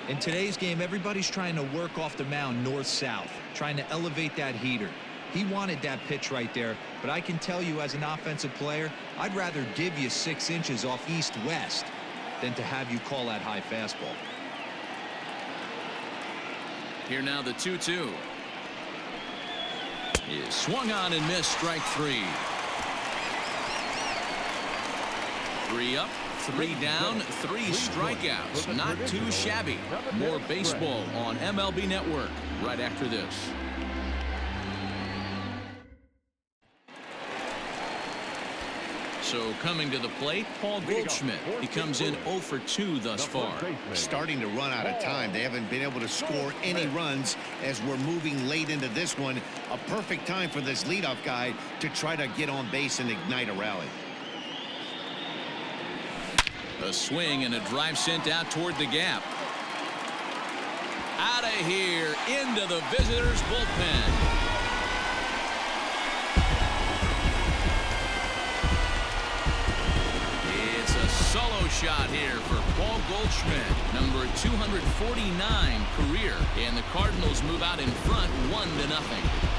In today's game, everybody's trying to work off the mound north-south, trying to elevate that heater. He wanted that pitch right there, but I can tell you as an offensive player, I'd rather give you 6 inches off east-west than to have you call that high fastball. Here now the 2-2. Is swung on and missed. Strike three. 3 up, 3 down, 3 strikeouts. Not too shabby. More baseball on MLB Network right after this. So coming to the plate, Paul Goldschmidt. He comes in 0 for 2 thus far. Starting to run out of time. They haven't been able to score any runs as we're moving late into this one. A perfect time for this leadoff guy to try to get on base and ignite a rally. A swing and a drive sent out toward the gap. Out of here into the visitors' bullpen. Solo shot here for Paul Goldschmidt, number 249 career, and the Cardinals move out in front 1-0.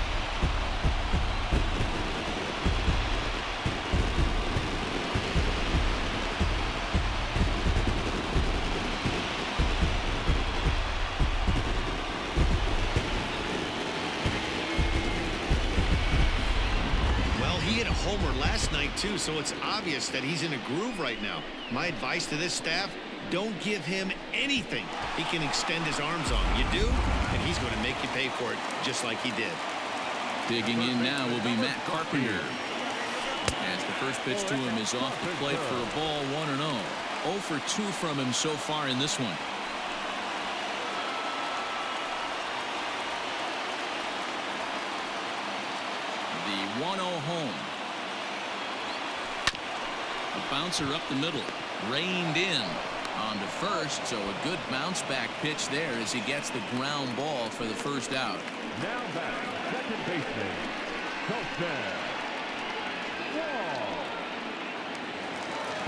Homer last night too, so it's obvious that he's in a groove right now. My advice to this staff, don't give him anything he can extend his arms on. You do, and he's going to make you pay for it just like he did. Digging in now will be Matt Carpenter. As the first pitch to him is off the plate for a ball, 1-0. 0 for 2 from him so far in this one. The 1-0 home. A bouncer up the middle, reined in on to first, so a good bounce back pitch there as he gets the ground ball for the first out. Now back, second baseman, Colton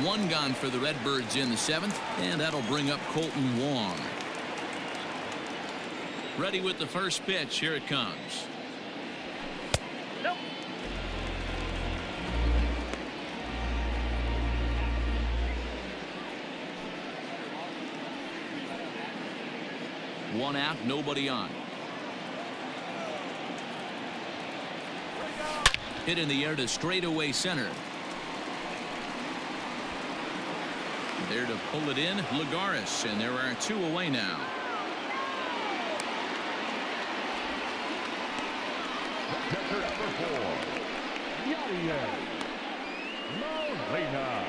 Wong. 1 gone for the Redbirds in the 7th, and that'll bring up Colton Wong. Ready with the first pitch. Here it comes. Nope. 1 out, nobody on. Hit in the air to straightaway center. There to pull it in, Lagares, and there are 2 away now. Catcher number 4, Yadier Molina.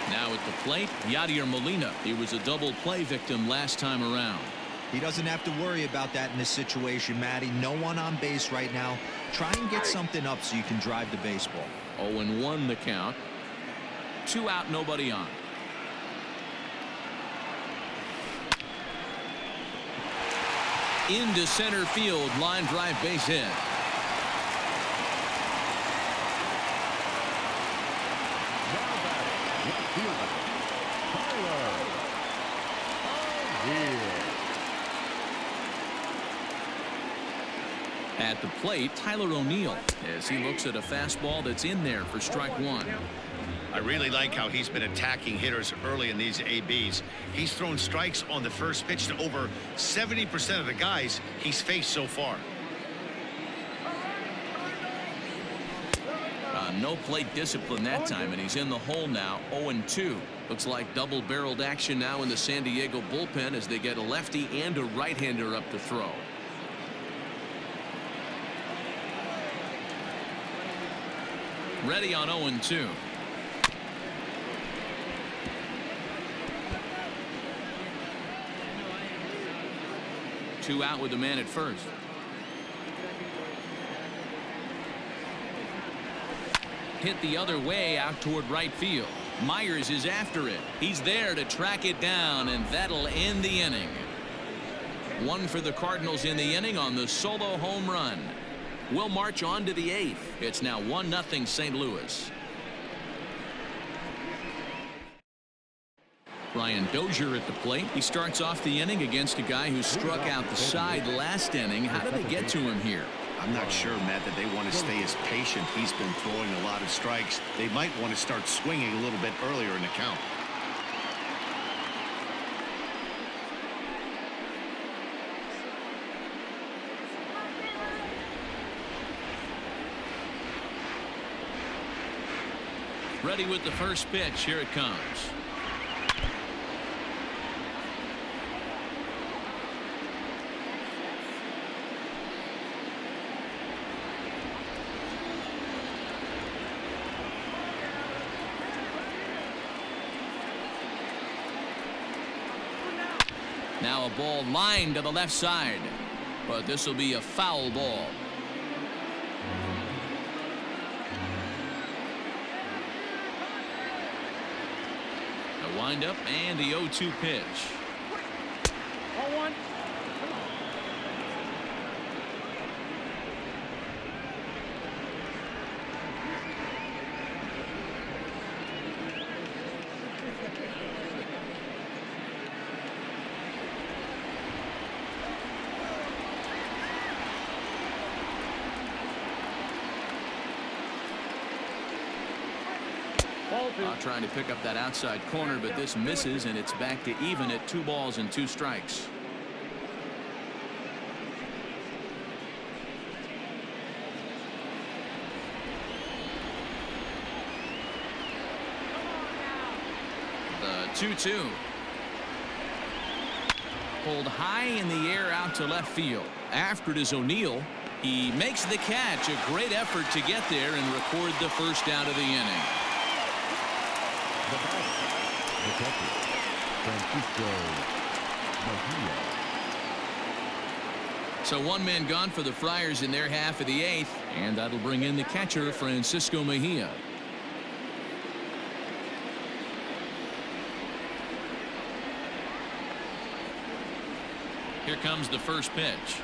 Now at the plate, Yadier Molina. He was a double play victim last time around. He doesn't have to worry about that in this situation, Matty. No one on base right now. Try and get something up so you can drive the baseball. 0-1 the count. 2 out, nobody on. Into center field, line drive base hit. At the plate, Tyler O'Neill, as he looks at a fastball that's in there for strike 1. I really like how he's been attacking hitters early in these ABs. He's thrown strikes on the first pitch to over 70% of the guys he's faced so far. No plate discipline that time, and he's in the hole now. 0-2. Looks like double-barreled action now in the San Diego bullpen as they get a lefty and a right-hander up to throw. Ready on 0-2. Two out with the man at first. hit the other way out toward right field. Myers is after it. He's there to track it down, and that'll end the inning. One for the Cardinals in the inning on the solo home run. We'll march on to the 8th. It's now 1-0 St. Louis. Brian Dozier at the plate. He starts off the inning against a guy who struck out the side last inning. How did they get to him here? I'm not sure, Matt, that they want to stay as patient. He's been throwing a lot of strikes. They might want to start swinging a little bit earlier in the count. Ready with the first pitch. Here it comes. Now a ball lined to the left side, but this will be a foul ball. A windup and the 0-2 pitch. 0-1. Trying to pick up that outside corner, but this misses, and it's back to even at 2 balls and 2 strikes. The 2-2. Pulled high in the air out to left field. After it is O'Neill. He makes the catch. A great effort to get there and record the first out of the inning. Francisco Mejia. So 1 man gone for the Friars in their half of the 8th, and that'll bring in the catcher, Francisco Mejia. Here comes the first pitch.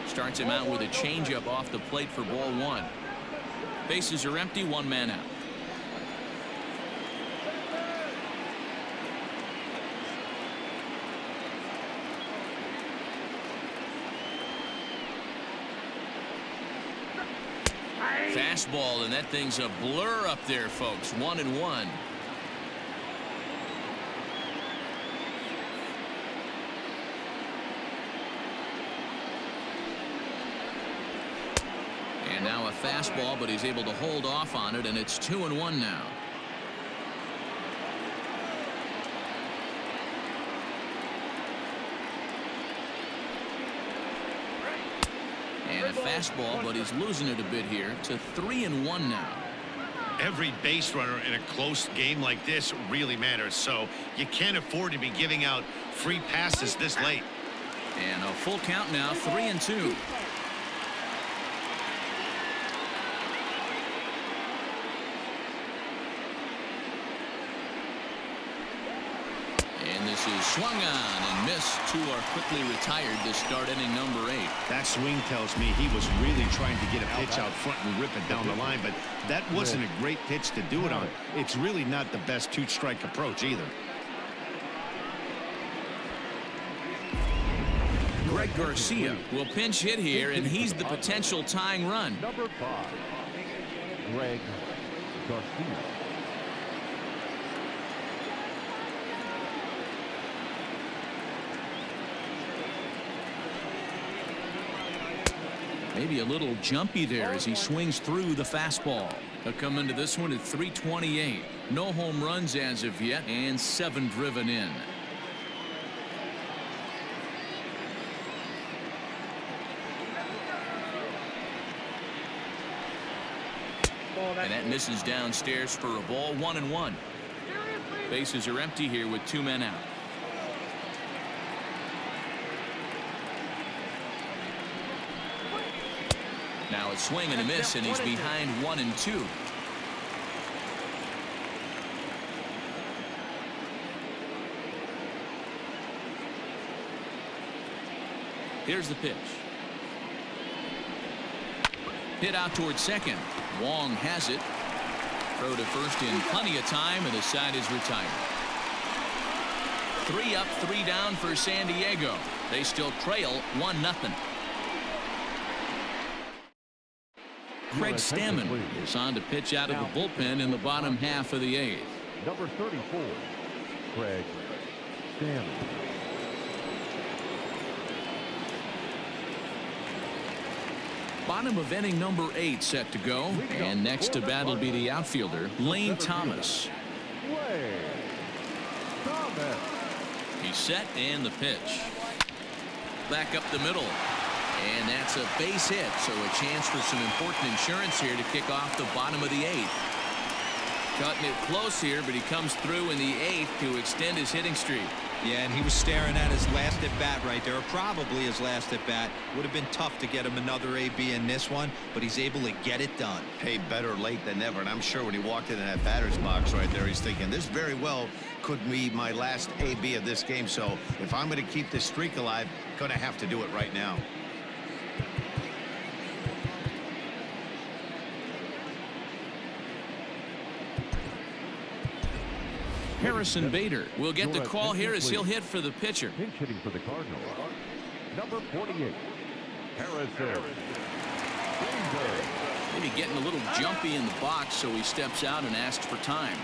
Starts him out with a changeup off the plate for ball 1. Bases are empty, 1 man out. Fastball, and that thing's a blur up there, folks. 1-1. And now a fastball, but he's able to hold off on it, and it's 2-1 now. And a fastball, but he's losing it a bit here to 3-1 now. Every base runner in a close game like this really matters, so you can't afford to be giving out free passes this late. And a full count now, 3-2. And this is swung on and missed. 2 are quickly retired to start inning number 8. That swing tells me he was really trying to get a pitch out front and rip it down the line, but that wasn't a great pitch to do it on. It's really not the best 2-strike approach either. Greg Garcia will pinch hit here, and he's the potential tying run. Number 5, Greg Garcia. Maybe a little jumpy there as he swings through the fastball. He'll come into this one at 328. No home runs as of yet, and 7 driven in. And that misses downstairs for a ball. 1-1. Bases are empty here with 2 men out. Now a swing and a miss, and he's behind 1-2. Here's the pitch. Hit out towards second. Wong has it. Throw to first in plenty of time, and the side is retired. 3 up, 3 down for San Diego. They still trail 1-0. Craig Stammen is on to pitch out of the bullpen in the bottom half of the 8th. Number 34, Craig Stammen. Bottom of inning number 8 set to go, and next to bat will be the outfielder Lane Thomas. He's set, and the pitch. Back up the middle, and that's a base hit, so a chance for some important insurance here to kick off the bottom of the 8th. Cutting it close here, but he comes through in the 8th to extend his hitting streak. Yeah, and he was staring at his last at bat right there, or probably his last at bat. Would have been tough to get him another AB in this one, but he's able to get it done. Hey, better late than never, and I'm sure when he walked into that batter's box right there, he's thinking this very well could be my last AB of this game. So if I'm going to keep this streak alive, going to have to do it right now. Harrison Bader will get the call here as he'll hit for the pitcher. Pinch hitting for the Cardinals. Number 48, Harrison Bader. Maybe getting a little jumpy in the box, so he steps out and asks for time.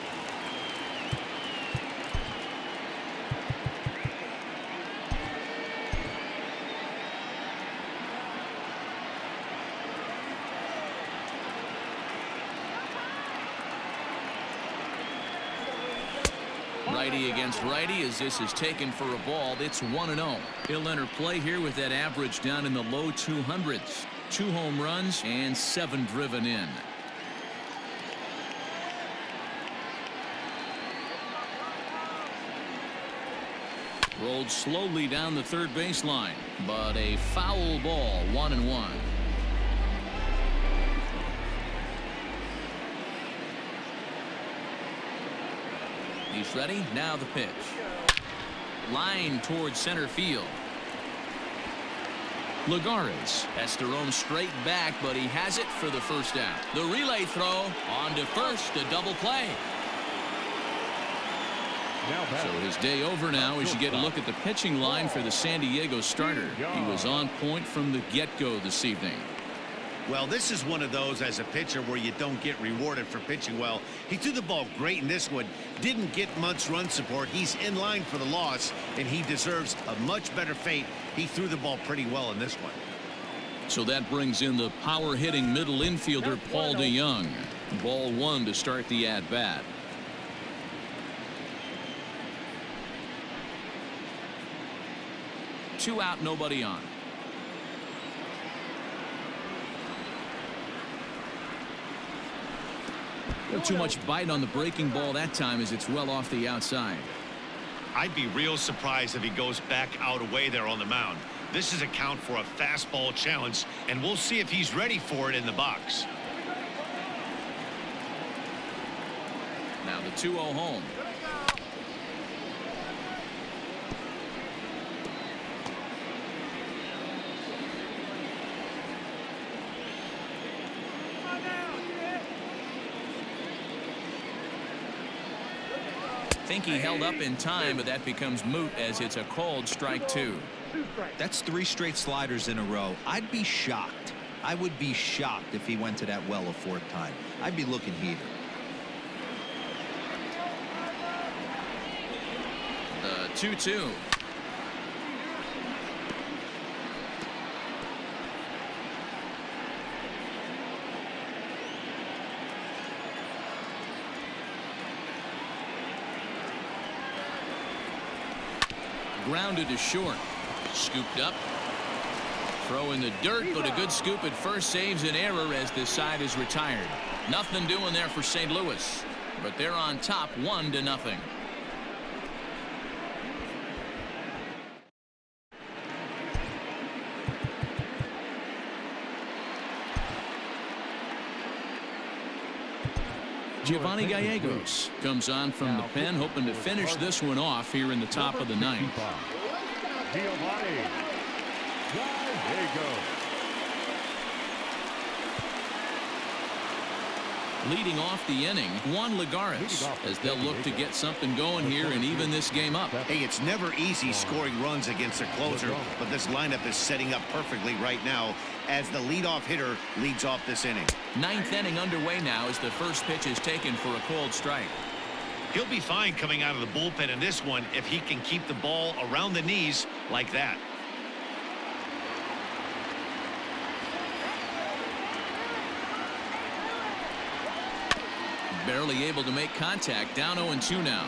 Righty against righty as this is taken for a ball. It's 1-0. He'll enter play here with that average down in the low 200s. 2 home runs and 7 driven in. Rolled slowly down the third baseline, but a foul ball. 1-1. He's ready. Now the pitch. Line towards center field. Lagares has to roam straight back, but he has it for the first out. The relay throw on to first, a double play. So his day over now as you get a look at the pitching line for the San Diego starter. He was on point from the get-go this evening. Well, this is one of those as a pitcher where you don't get rewarded for pitching well. He threw the ball great in this one, didn't get much run support. He's in line for the loss, and he deserves a much better fate. He threw the ball pretty well in this one. So that brings in the power-hitting middle infielder Paul DeJong. Ball 1 to start the at-bat. Two out, nobody on. Not too much bite on the breaking ball that time as it's well off the outside. I'd be real surprised if he goes back out away there on the mound. This is a count for a fastball challenge, and we'll see if he's ready for it in the box. Now the 2-0 home. Think he held up in time, but that becomes moot as it's a called strike 2. That's 3 straight sliders in a row. I'd be shocked. I would be shocked if he went to that well a 4th time. I'd be looking heated. The 2-2. Grounded to short. Scooped up. Throw in the dirt, but a good scoop at first saves an error as this side is retired. Nothing doing there for St. Louis, but they're on top 1-0. Giovanni Gallegos comes on from the pen, hoping to finish this one off here in the top of the ninth. Giovanni Gallegos. Leading off the inning, Juan Lagares, as they'll look to get something going here and even this game up. Hey, it's never easy scoring runs against a closer, but this lineup is setting up perfectly right now as the leadoff hitter leads off this inning. Ninth inning underway now as the first pitch is taken for a called strike. He'll be fine coming out of the bullpen in this one if he can keep the ball around the knees like that. Barely able to make contact, down 0-2 now.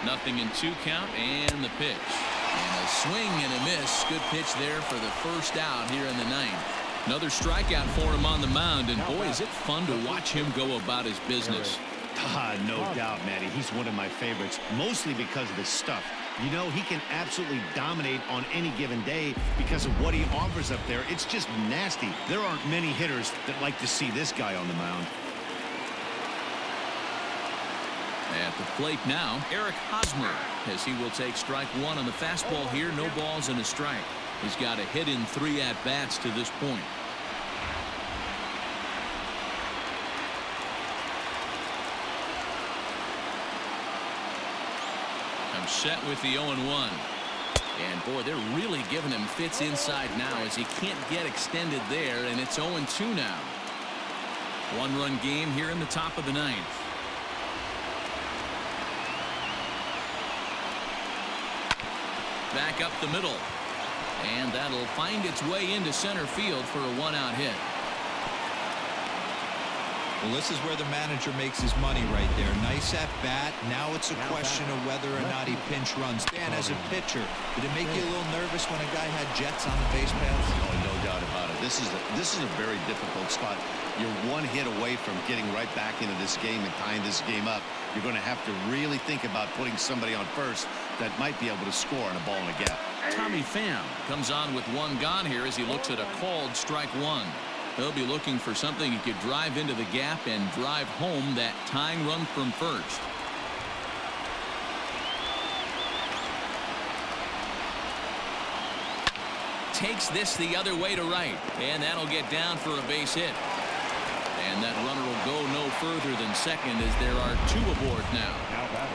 Nothing in 2 count, and the pitch. And a swing and a miss. Good pitch there for the first out here in the ninth. Another strikeout for him on the mound, and boy, is it fun to watch him go about his business. No doubt, Matty. He's one of my favorites, mostly because of his stuff. You know, he can absolutely dominate on any given day because of what he offers up there. It's just nasty. There aren't many hitters that like to see this guy on the mound. At the plate now, Eric Hosmer, as he will take strike 1 on the fastball here. No balls and a strike. He's got a hit in 3 at-bats to this point. I'm set with the 0-1. And boy, they're really giving him fits inside now as he can't get extended there, and it's 0-2 now. 1-run game here in the top of the ninth. Back up the middle, and that'll find its way into center field for a 1-out hit. Well, this is where the manager makes his money right there. Nice at bat. Now it's a question of whether or not he pinch runs. Dan, as a pitcher, did it make you a little nervous when a guy had jets on the base paths? Oh, no doubt about it. This is a very difficult spot. You're 1 hit away from getting right back into this game and tying this game up. You're going to have to really think about putting somebody on first that might be able to score on a ball in a gap. Tommy Pham comes on with 1 gone here as he looks at a called strike 1. They'll be looking for something he could drive into the gap and drive home that tying run from first. Takes this the other way to right, and that'll get down for a base hit. And that runner will go no further than second as there are 2 aboard now.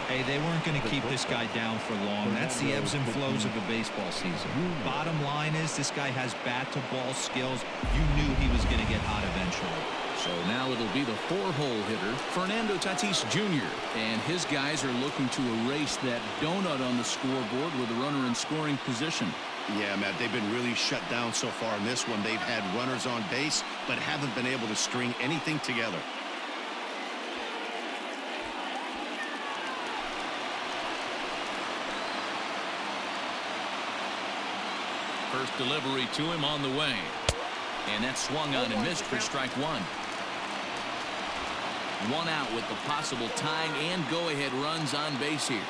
Hey, they weren't going to keep this guy down for long. That's the ebbs and flows of a baseball season. Bottom line is this guy has bat-to-ball skills. You knew he was going to get hot eventually. So now it'll be the 4-hole hitter, Fernando Tatis Jr. And his guys are looking to erase that donut on the scoreboard with a runner in scoring position. Yeah, Matt, they've been really shut down so far in this one. They've had runners on base, but haven't been able to string anything together. First delivery to him on the way. And that swung on and missed for strike 1. 1 out with the possible tying and go-ahead runs on base here.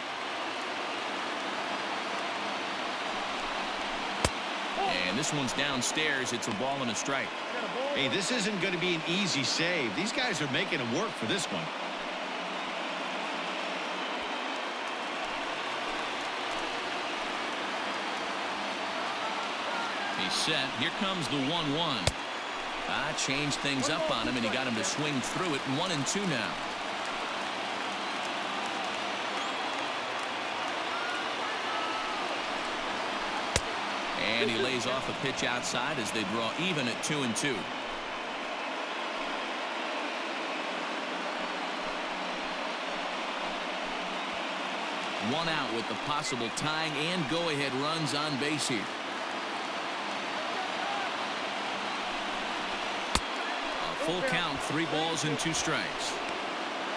And this one's downstairs. It's a ball and a strike. Hey, this isn't going to be an easy save. These guys are making him work for this one. He's set. Here comes the 1-1. Changed things up on him, and he got him to swing through it. 1-2 now. And he lays off a pitch outside as they draw even at 2-2. One out with the possible tying and go-ahead runs on base here. A full count, 3 balls and 2 strikes.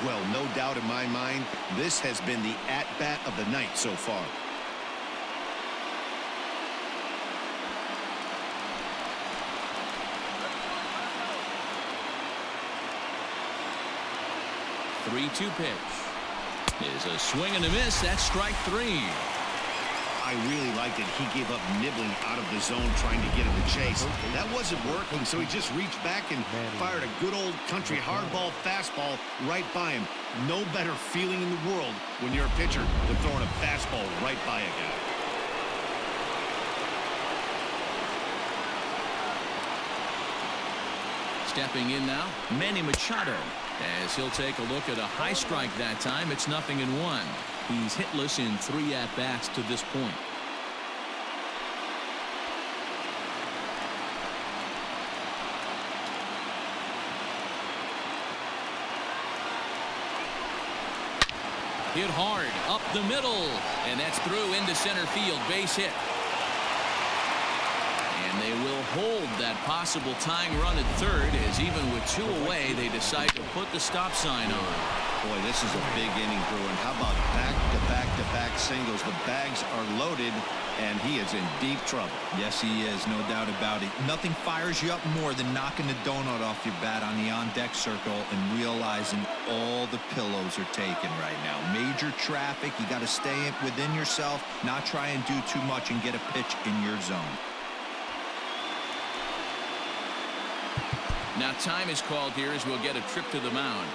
Well, no doubt in my mind, this has been the at-bat of the night so far. Three-two pitch. Is a swing and a miss. That's strike 3. I really liked it. He gave up nibbling out of the zone trying to get him to chase. That wasn't working, so he just reached back and fired a good old country hardball fastball right by him. No better feeling in the world when you're a pitcher than throwing a fastball right by a guy. Stepping in now, Manny Machado. As he'll take a look at a high strike that time, it's 0-1. He's hitless in 3 at-bats to this point. Hit hard, up the middle, and that's through into center field, base hit. And they will hold that possible tying run at third, as even with 2 away, they decide to put the stop sign on. Boy, this is a big inning, Bruin. How about back-to-back-to-back singles? The bags are loaded, and he is in deep trouble. Yes, he is, no doubt about it. Nothing fires you up more than knocking the donut off your bat on the on-deck circle and realizing all the pillows are taken right now. Major traffic. You got to stay within yourself, not try and do too much and get a pitch in your zone. Now time is called here as we'll get a trip to the mound.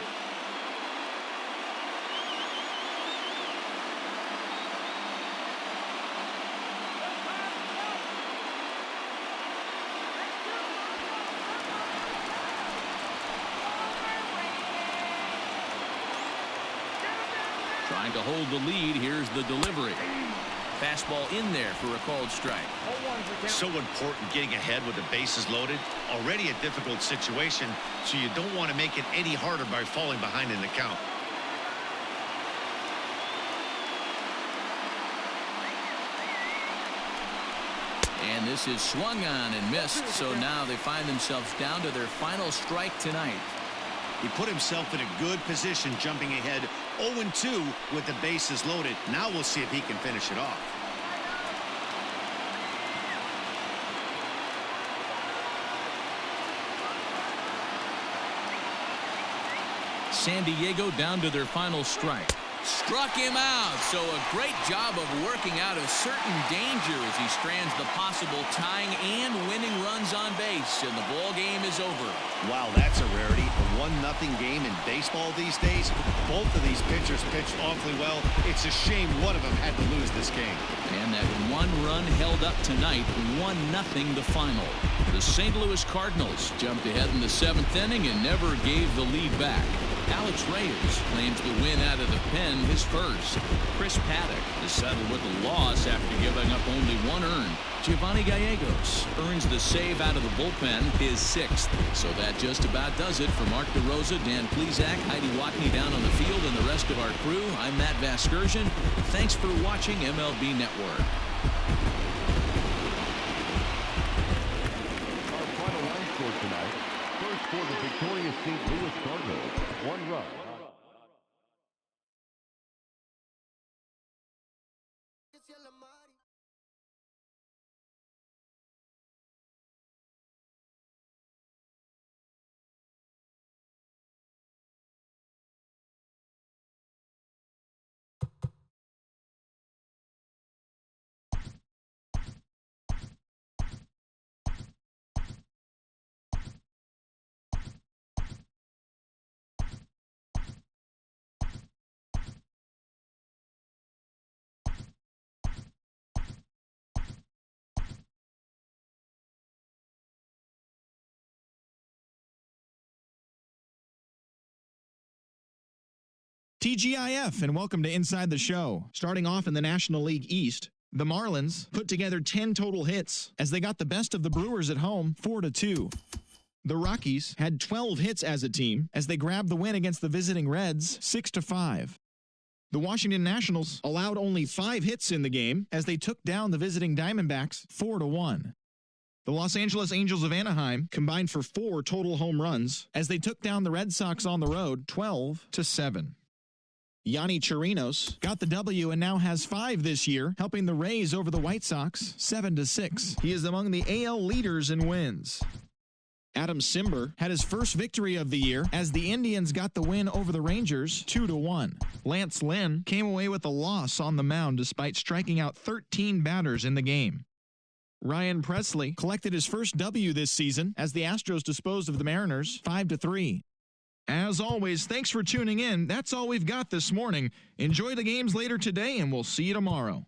Trying to hold the lead. Here's the delivery. Fastball in there for a called strike. So important getting ahead with the bases loaded. Already a difficult situation, so you don't want to make it any harder by falling behind in the count. And this is swung on and missed, so now they find themselves down to their final strike tonight. He put himself in a good position, jumping ahead 0-2 with the bases loaded. Now we'll see if he can finish it off. San Diego down to their final strike. Struck him out, so a great job of working out a certain danger as he strands the possible tying and winning runs on base, and the ball game is over. Wow, that's a rarity. A 1-0 game in baseball these days. Both of these pitchers pitched awfully well. It's a shame one of them had to lose this game. And that 1 run held up tonight, 1-0 the final. The St. Louis Cardinals jumped ahead in the 7th inning and never gave the lead back. Alex Reyes claims the win out of the pen, his first. Chris Paddock is settled with a loss after giving up only 1 earned. Giovanni Gallegos earns the save out of the bullpen, his 6th. So that just about does it for Mark DeRosa, Dan Plesac, Heidi Watney down on the field, and the rest of our crew. I'm Matt Vasgersian. Thanks for watching MLB Network. Our final line score tonight. First for the victorious St. Louis Cardinals, 1 run. TGIF, and welcome to Inside the Show. Starting off in the National League East, the Marlins put together 10 total hits as they got the best of the Brewers at home, 4-2. The Rockies had 12 hits as a team as they grabbed the win against the visiting Reds, 6-5. The Washington Nationals allowed only 5 hits in the game as they took down the visiting Diamondbacks, 4-1. The Los Angeles Angels of Anaheim combined for 4 total home runs as they took down the Red Sox on the road, 12-7. Yonny Chirinos got the W and now has 5 this year, helping the Rays over the White Sox 7-6. He is among the AL leaders in wins. Adam Simber had his first victory of the year as the Indians got the win over the Rangers 2-1. Lance Lynn came away with a loss on the mound despite striking out 13 batters in the game. Ryan Presley collected his first W this season as the Astros disposed of the Mariners 5-3. As always, thanks for tuning in. That's all we've got this morning. Enjoy the games later today, and we'll see you tomorrow.